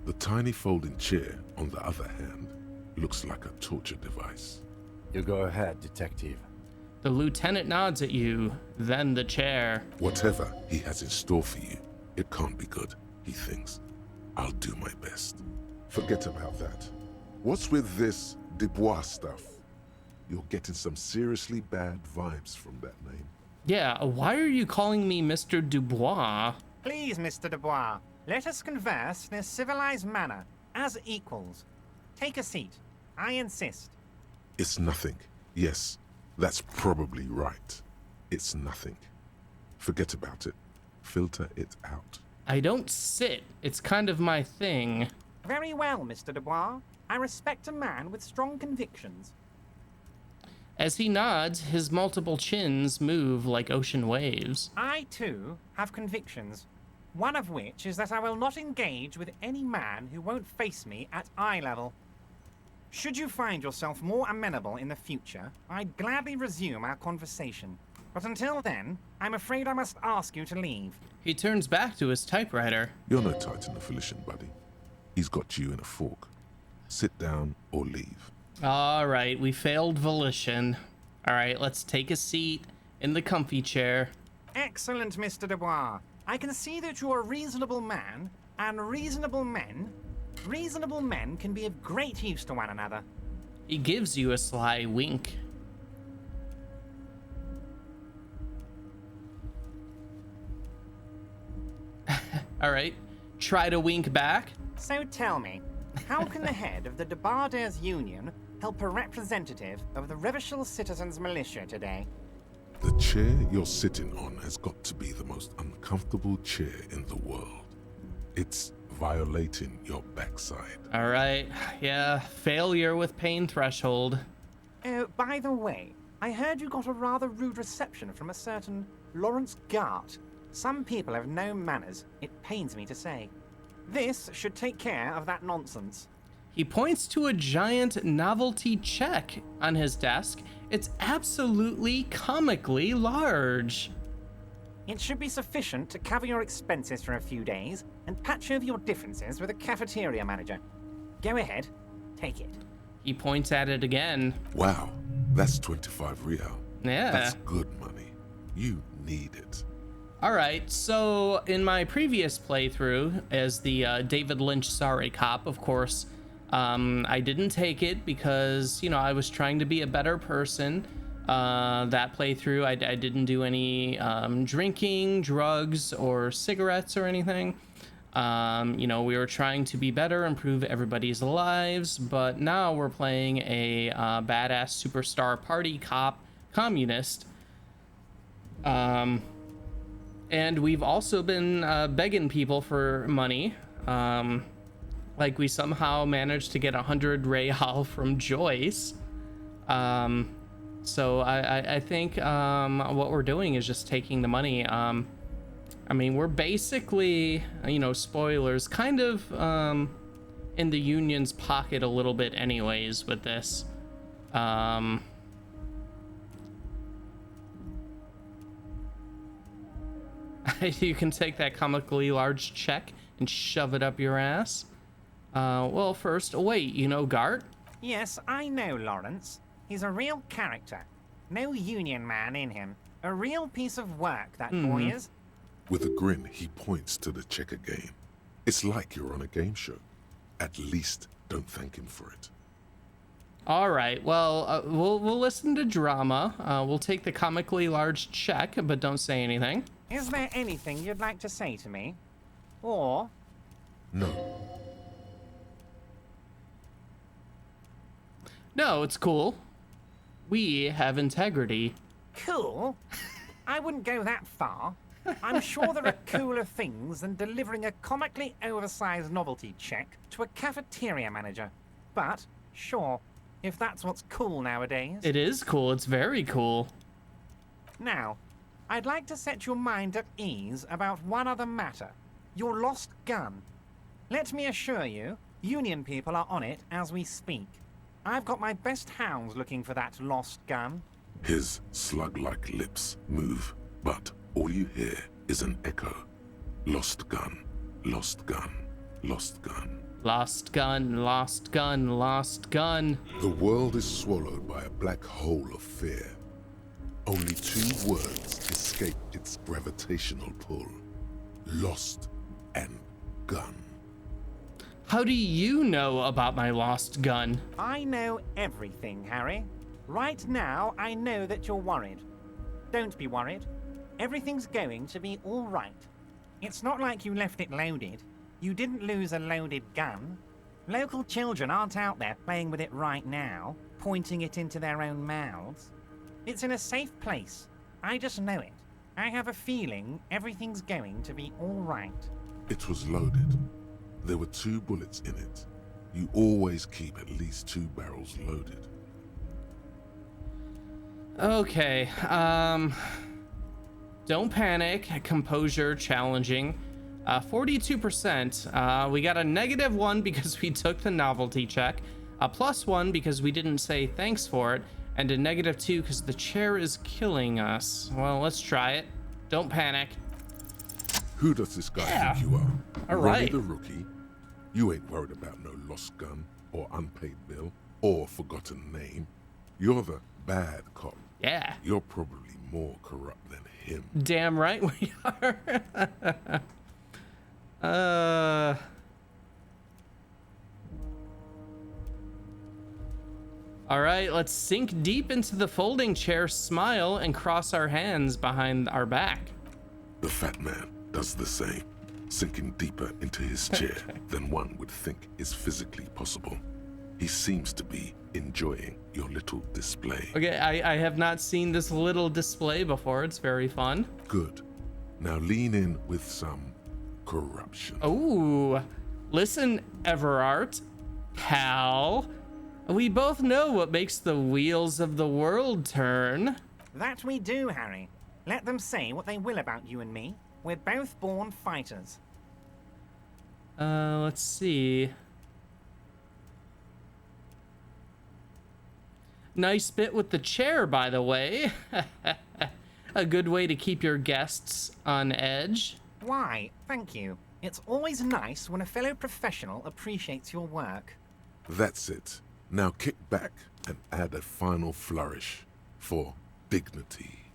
The tiny folding chair, on the other hand, looks like a torture device. You go ahead, detective. The lieutenant nods at you, then the chair. Whatever he has in store for you, it can't be good, he thinks. I'll do my best. Forget about that. What's with this Dubois stuff? You're getting some seriously bad vibes from that name. Yeah, why are you calling me Mr. Dubois? Please, Mr. Dubois, let us converse in a civilized manner, as equals. Take a seat. I insist. It's nothing. Yes, that's probably right. It's nothing. Forget about it. Filter it out. I don't sit. It's kind of my thing. Very well, Mr. Dubois. I respect a man with strong convictions. As he nods, his multiple chins move like ocean waves. I, too, have convictions. One of which is that I will not engage with any man who won't face me at eye level. Should you find yourself more amenable in the future, I'd gladly resume our conversation. But until then, I'm afraid I must ask you to leave. He turns back to his typewriter. You're no Titan of Volition, buddy. He's got you in a fork. Sit down or leave. All right, we failed Volition. All right, let's take a seat in the comfy chair. Excellent, Mr. Dubois. I can see that you're a reasonable man, and reasonable men can be of great use to one another. He gives you a sly wink. All right, try to wink back. So tell me, how can the head of the Debarders Union help a representative of the Revachol Citizens Militia today? The chair you're sitting on has got to be the most uncomfortable chair in the world. It's violating your backside. All right, yeah, failure with pain threshold. Oh, by the way, I heard you got a rather rude reception from a certain Lawrence Gart. Some people have no manners, it pains me to say. This should take care of that nonsense. He points to a giant novelty check on his desk. It's absolutely comically large. It should be sufficient to cover your expenses for a few days and patch over your differences with a cafeteria manager. Go ahead, take it. He points at it again. Wow, that's 25 real. Yeah. That's good money. You need it. All right, so in my previous playthrough as the David Lynch sorry cop, of course, I didn't take it because, you know, I was trying to be a better person. That playthrough, I didn't do any drinking, drugs, or cigarettes or anything. You know, we were trying to be better, improve everybody's lives, but now we're playing a badass superstar party cop communist. And we've also been begging people for money. Like we somehow managed to get 100 real from Joyce. So I think what we're doing is just taking the money. I mean, we're basically, you know, spoilers, kind of in the Union's pocket a little bit anyways with this. You can take that comically large check and shove it up your ass. Well, first, wait, you know Gart? Yes, I know Lawrence. He's a real character. No Union man in him. A real piece of work, that boy is. With a grin, he points to the checker game. It's like you're on a game show. At least don't thank him for it. All right, well, we'll listen to drama. We'll take the comically large check, but don't say anything. Is there anything you'd like to say to me? Or... No. No, it's cool. We have integrity. Cool? I wouldn't go that far. I'm sure there are cooler things than delivering a comically oversized novelty check to a cafeteria manager. But, sure, if that's what's cool nowadays. It is cool. It's very cool. Now, I'd like to set your mind at ease about one other matter. Your lost gun. Let me assure you, Union people are on it as we speak. I've got my best hounds looking for that lost gun. His slug-like lips move, but all you hear is an echo. Lost gun, lost gun, lost gun. Lost gun, lost gun, lost gun. The world is swallowed by a black hole of fear. Only two words escape its gravitational pull. Lost and gun. How do you know about my lost gun? I know everything, Harry. Right now, I know that you're worried. Don't be worried. Everything's going to be all right. It's not like you left it loaded. You didn't lose a loaded gun. Local children aren't out there playing with it right now, pointing it into their own mouths. It's in a safe place. I just know it. I have a feeling everything's going to be all right. It was loaded. There were 2 bullets in it. You always keep at least 2 barrels loaded. Okay, don't panic. Composure challenging. 42%. We got a -1 because we took the novelty check. A +1 because we didn't say thanks for it. And a -2 because the chair is killing us. Well, let's try it. Don't panic. Who does this guy think you are? All Ronnie right. the rookie? You ain't worried about no lost gun, or unpaid bill, or forgotten name. You're the bad cop. Yeah. You're probably more corrupt than him. Damn right we are. All right, let's sink deep into the folding chair, smile, and cross our hands behind our back. The fat man does the same, sinking deeper into his chair than one would think is physically possible. He seems to be enjoying your little display. Okay, I have not seen this little display before. It's very fun. Good. Now lean in with some corruption. Ooh, listen, Everard, pal. We both know what makes the wheels of the world turn. That we do, Harry. Let them say what they will about you and me. We're both born fighters. Let's see. Nice bit with the chair, by the way. A good way to keep your guests on edge. Why, thank you. It's always nice when a fellow professional appreciates your work. That's it. Now kick back and add a final flourish for dignity.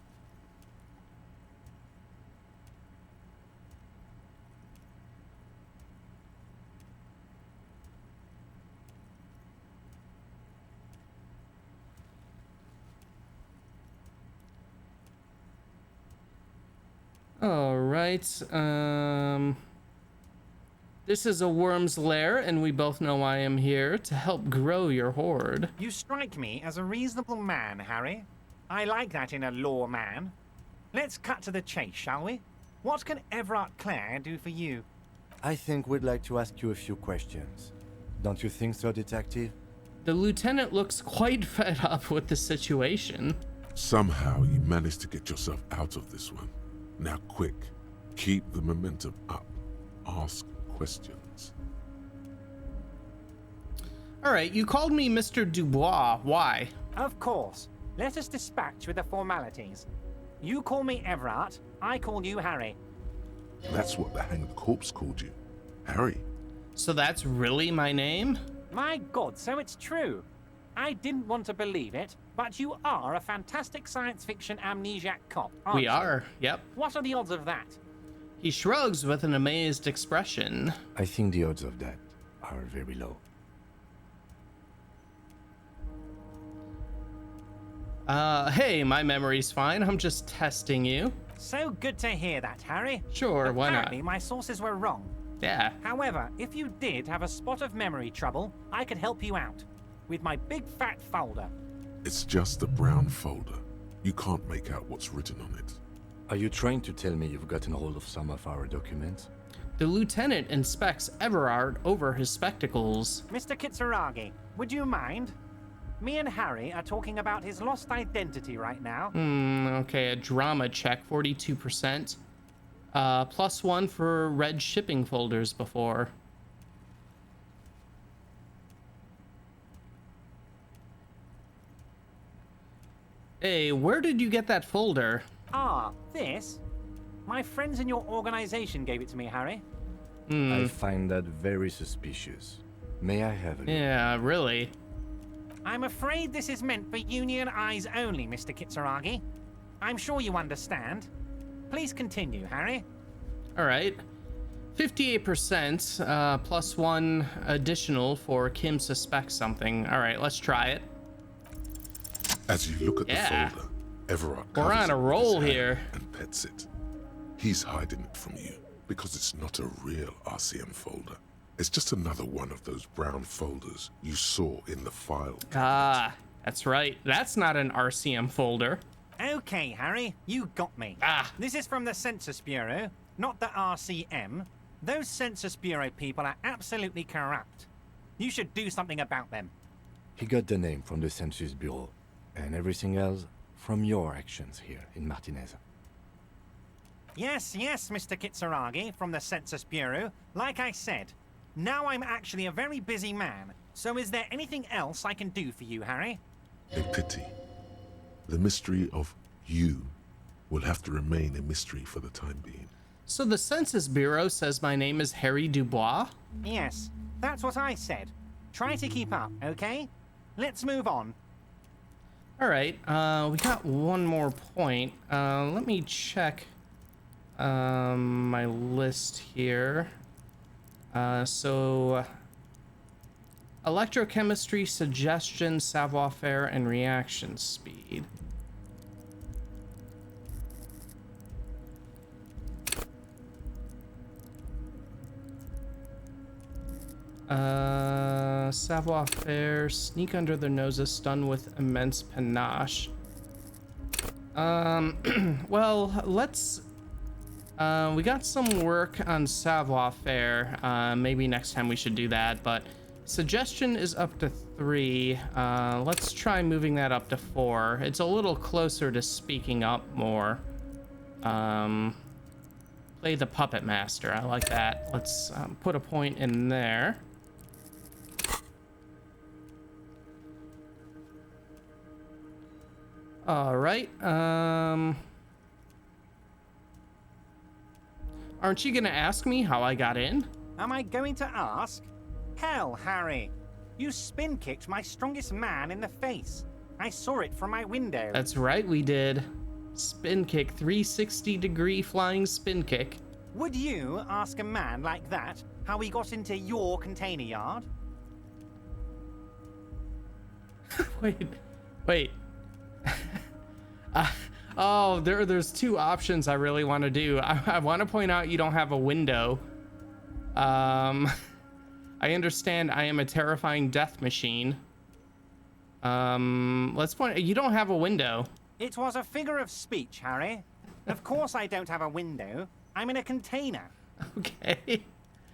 All right. This is a worm's lair, and we both know I am here to help grow your horde. You strike me as a reasonable man, Harry. I like that in a law man. Let's cut to the chase, shall we? What can Everard Clare do for you? I think we'd like to ask you a few questions. Don't you think so, Detective? The lieutenant looks quite fed up with the situation. Somehow you managed to get yourself out of this one. Now quick, keep the momentum up. Ask questions. All right, you called me Mr. Dubois. Why? Of course. Let us dispatch with the formalities. You call me Everard, I call you Harry. That's what the hanged corpse called you. Harry. So that's really my name? My God, so it's true. I didn't want to believe it, but you are a fantastic science fiction amnesiac cop, aren't you? We are, yep. What are the odds of that? He shrugs with an amazed expression. I think the odds of that are very low. Hey, my memory's fine. I'm just testing you. So good to hear that, Harry. Sure, why not? Apparently, my sources were wrong. Yeah. However, if you did have a spot of memory trouble, I could help you out. With my big fat folder. It's just a brown folder. You can't make out what's written on it. Are you trying to tell me you've gotten hold of some of our documents? The lieutenant inspects Everard over his spectacles. Mr. Kitsuragi, would you mind? Me and Harry are talking about his lost identity right now. Okay, a drama check, 42%. +1 for read shipping folders before. Hey, where did you get that folder? Ah, this? My friends in your organization gave it to me, Harry. I find that very suspicious. May I have a look? Yeah, really. I'm afraid this is meant for union eyes only, Mr. Kitsuragi. I'm sure you understand. Please continue, Harry. All right. 58%, +1 additional for Kim suspects something. All right, let's try it. As you look at the folder, Everard We're covers on a it with roll his hand here. and pets it. He's hiding it from you because it's not a real RCM folder. It's just another one of those brown folders you saw in the file. Ah, that's right. That's not an RCM folder. Okay, Harry, you got me. This is from the Census Bureau, not the RCM. Those Census Bureau people are absolutely corrupt. You should do something about them. He got the name from the Census Bureau, and everything else from your actions here in Martinaise. Yes, Mr. Kitsuragi from the Census Bureau. Like I said, now I'm actually a very busy man. So is there anything else I can do for you, Harry? In pity, The mystery of you will have to remain a mystery for the time being. So the Census Bureau says my name is Harry Dubois? Yes, that's what I said. Try to keep up, okay? Let's move on. All right, we got one more point. Let me check my list here. So electrochemistry, suggestion, savoir-faire, and reaction speed. Savoir-faire, sneak under their noses, stun with immense panache. Well, let's, we got some work on savoir-faire. Maybe next time we should do that, but suggestion is up to 3. Let's try moving that up to 4. It's a little closer to speaking up more. Play the puppet master. I like that. Let's put a point in there. All right. Aren't you gonna ask me how I got in? Am I going to ask? Hell, Harry. You spin-kicked my strongest man in the face. I saw it from my window. That's right, we did. Spin kick, 360-degree flying spin kick. Would you ask a man like that how he got into your container yard? Wait. Oh, there's 2 options I really want to do. I want to point out you don't have a window. I understand I am a terrifying death machine. Let's point. You don't have a window. It was a figure of speech, Harry. Of course I don't have a window. I'm in a container. Okay.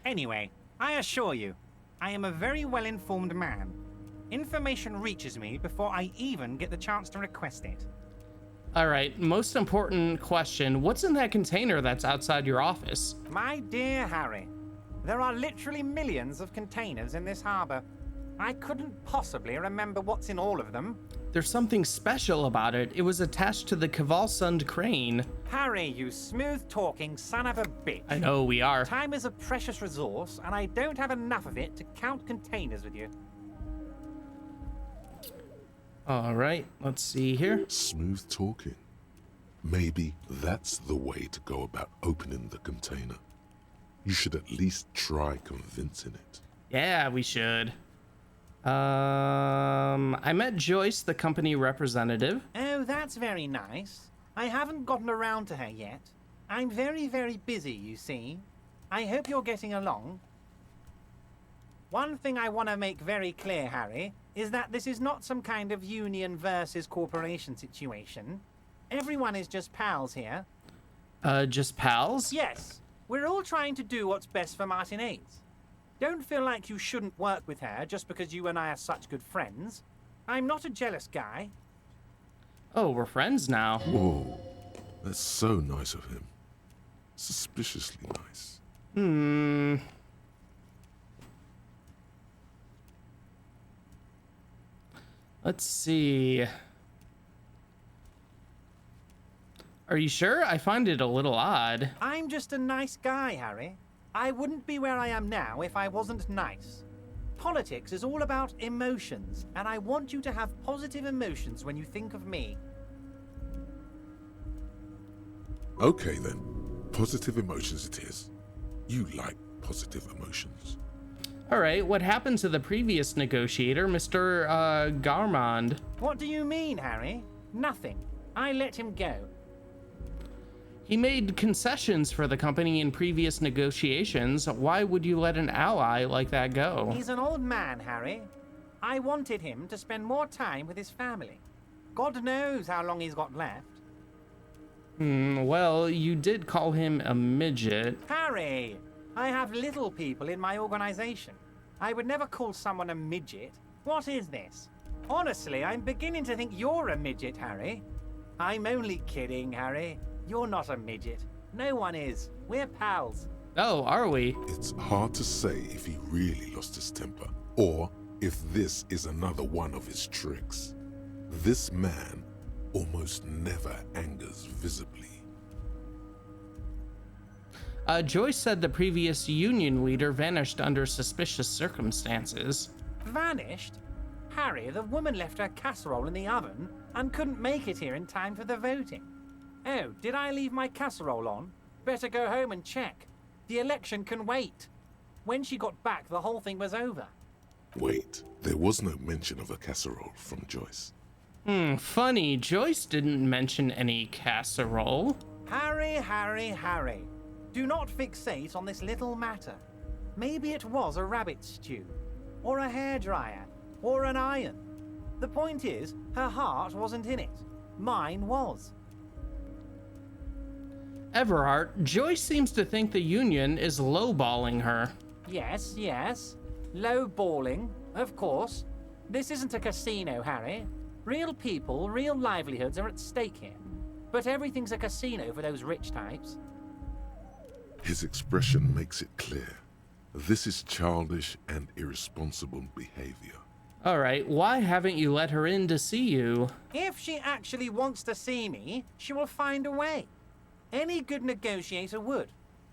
Anyway, I assure you, I am a very well-informed man. Information reaches me before I even get the chance to request it. All right, most important question. What's in that container that's outside your office? My dear Harry, there are literally millions of containers in this harbor. I couldn't possibly remember what's in all of them. There's something special about it. It was attached to the Cavalsund crane. Harry, you smooth-talking son of a bitch. I know, we are. Time is a precious resource, and I don't have enough of it to count containers with you. All right, let's see here. Smooth talking. Maybe that's the way to go about opening the container. You should at least try convincing it. Yeah, we should. I met Joyce, the company representative. Oh, that's very nice. I haven't gotten around to her yet. I'm very, very busy, you see. I hope you're getting along. One thing I want to make very clear, Harry, is that this is not some kind of union versus corporation situation. Everyone is just pals here. Just pals? Yes. We're all trying to do what's best for Martinaise. Don't feel like you shouldn't work with her just because you and I are such good friends. I'm not a jealous guy. Oh, we're friends now. Whoa, that's so nice of him. Suspiciously nice. Let's see. Are you sure? I find it a little odd. I'm just a nice guy, Harry. I wouldn't be where I am now if I wasn't nice. Politics is all about emotions, and I want you to have positive emotions when you think of me. Okay then, positive emotions it is. You like positive emotions. All right, what happened to the previous negotiator, Mr. Garmond? What do you mean, Harry? Nothing. I let him go. He made concessions for the company in previous negotiations. Why would you let an ally like that go? He's an old man, Harry. I wanted him to spend more time with his family. God knows how long he's got left. Well, you did call him a midget. Harry! I have little people in my organization. I would never call someone a midget. What is this? Honestly, I'm beginning to think you're a midget, Harry. I'm only kidding, Harry. You're not a midget. No one is. We're pals. Oh, are we? It's hard to say if he really lost his temper, or if this is another one of his tricks. This man almost never angers visibly. Joyce said the previous union leader vanished under suspicious circumstances. Vanished? Harry, the woman left her casserole in the oven and couldn't make it here in time for the voting. Oh, did I leave my casserole on? Better go home and check. The election can wait. When she got back, the whole thing was over. Wait, there was no mention of a casserole from Joyce. Funny, Joyce didn't mention any casserole. Harry. Do not fixate on this little matter. Maybe it was a rabbit stew, or a hairdryer, or an iron. The point is, her heart wasn't in it. Mine was. Everhart, Joyce seems to think the union is lowballing her. Yes. Lowballing, of course. This isn't a casino, Harry. Real people, real livelihoods are at stake here. But everything's a casino for those rich types. His expression makes it clear. This is childish and irresponsible behavior. Alright, why haven't you let her in to see you? If she actually wants to see me, she will find a way. Any good negotiator would.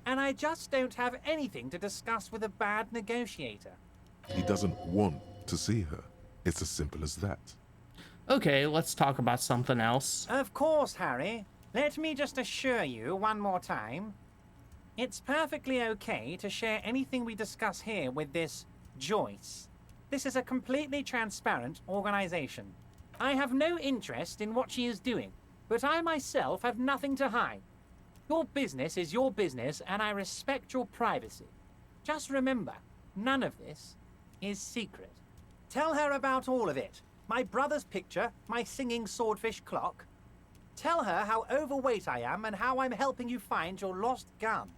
And I just don't have anything to discuss with a bad negotiator. He doesn't want to see her. It's as simple as that. Okay, let's talk about something else. Of course, Harry. Let me just assure you one more time. It's perfectly okay to share anything we discuss here with this Joyce. This is a completely transparent organization. I have no interest in what she is doing, but I myself have nothing to hide. Your business is your business, and I respect your privacy. Just remember, none of this is secret. Tell her about all of it. My brother's picture, my singing swordfish clock. Tell her how overweight I am and how I'm helping you find your lost gun.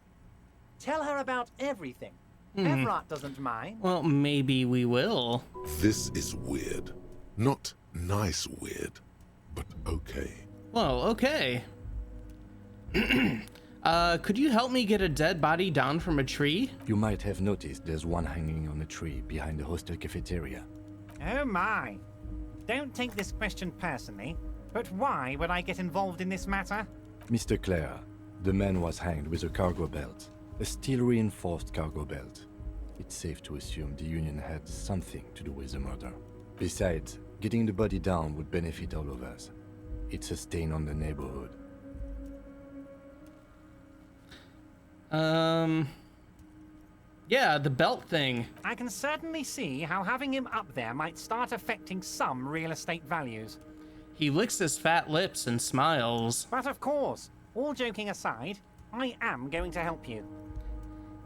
Tell her about everything. Everett doesn't mind. Well, maybe we will. This is weird. Not nice weird, but okay. Well, okay. Could you help me get a dead body down from a tree? You might have noticed there's one hanging on a tree behind the hostel cafeteria. Oh my. Don't take this question personally, but why would I get involved in this matter? Mr. Clare, the man was hanged with a cargo belt. A steel-reinforced cargo belt. It's safe to assume the Union had something to do with the murder. Besides, getting the body down would benefit all of us. It's a stain on the neighborhood. Yeah, the belt thing. I can certainly see how having him up there might start affecting some real estate values. He licks his fat lips and smiles. But of course, all joking aside, I am going to help you.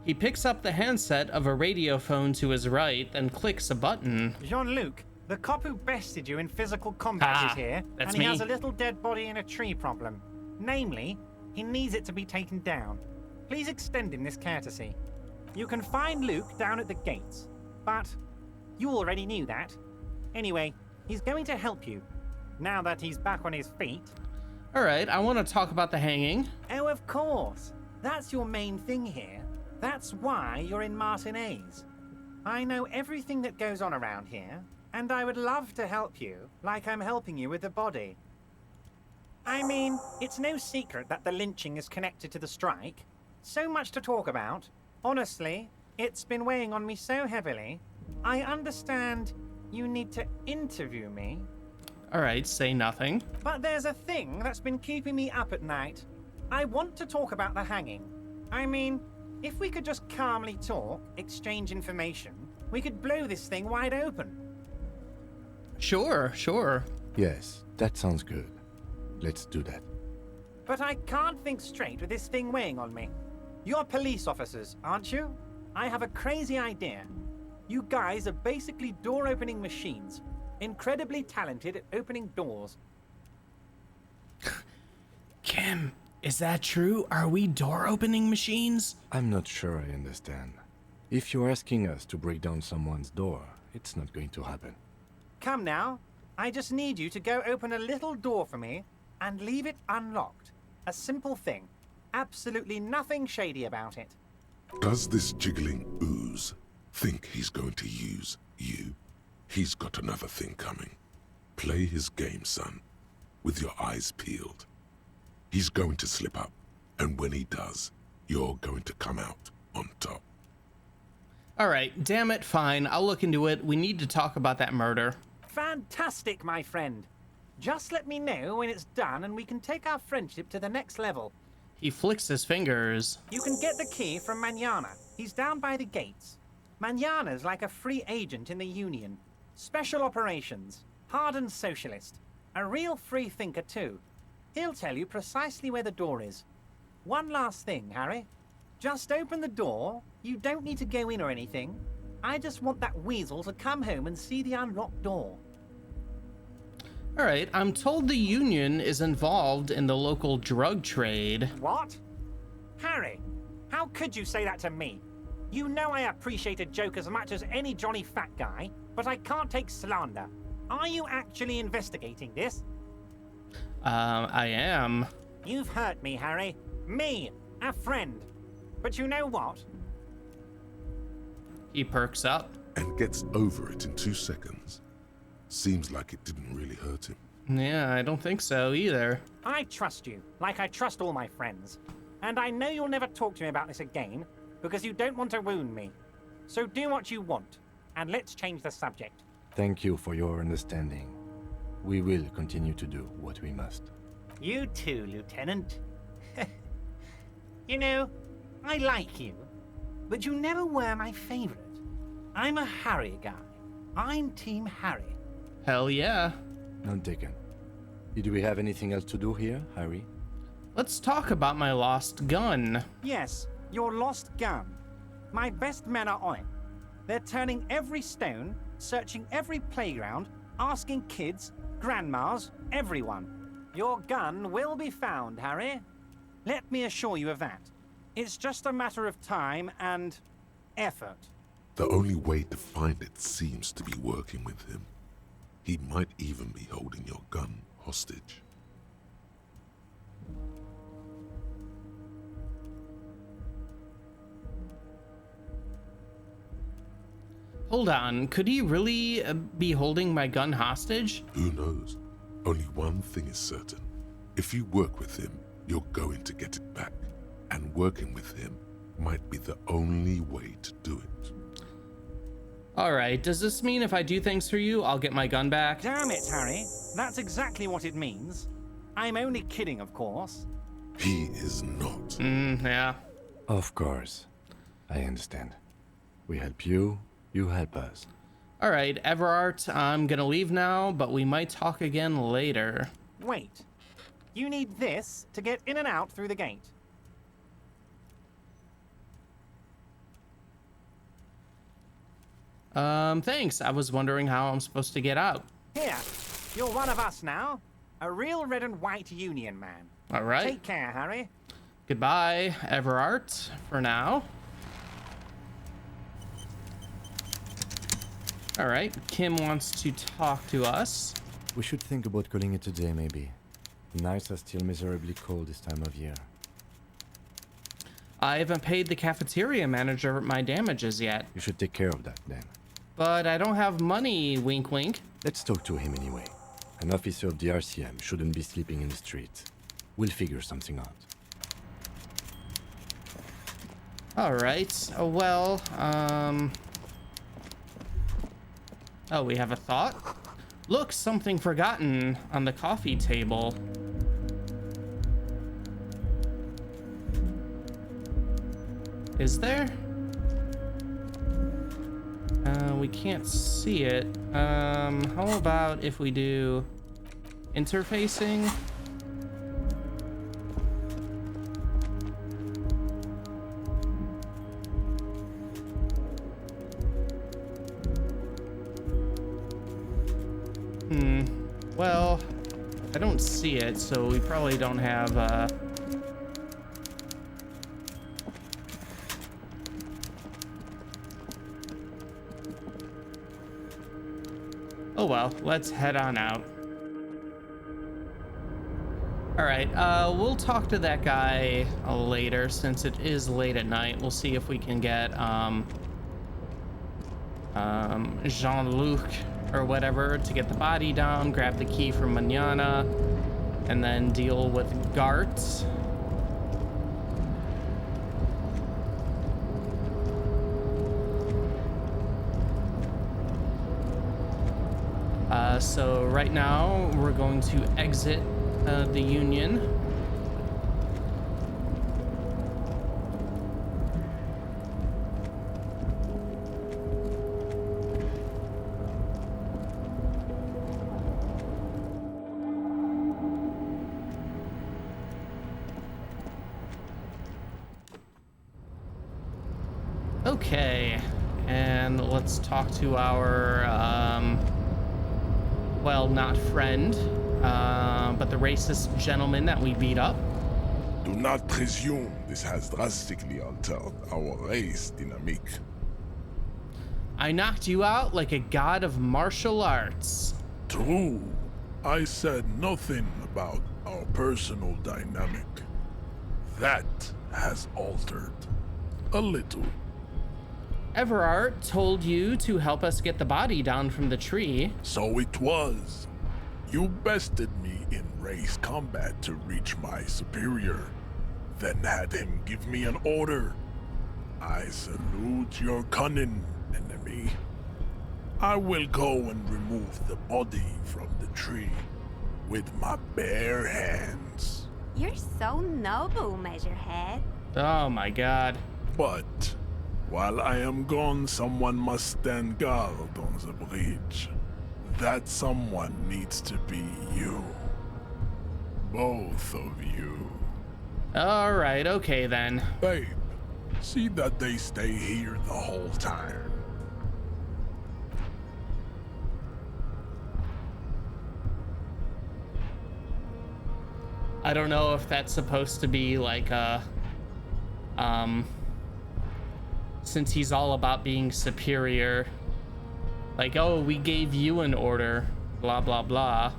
He picks up the handset of a radio phone to his right, then clicks a button. Jean-Luc, the cop who bested you in physical combat is here, that's and he me. has a little dead body in a tree problem. Namely, he needs it to be taken down. Please extend him this courtesy. You can find Luke down at the gates, but you already knew that. Anyway, he's going to help you, now that he's back on his feet. Alright, I want to talk about the hanging. Oh, of course. That's your main thing here. That's why you're in Martinaise. I know everything that goes on around here, and I would love to help you, like I'm helping you with the body. I mean, it's no secret that the lynching is connected to the strike. So much to talk about. Honestly, it's been weighing on me so heavily. I understand you need to interview me. Alright, say nothing. But there's a thing that's been keeping me up at night. I want to talk about the hanging. I mean, if we could just calmly talk, exchange information, we could blow this thing wide open. Sure. Yes, that sounds good. Let's do that. But I can't think straight with this thing weighing on me. You're police officers, aren't you? I have a crazy idea. You guys are basically door-opening machines. Incredibly talented at opening doors. Kim, is that true? Are we door-opening machines? I'm not sure I understand. If you're asking us to break down someone's door, it's not going to happen. Come now. I just need you to go open a little door for me and leave it unlocked. A simple thing. Absolutely nothing shady about it. Does this jiggling ooze think he's going to use you? He's got another thing coming. Play his game, son. with your eyes peeled. He's going to slip up, and when he does, you're going to come out on top. All right, damn it, fine. I'll look into it. We need to talk about that murder. Fantastic, my friend. Just let me know when it's done and we can take our friendship to the next level. He flicks his fingers. You can get the key from Manana. He's down by the gates. Manana's like a free agent in the Union. Special operations. Hardened socialist. A real free thinker, too. He'll tell you precisely where the door is. One last thing, Harry. Just open the door. You don't need to go in or anything. I just want that weasel to come home and see the unlocked door. All right, I'm told the Union is involved in the local drug trade. What? Harry, how could you say that to me? You know I appreciate a joke as much as any Johnny Fat Guy, but I can't take slander. Are you actually investigating this? I am. You've hurt me, Harry. Me, a friend. But you know what? He perks up. And gets over it in 2 seconds. Seems like it didn't really hurt him. Yeah, I don't think so either. I trust you, like I trust all my friends. And I know you'll never talk to me about this again, because you don't want to wound me. So do what you want, and let's change the subject. Thank you for your understanding. We will continue to do what we must. You too, Lieutenant. You know, I like you, but you never were my favorite. I'm a Harry guy. I'm Team Harry. Hell yeah. None taken. Do we have anything else to do here, Harry? Let's talk about my lost gun. Yes, your lost gun. My best men are on it. They're turning every stone, searching every playground, asking kids, grandmas, everyone. Your gun will be found, Harry. Let me assure you of that. It's just a matter of time and effort. The only way to find it seems to be working with him. He might even be holding your gun hostage. Hold on, could he really be holding my gun hostage? Who knows? Only one thing is certain. If you work with him, you're going to get it back. And working with him might be the only way to do it. All right, does this mean if I do things for you, I'll get my gun back? Damn it, Harry. That's exactly what it means. I'm only kidding, of course. He is not. Yeah. Of course. I understand. We help you, you help us. All right, Everart, I'm gonna leave now, but we might talk again later. Wait. You need this to get in and out through the gate. Thanks. I was wondering how I'm supposed to get out. Here, you're one of us now. A real red and white Union man. All right. Take care, Harry. Goodbye, Everart, for now. All right, Kim wants to talk to us. We should think about calling it a day, maybe. The nights are still miserably cold this time of year. I haven't paid the cafeteria manager my damages yet. You should take care of that, then. But I don't have money, wink wink. Let's talk to him anyway. An officer of the RCM shouldn't be sleeping in the street. We'll figure something out. All right, Oh, we have a thought? Look, something forgotten on the coffee table. Is there? We can't see it. How about if we do interfacing? Well, I don't see it, so we probably don't have, Oh well, let's head on out. Alright, we'll talk to that guy later, since it is late at night. We'll see if we can get, Jean-Luc or whatever to get the body down, grab the key from Manana, and then deal with Gart. So right now we're going to exit the Union. Okay, and let's talk to our, well, not friend, but the racist gentleman that we beat up. Do not presume this has drastically altered our race dynamique. I knocked you out like a god of martial arts. True. I said nothing about our personal dynamic. That has altered. A little. Everard told you to help us get the body down from the tree. So it was. You bested me in race combat to reach my superior, then had him give me an order. I salute your cunning, enemy. I will go and remove the body from the tree with my bare hands. You're so noble, Measurehead. Oh my god. But while I am gone, someone must stand guard on the bridge. That someone needs to be you. Both of you. Alright, okay then. Babe, see that they stay here the whole time. I don't know if that's supposed to be like a, since he's all about being superior, like, oh, we gave you an order, blah, blah, blah.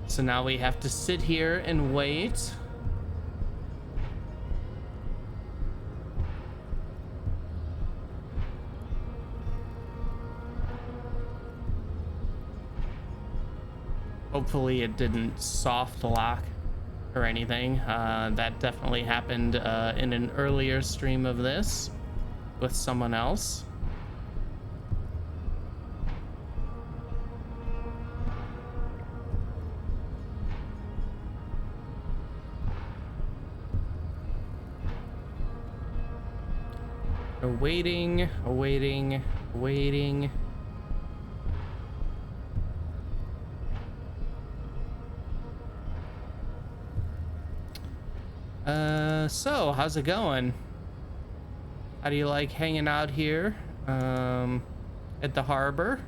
So now we have to sit here and wait. Hopefully it didn't soft lock or anything. That definitely happened in an earlier stream of this with someone else. Awaiting. So how's it going? How do you like hanging out here, at the harbor?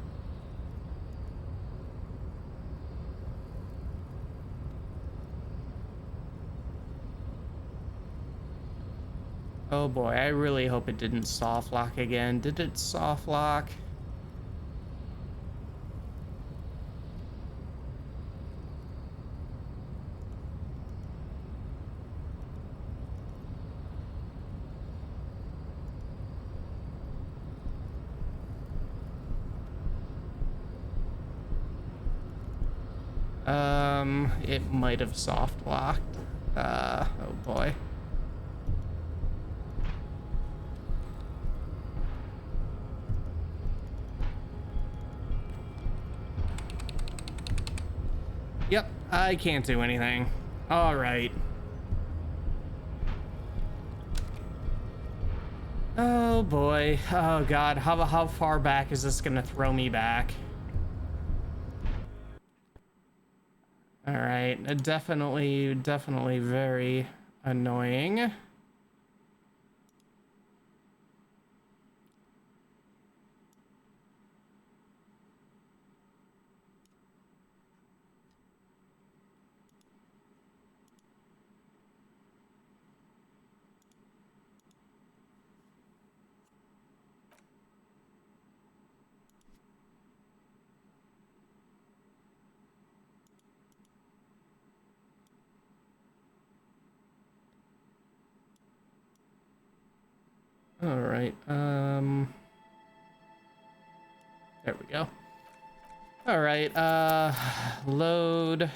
Oh boy, I really hope it didn't soft lock again. Did it soft lock? It might have soft locked. Oh boy. Yep, I can't do anything. All right. Oh boy. Oh god. How far back is this gonna throw me back? All right. Definitely very annoying. All right, there we go. All right, load.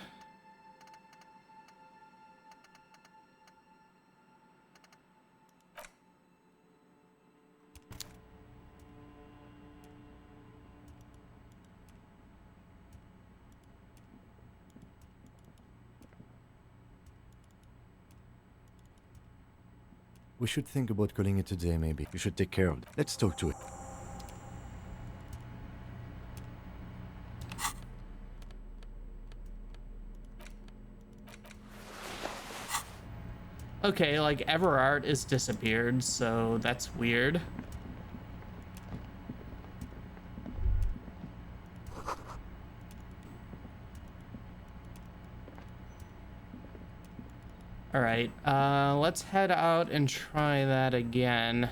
We should think about calling it a day, maybe. You should take care of it. Let's talk to it. Okay, like Everart is disappeared, so that's weird. All right, let's head out and try that again.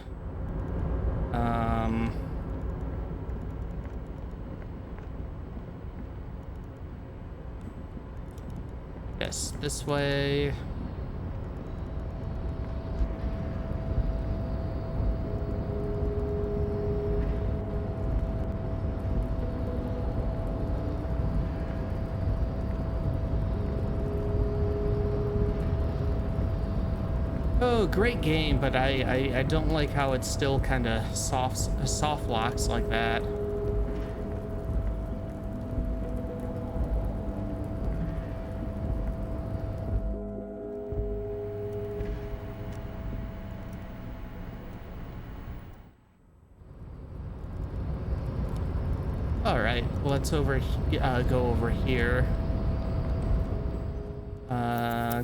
Yes, this way. Oh, great game, but I don't like how it's still kind of soft locks like that. All right, let's go over here.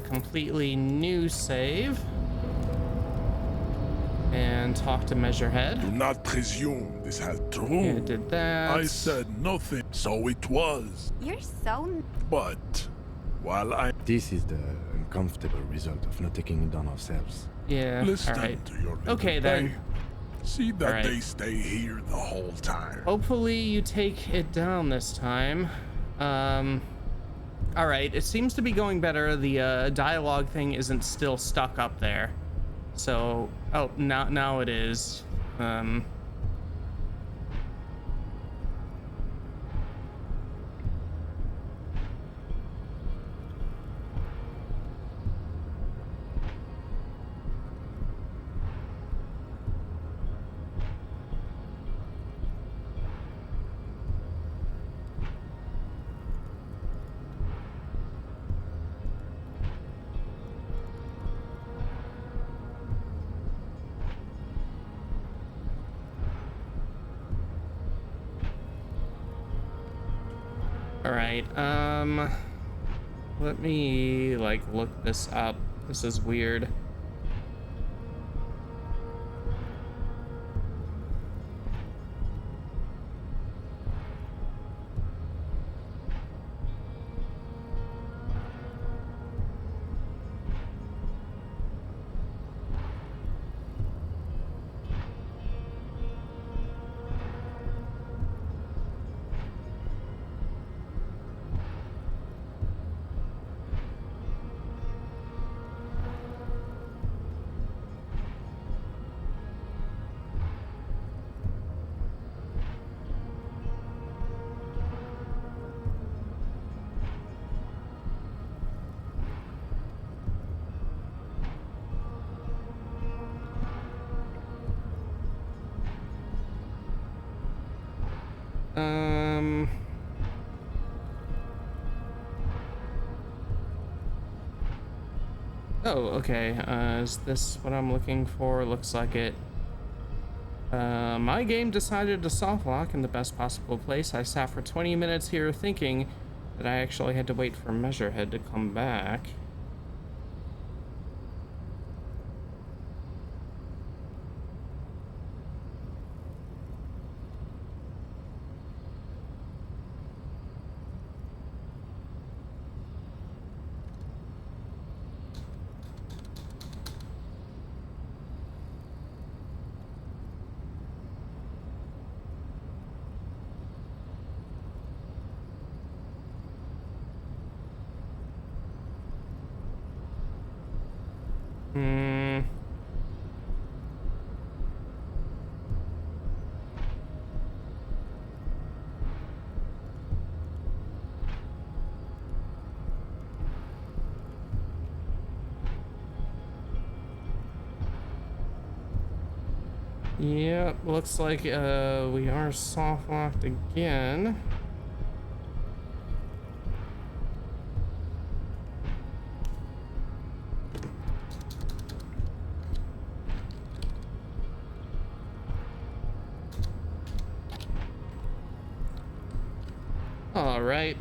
Completely new save. And talk to Measurehead. Do not presume this held true. Yeah, did that. I said nothing, so it was. You're so... But, while I... This is the uncomfortable result of not taking it down ourselves. Yeah, Listen alright. to your Okay, then. See that Alright. they stay here the whole time. Hopefully you take it down this time. Alright, it seems to be going better. The dialogue thing isn't still stuck up there. So, oh, now it is. All right, let me like look this up. This is weird. Oh, okay. Is this what I'm looking for? Looks like it. My game decided to soft lock in the best possible place. I sat for 20 minutes here thinking that I actually had to wait for Measurehead to come back. Yep, looks like we are soft locked again. All right.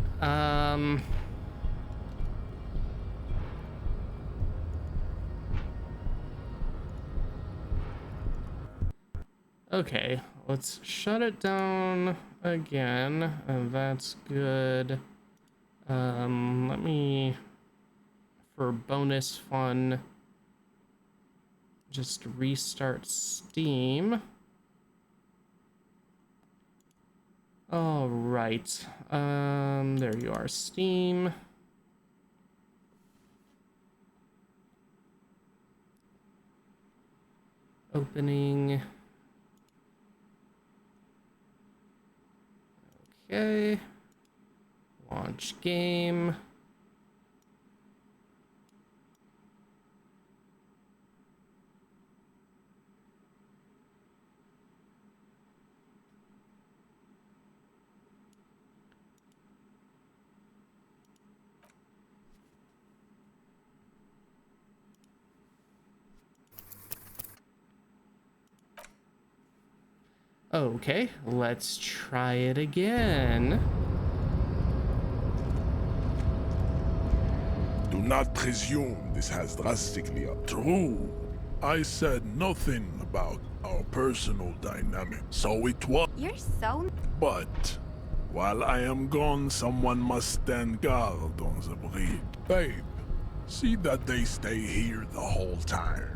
Okay, let's shut it down again. That's good. Let me, for bonus fun, just restart Steam. All right. There you are, Steam. Opening. Okay. Launch game. Okay, let's try it again. Do not presume this has drastically up. True. I said nothing about our personal dynamic, so it was. You're so... But while I am gone, someone must stand guard on the bridge. Babe, see that they stay here the whole time.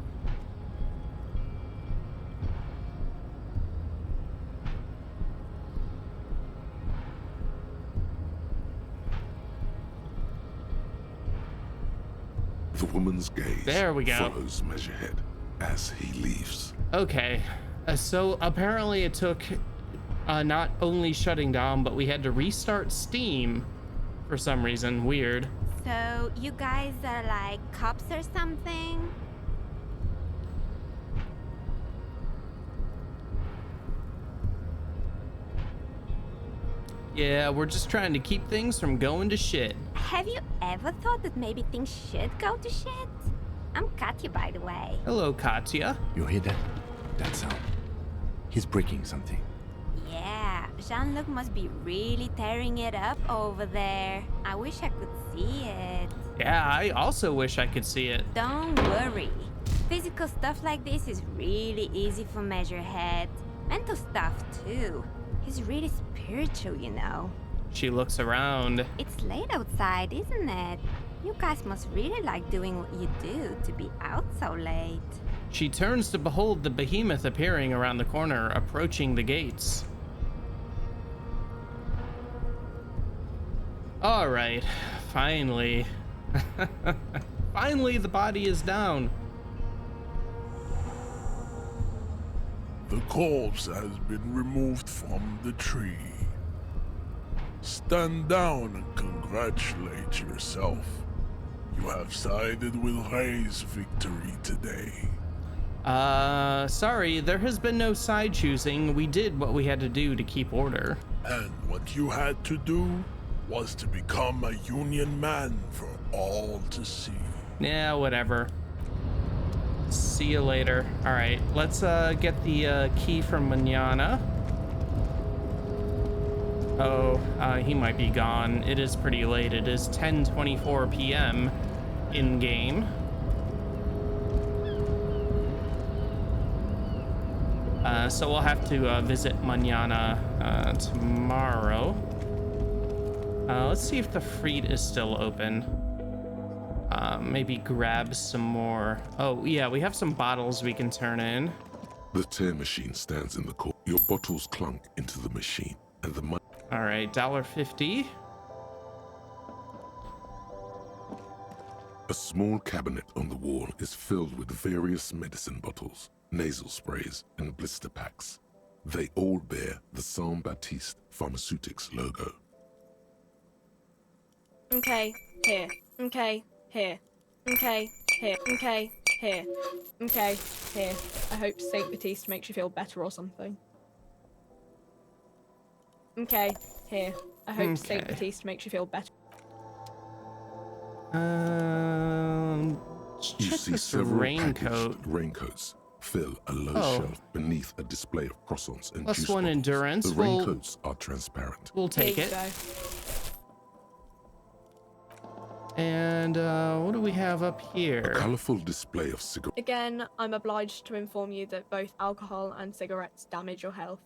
The woman's gaze There we go. follows Measurehead as he leaves. Okay, so apparently it took not only shutting down, but we had to restart Steam for some reason. Weird. So, you guys are like cops or something? Yeah, we're just trying to keep things from going to shit. Have you ever thought that maybe things should go to shit? I'm Katya, by the way. Hello, Katya. You hear that? That sound. He's breaking something. Yeah, Jean-Luc must be really tearing it up over there. I wish I could see it. Yeah, I also wish I could see it. Don't worry. Physical stuff like this is really easy for Measurehead. Mental stuff, too. He's really spiritual, you know. She looks around. It's late outside, isn't it? You guys must really like doing what you do to be out so late. She turns to behold the behemoth appearing around the corner, approaching the gates. All right, finally. Finally, the body is down. The corpse has been removed from the tree. Stand down and congratulate yourself. You have sided with Ray's victory today. Sorry, there has been no side choosing. We did what we had to do to keep order. And what you had to do was to become a Union man for all to see. Yeah, whatever. See you later. All right, let's get the key from Manana. Oh, he might be gone. It is pretty late. It is 10:24 p.m. in game. So we'll have to visit Manana tomorrow. Let's see if the Freed is still open. Maybe grab some more. Oh, yeah, we have some bottles we can turn in. The tear machine stands in the court. Your bottles clunk into the machine, and the money. All right, $1.50. A small cabinet on the wall is filled with various medicine bottles, nasal sprays, and blister packs. They all bear the Saint Baptiste Pharmaceutics logo. Okay, here. Okay, here. Okay, here. Okay, Here. Okay, here. I hope Saint Baptiste makes you feel better or something. Okay, here. I hope Saint Okay. Baptiste makes you feel better. You Check see this several raincoat. packaged raincoats fill a low Oh. shelf beneath a display of croissants and Plus juice one bottles. endurance. The raincoats are transparent. We'll take Here you it. go. And what do we have up A here? colorful display of cigarettes. Again, I'm obliged to inform you that both alcohol and cigarettes damage your health.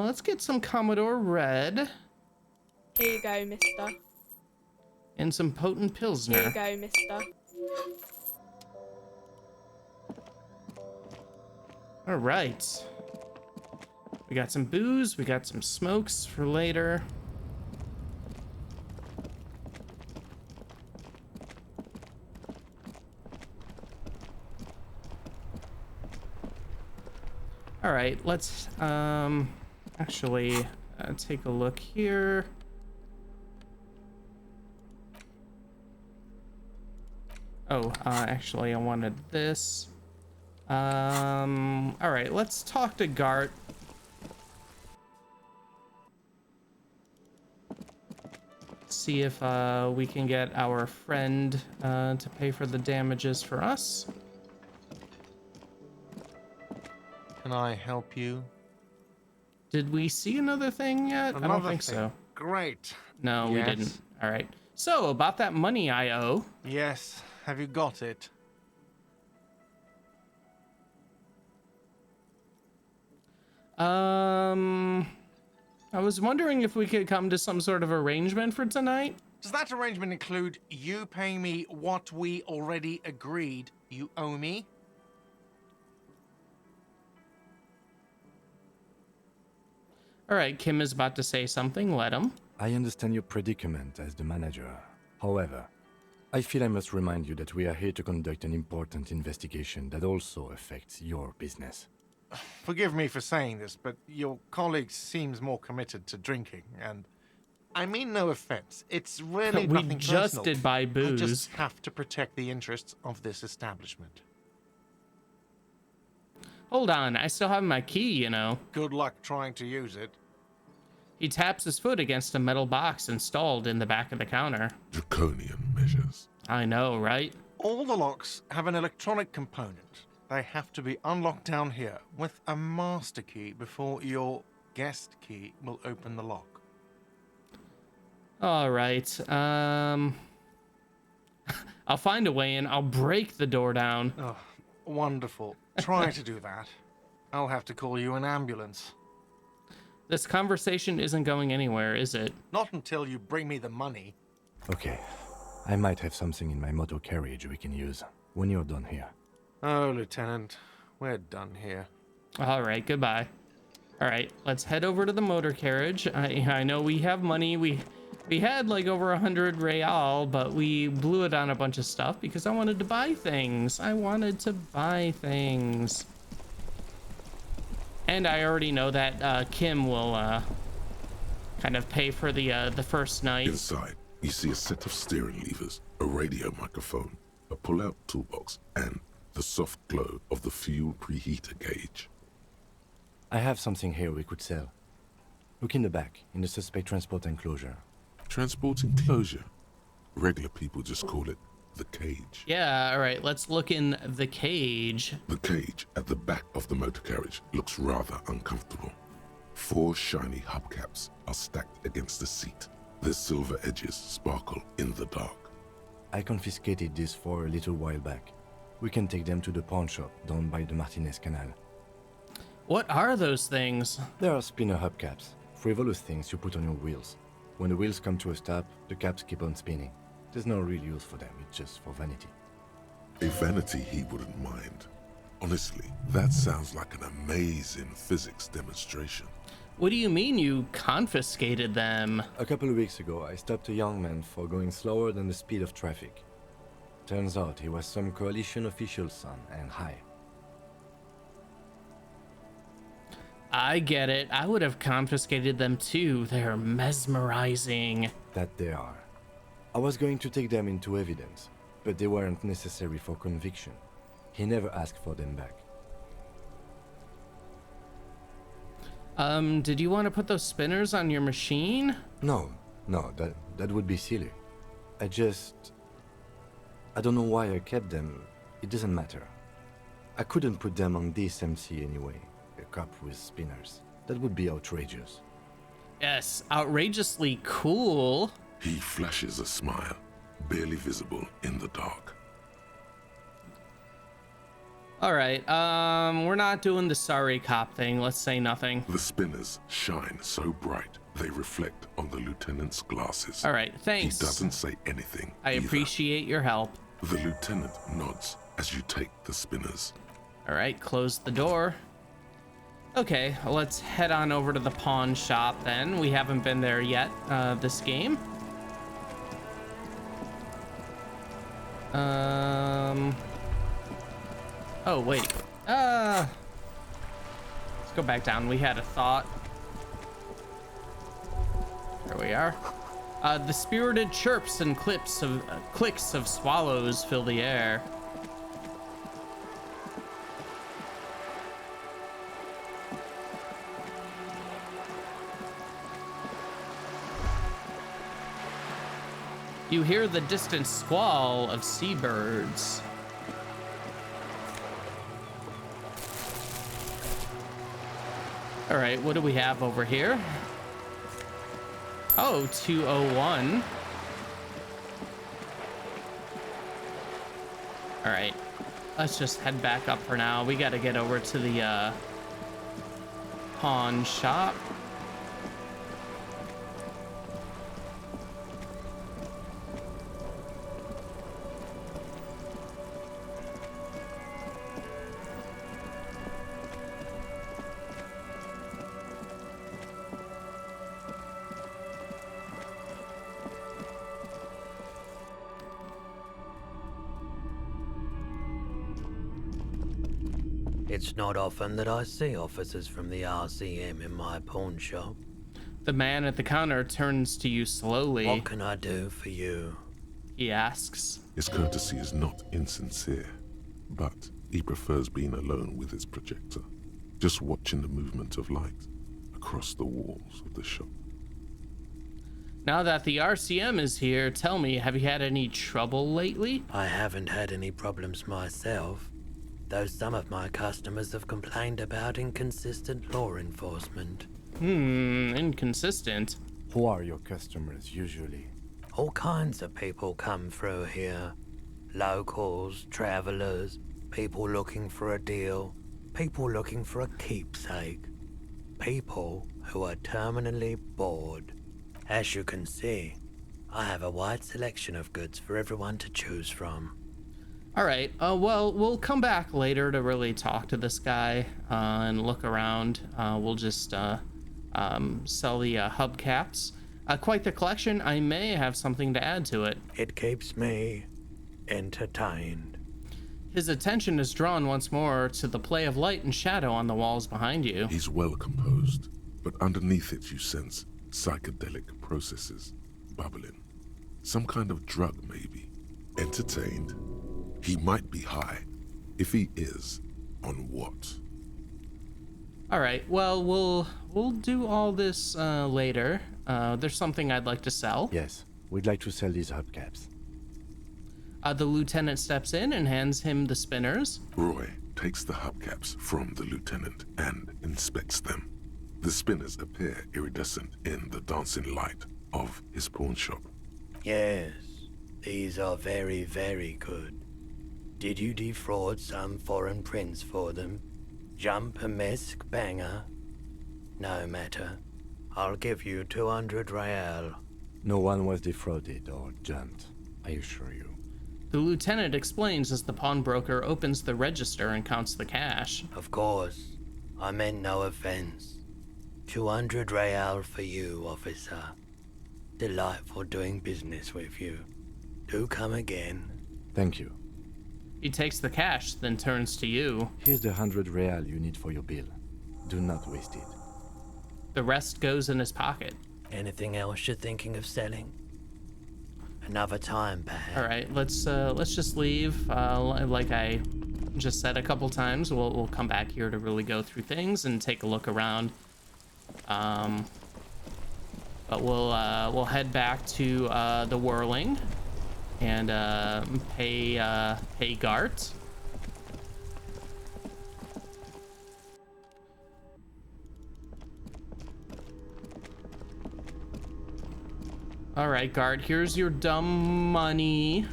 Let's get some Commodore Red Here you go, mister. and some potent Here Pilsner. you go, mister. All right. We got some booze. We got some smokes for later. All right, let's actually take a look here. Oh, actually I wanted this. All right, let's talk to Gart. See if we can get our friend to pay for the damages for us. Can I help you? Did we see another thing yet? I don't Another think thing. so. Great. No, we Yes. didn't. All right. So, about that money I owe. Yes. Have you got it? I was wondering if we could come to some sort of arrangement for tonight. Does that arrangement include you paying me what we already agreed you owe me? All right, Kim is about to say something. Let him. I understand your predicament as the manager. However, I feel I must remind you that we are here to conduct an important investigation that also affects your business. Forgive me for saying this, but your colleague seems more committed to drinking, and I mean no offense. It's really We nothing just personal. did buy I booze. just have to protect the interests of this establishment. Hold on, I still have my key, you know. Good luck trying to use it. He taps his foot against a metal box installed in the back of the counter. Draconian measures. I know, right? All the locks have an electronic component. They have to be unlocked down here with a master key before your guest key will open the lock. All right. I'll find a way in. I'll break the door down. Oh, wonderful. Try to do that. I'll have to call you an ambulance. This conversation isn't going anywhere, is it? Not until you bring me the money. Okay, I might have something in my motor carriage we can use when you're done here. Oh, Lieutenant, we're done here. All right, goodbye. All right, let's head over to the motor carriage. I know we have money. We had like over 100 real, but we blew it on a bunch of stuff because I wanted to buy things. And I already know that Kim will kind of pay for the first night. Inside, you see a set of steering levers, a radio microphone, a pull-out toolbox, and the soft glow of the fuel preheater gauge. I have something here we could sell. Look in the back, in the suspect transport enclosure. Transport enclosure? Regular people just call it the cage. Yeah, all right, let's look in the cage. The cage at the back of the motor carriage looks rather uncomfortable. 4 shiny hubcaps are stacked against the seat. Their silver edges sparkle in the dark. I confiscated these for a little while back. We can take them to the pawn shop down by the Martinaise canal. What are those things? They are spinner hubcaps, frivolous things you put on your wheels. When the wheels come to a stop, the caps keep on spinning. There's no real use for them, it's just for vanity. A vanity he wouldn't mind. Honestly, that sounds like an amazing physics demonstration. What do you mean you confiscated them? A couple of weeks ago, I stopped a young man for going slower than the speed of traffic. Turns out he was some coalition official's son and high. I get it. I would have confiscated them too. They're mesmerizing. That they are. I was going to take them into evidence, but they weren't necessary for conviction. He never asked for them back. Did you want to put those spinners on your machine? No, that would be silly. I don't know why I kept them. It doesn't matter. I couldn't put them on this MC anyway. A cup with spinners. That would be outrageous. Yes, outrageously cool. He flashes a smile, barely visible in the dark. All right, we're not doing the sorry cop thing. Let's say nothing. The spinners shine so bright they reflect on the lieutenant's glasses. All right, thanks. He doesn't say anything. I appreciate your help. The lieutenant nods as you take the spinners. All right, close the door. Okay, let's head on over to the pawn shop then. We haven't been there yet this game. Oh, wait. Let's go back down. We had a thought. There we are. The spirited chirps and clicks of swallows fill the air. You hear the distant squall of seabirds. All right, what do we have over here? Oh, 201. All right, let's just head back up for now. We got to get over to the pawn shop. It's not often that I see officers from the RCM in my pawn shop. The man at the counter turns to you slowly. What can I do for you? He asks. His courtesy is not insincere, but he prefers being alone with his projector, just watching the movement of light across the walls of the shop. Now that the RCM is here, tell me, have you had any trouble lately? I haven't had any problems myself, though some of my customers have complained about inconsistent law enforcement. Inconsistent? Who are your customers usually? All kinds of people come through here. Locals, travelers, people looking for a deal, people looking for a keepsake, people who are terminally bored. As you can see, I have a wide selection of goods for everyone to choose from. All right, well, we'll come back later to really talk to this guy and look around. We'll just sell the hubcaps. Quite the collection. I may have something to add to it. It keeps me entertained. His attention is drawn once more to the play of light and shadow on the walls behind you. He's well composed, but underneath it you sense psychedelic processes bubbling. Some kind of drug, maybe. Entertained. He might be high. If he is, on what? All right, well, we'll do all this later. There's something I'd like to sell. Yes, we'd like to sell these hubcaps. The lieutenant steps in and hands him the spinners. Roy takes the hubcaps from the lieutenant and inspects them. The spinners appear iridescent in the dancing light of his pawn shop. Yes, these are very, very good. Did you defraud some foreign prince for them? Jump-a-mesque banger? No matter. I'll give you 200 real. No one was defrauded or jumped, I assure you. The lieutenant explains as the pawnbroker opens the register and counts the cash. Of course. I meant no offense. 200 real for you, officer. Delightful doing business with you. Do come again. Thank you. He takes the cash, then turns to you. Here's the 100 real you need for your bill. Do not waste it. The rest goes in his pocket. Anything else you're thinking of selling? Another time, perhaps. All right, let's just leave. Like I just said a couple times, we'll come back here to really go through things and take a look around. But we'll head back to the Whirling and pay Gart. All right, Gart, here's your dumb money.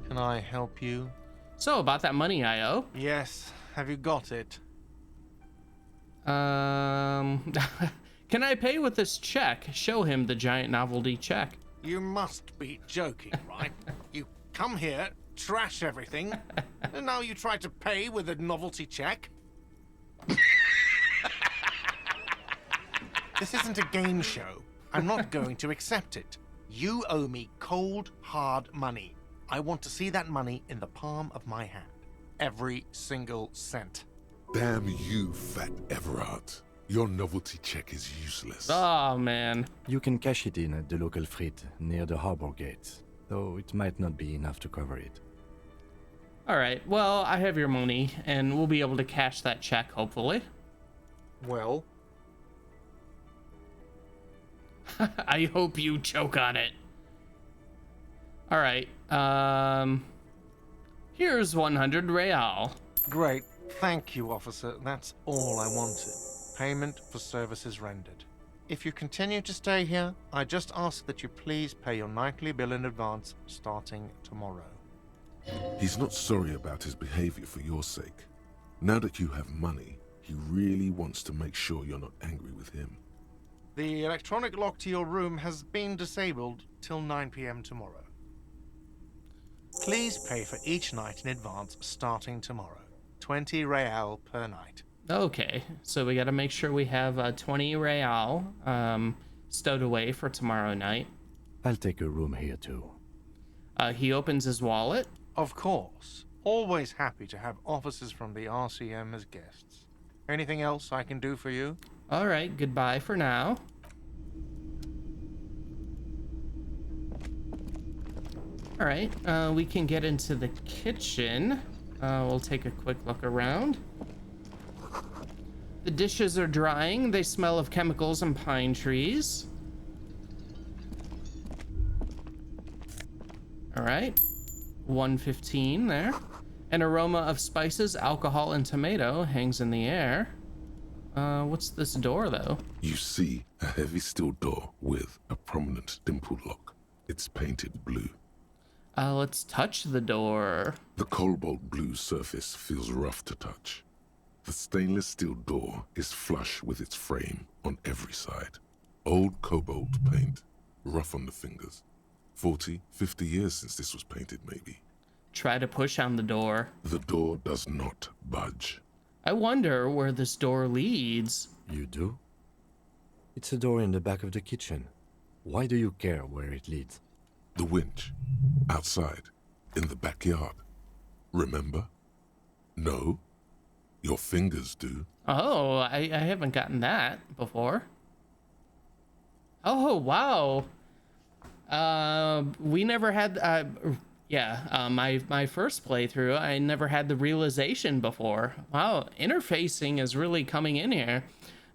Can I help you? So, about that money I owe? Yes. Have you got it? Can I pay with this check? Show him the giant novelty check. You must be joking, right? You come here, trash everything, and now you try to pay with a novelty check? This isn't a game show. I'm not going to accept it. You owe me cold, hard money. I want to see that money in the palm of my hand. Every single cent. Damn you, Fat Everard. Your novelty check is useless. Oh, man. You can cash it in at the local frit near the harbor gates, though it might not be enough to cover it. All right, well, I have your money, and we'll be able to cash that check, hopefully. Well? I hope you choke on it. All right, here's 100 real. Great. Thank you, officer. That's all I wanted. Payment for services rendered. If you continue to stay here, I just ask that you please pay your nightly bill in advance starting tomorrow. He's not sorry about his behavior for your sake. Now that you have money, he really wants to make sure you're not angry with him. The electronic lock to your room has been disabled till 9 p.m. tomorrow. Please pay for each night in advance starting tomorrow. 20 real per night. Okay, so we got to make sure we have 20 real stowed away for tomorrow night. I'll take a room here too. He opens his wallet. Of course. Always happy to have officers from the RCM as guests. Anything else I can do for you? All right, goodbye for now. All right, we can get into the kitchen. We'll take a quick look around. The dishes are drying. They smell of chemicals and pine trees. All right, 115 there. An aroma of spices, alcohol, and tomato hangs in the air. What's this door, though? You see a heavy steel door with a prominent dimple lock. It's painted blue. Let's touch the door. The cobalt blue surface feels rough to touch. The stainless steel door is flush with its frame on every side. Old cobalt paint, rough on the fingers. 40, 50 years since this was painted, maybe. Try to push on the door. The door does not budge. I wonder where this door leads. You do? It's a door in the back of the kitchen. Why do you care where it leads? The winch. Outside. In the backyard. Remember? No? Your fingers do. Oh, I haven't gotten that before. Oh, wow. We never had... my first playthrough, I never had the realization before. Wow, interfacing is really coming in here.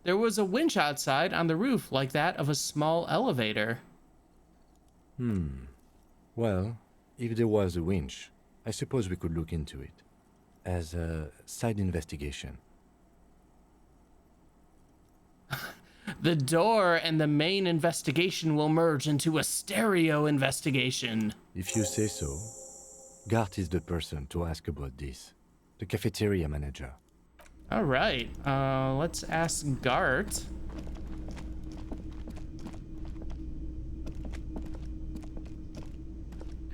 There was a winch outside on the roof like that of a small elevator. Well, if there was a winch, I suppose we could look into it. As a side investigation. The door and the main investigation will merge into a stereo investigation. If you say so. Gart is the person to ask about this. The cafeteria manager. All right, let's ask Gart.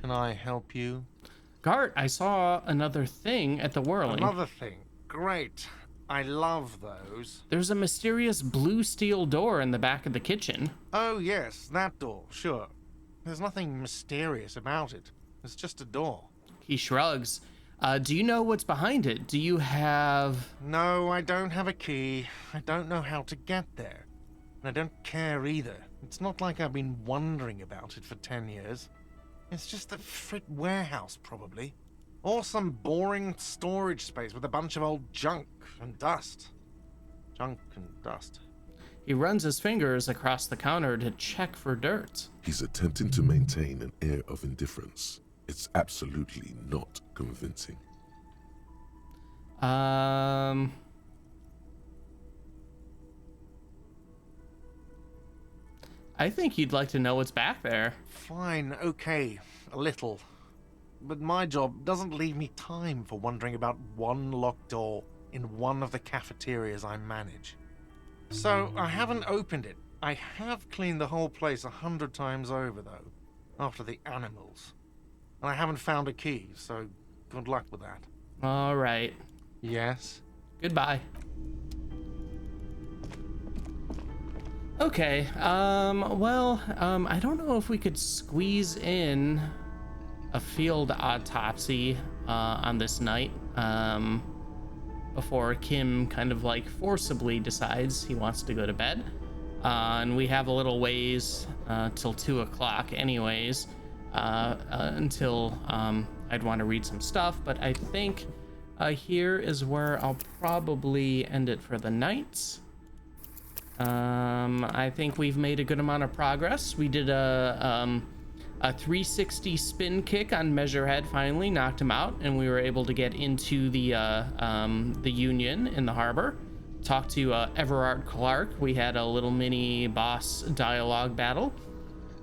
Can I help you? Gart, I saw another thing at the Whirling. Another thing. Great. I love those. There's a mysterious blue steel door in the back of the kitchen. Oh, yes, that door, sure. There's nothing mysterious about it. It's just a door. He shrugs. Do you know what's behind it? Do you have... No, I don't have a key. I don't know how to get there. And I don't care either. It's not like I've been wondering about it for 10 years. It's just a frit warehouse, probably. Or some boring storage space with a bunch of old junk and dust. Junk and dust. He runs his fingers across the counter to check for dirt. He's attempting to maintain an air of indifference. It's absolutely not convincing. I think you'd like to know what's back there. Fine, okay, a little. But my job doesn't leave me time for wondering about one locked door in one of the cafeterias I manage. So I haven't opened it. I have cleaned the whole place 100 times over, though, after the animals. And I haven't found a key, so good luck with that. All right. Yes? Goodbye. Okay, I don't know if we could squeeze in a field autopsy on this night before Kim kind of like forcibly decides he wants to go to bed. And we have a little ways till 2 o'clock anyways, until I'd want to read some stuff, but I think here is where I'll probably end it for the night. I think we've made a good amount of progress. We did a 360 spin kick on Measurehead, finally knocked him out, and we were able to get into the Union in the harbor. Talked to Everard Clark. We had a little mini boss dialogue battle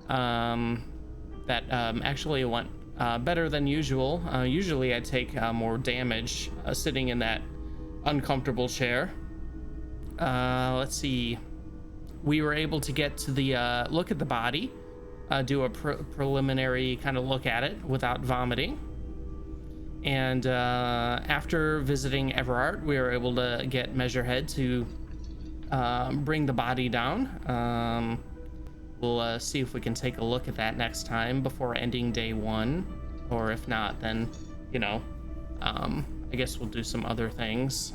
that actually went better than usual. Usually I take more damage sitting in that uncomfortable chair. Let's see. We were able to get to the look at the body, do a preliminary kind of look at it without vomiting. And after visiting Everard, we were able to get Measurehead to bring the body down. We'll see if we can take a look at that next time before ending day 1, or if not, then I guess we'll do some other things.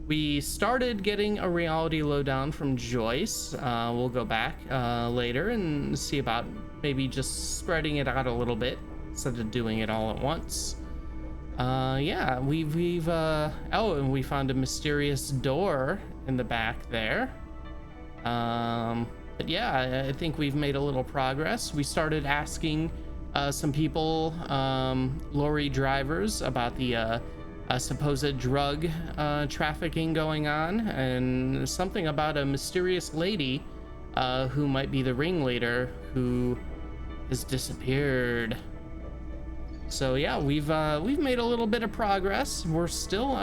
We started getting a reality lowdown from Joyce. We'll go back later and see about maybe just spreading it out a little bit instead of doing it all at once. Yeah, we've and we found a mysterious door in the back there. But yeah, I think we've made a little progress. We started asking some people, lorry drivers, about the supposed drug trafficking going on, and something about a mysterious lady who might be the ringleader who has disappeared. So yeah, we've made a little bit of progress. We're still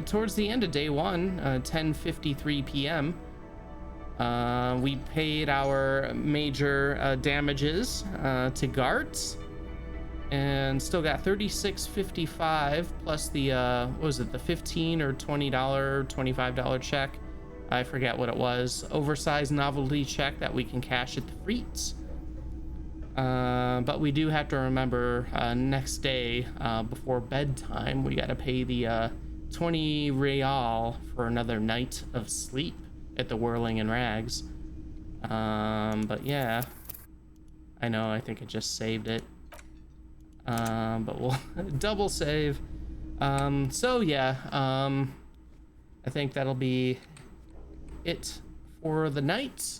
towards the end of day 1, 10:53 p.m. We paid our major damages to Gartz, and still got $36.55 plus the what was it, the $15 or $20, $25 check, I forget what it was, oversized novelty check that we can cash at the Freets. But we do have to remember next day before bedtime we got to pay the 20 real for another night of sleep at the Whirling and Rags. But yeah, I know, I think I just saved it. But we'll double save. So yeah, I think that'll be it for the night.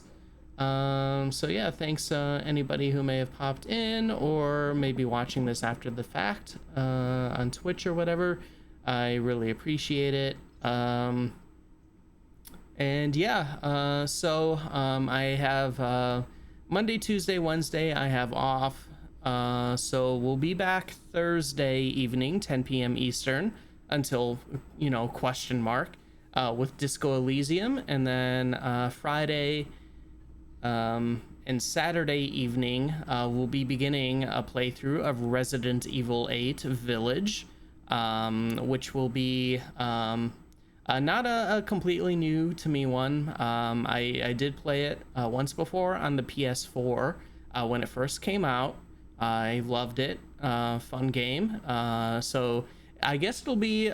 So yeah, thanks anybody who may have popped in or maybe watching this after the fact on Twitch or whatever. I really appreciate it. And yeah, so I have Monday, Tuesday, Wednesday I have off. So we'll be back Thursday evening, 10 p.m. Eastern until, question mark, with Disco Elysium. And then Friday and Saturday evening, we'll be beginning a playthrough of Resident Evil 8 Village, which will be not a completely new to me one. I did play it once before on the PS4 when it first came out. I loved it. fun game. So I guess it'll be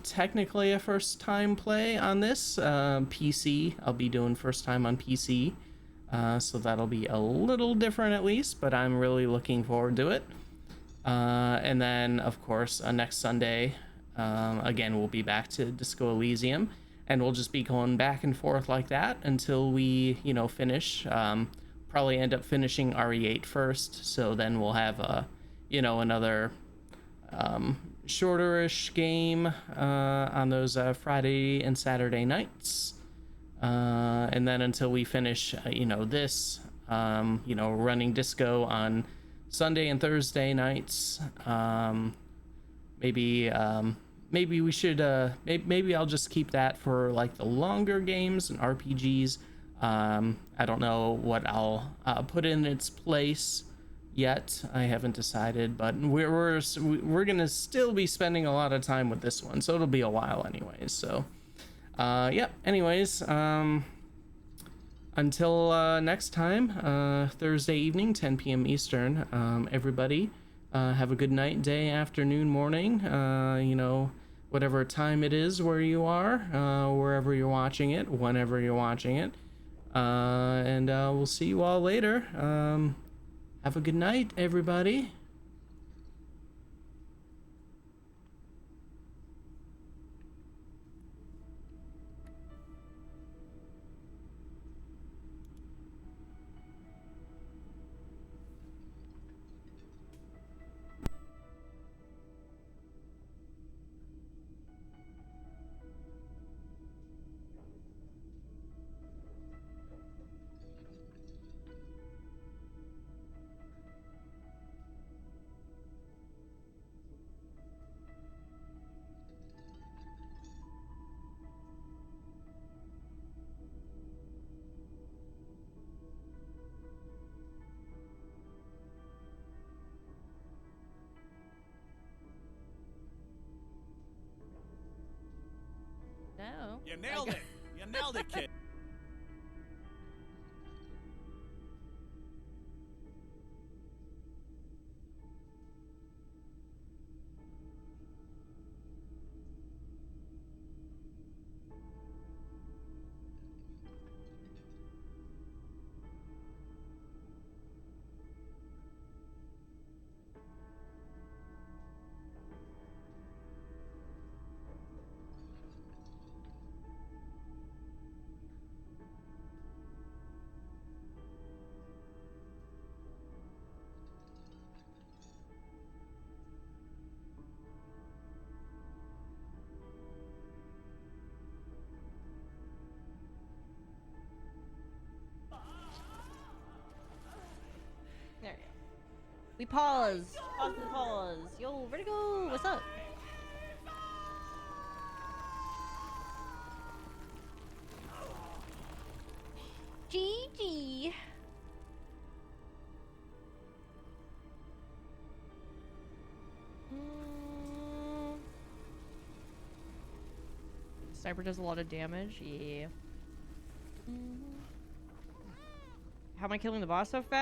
technically a first time play on this PC. I'll be doing first time on PC. So that'll be a little different at least, but I'm really looking forward to it. And then, of course, next Sunday, again, we'll be back to Disco Elysium, and we'll just be going back and forth like that until we, you know, finish. Probably end up finishing RE8 first, so then we'll have, you know, another shorter-ish game on those Friday and Saturday nights. And then until we finish, you know, this, you know, running Disco on Sunday and Thursday nights. Maybe we should, maybe I'll just keep that for like the longer games and RPGs. I don't know what I'll put in its place yet. I haven't decided, but we're gonna still be spending a lot of time with this one, so it'll be a while anyways. So yeah, anyways, until next time, Thursday evening, 10 p.m. Eastern, everybody have a good night, day, afternoon, morning, you know, whatever time it is where you are, wherever you're watching it, whenever you're watching it, and we'll see you all later. Have a good night, everybody. No. You nailed it. You nailed it, kid. There we go. We pause. Pause and pause. Yo, Vertigo, what's up? GG. Sniper does a lot of damage. Yeah. How am I killing the boss so fast?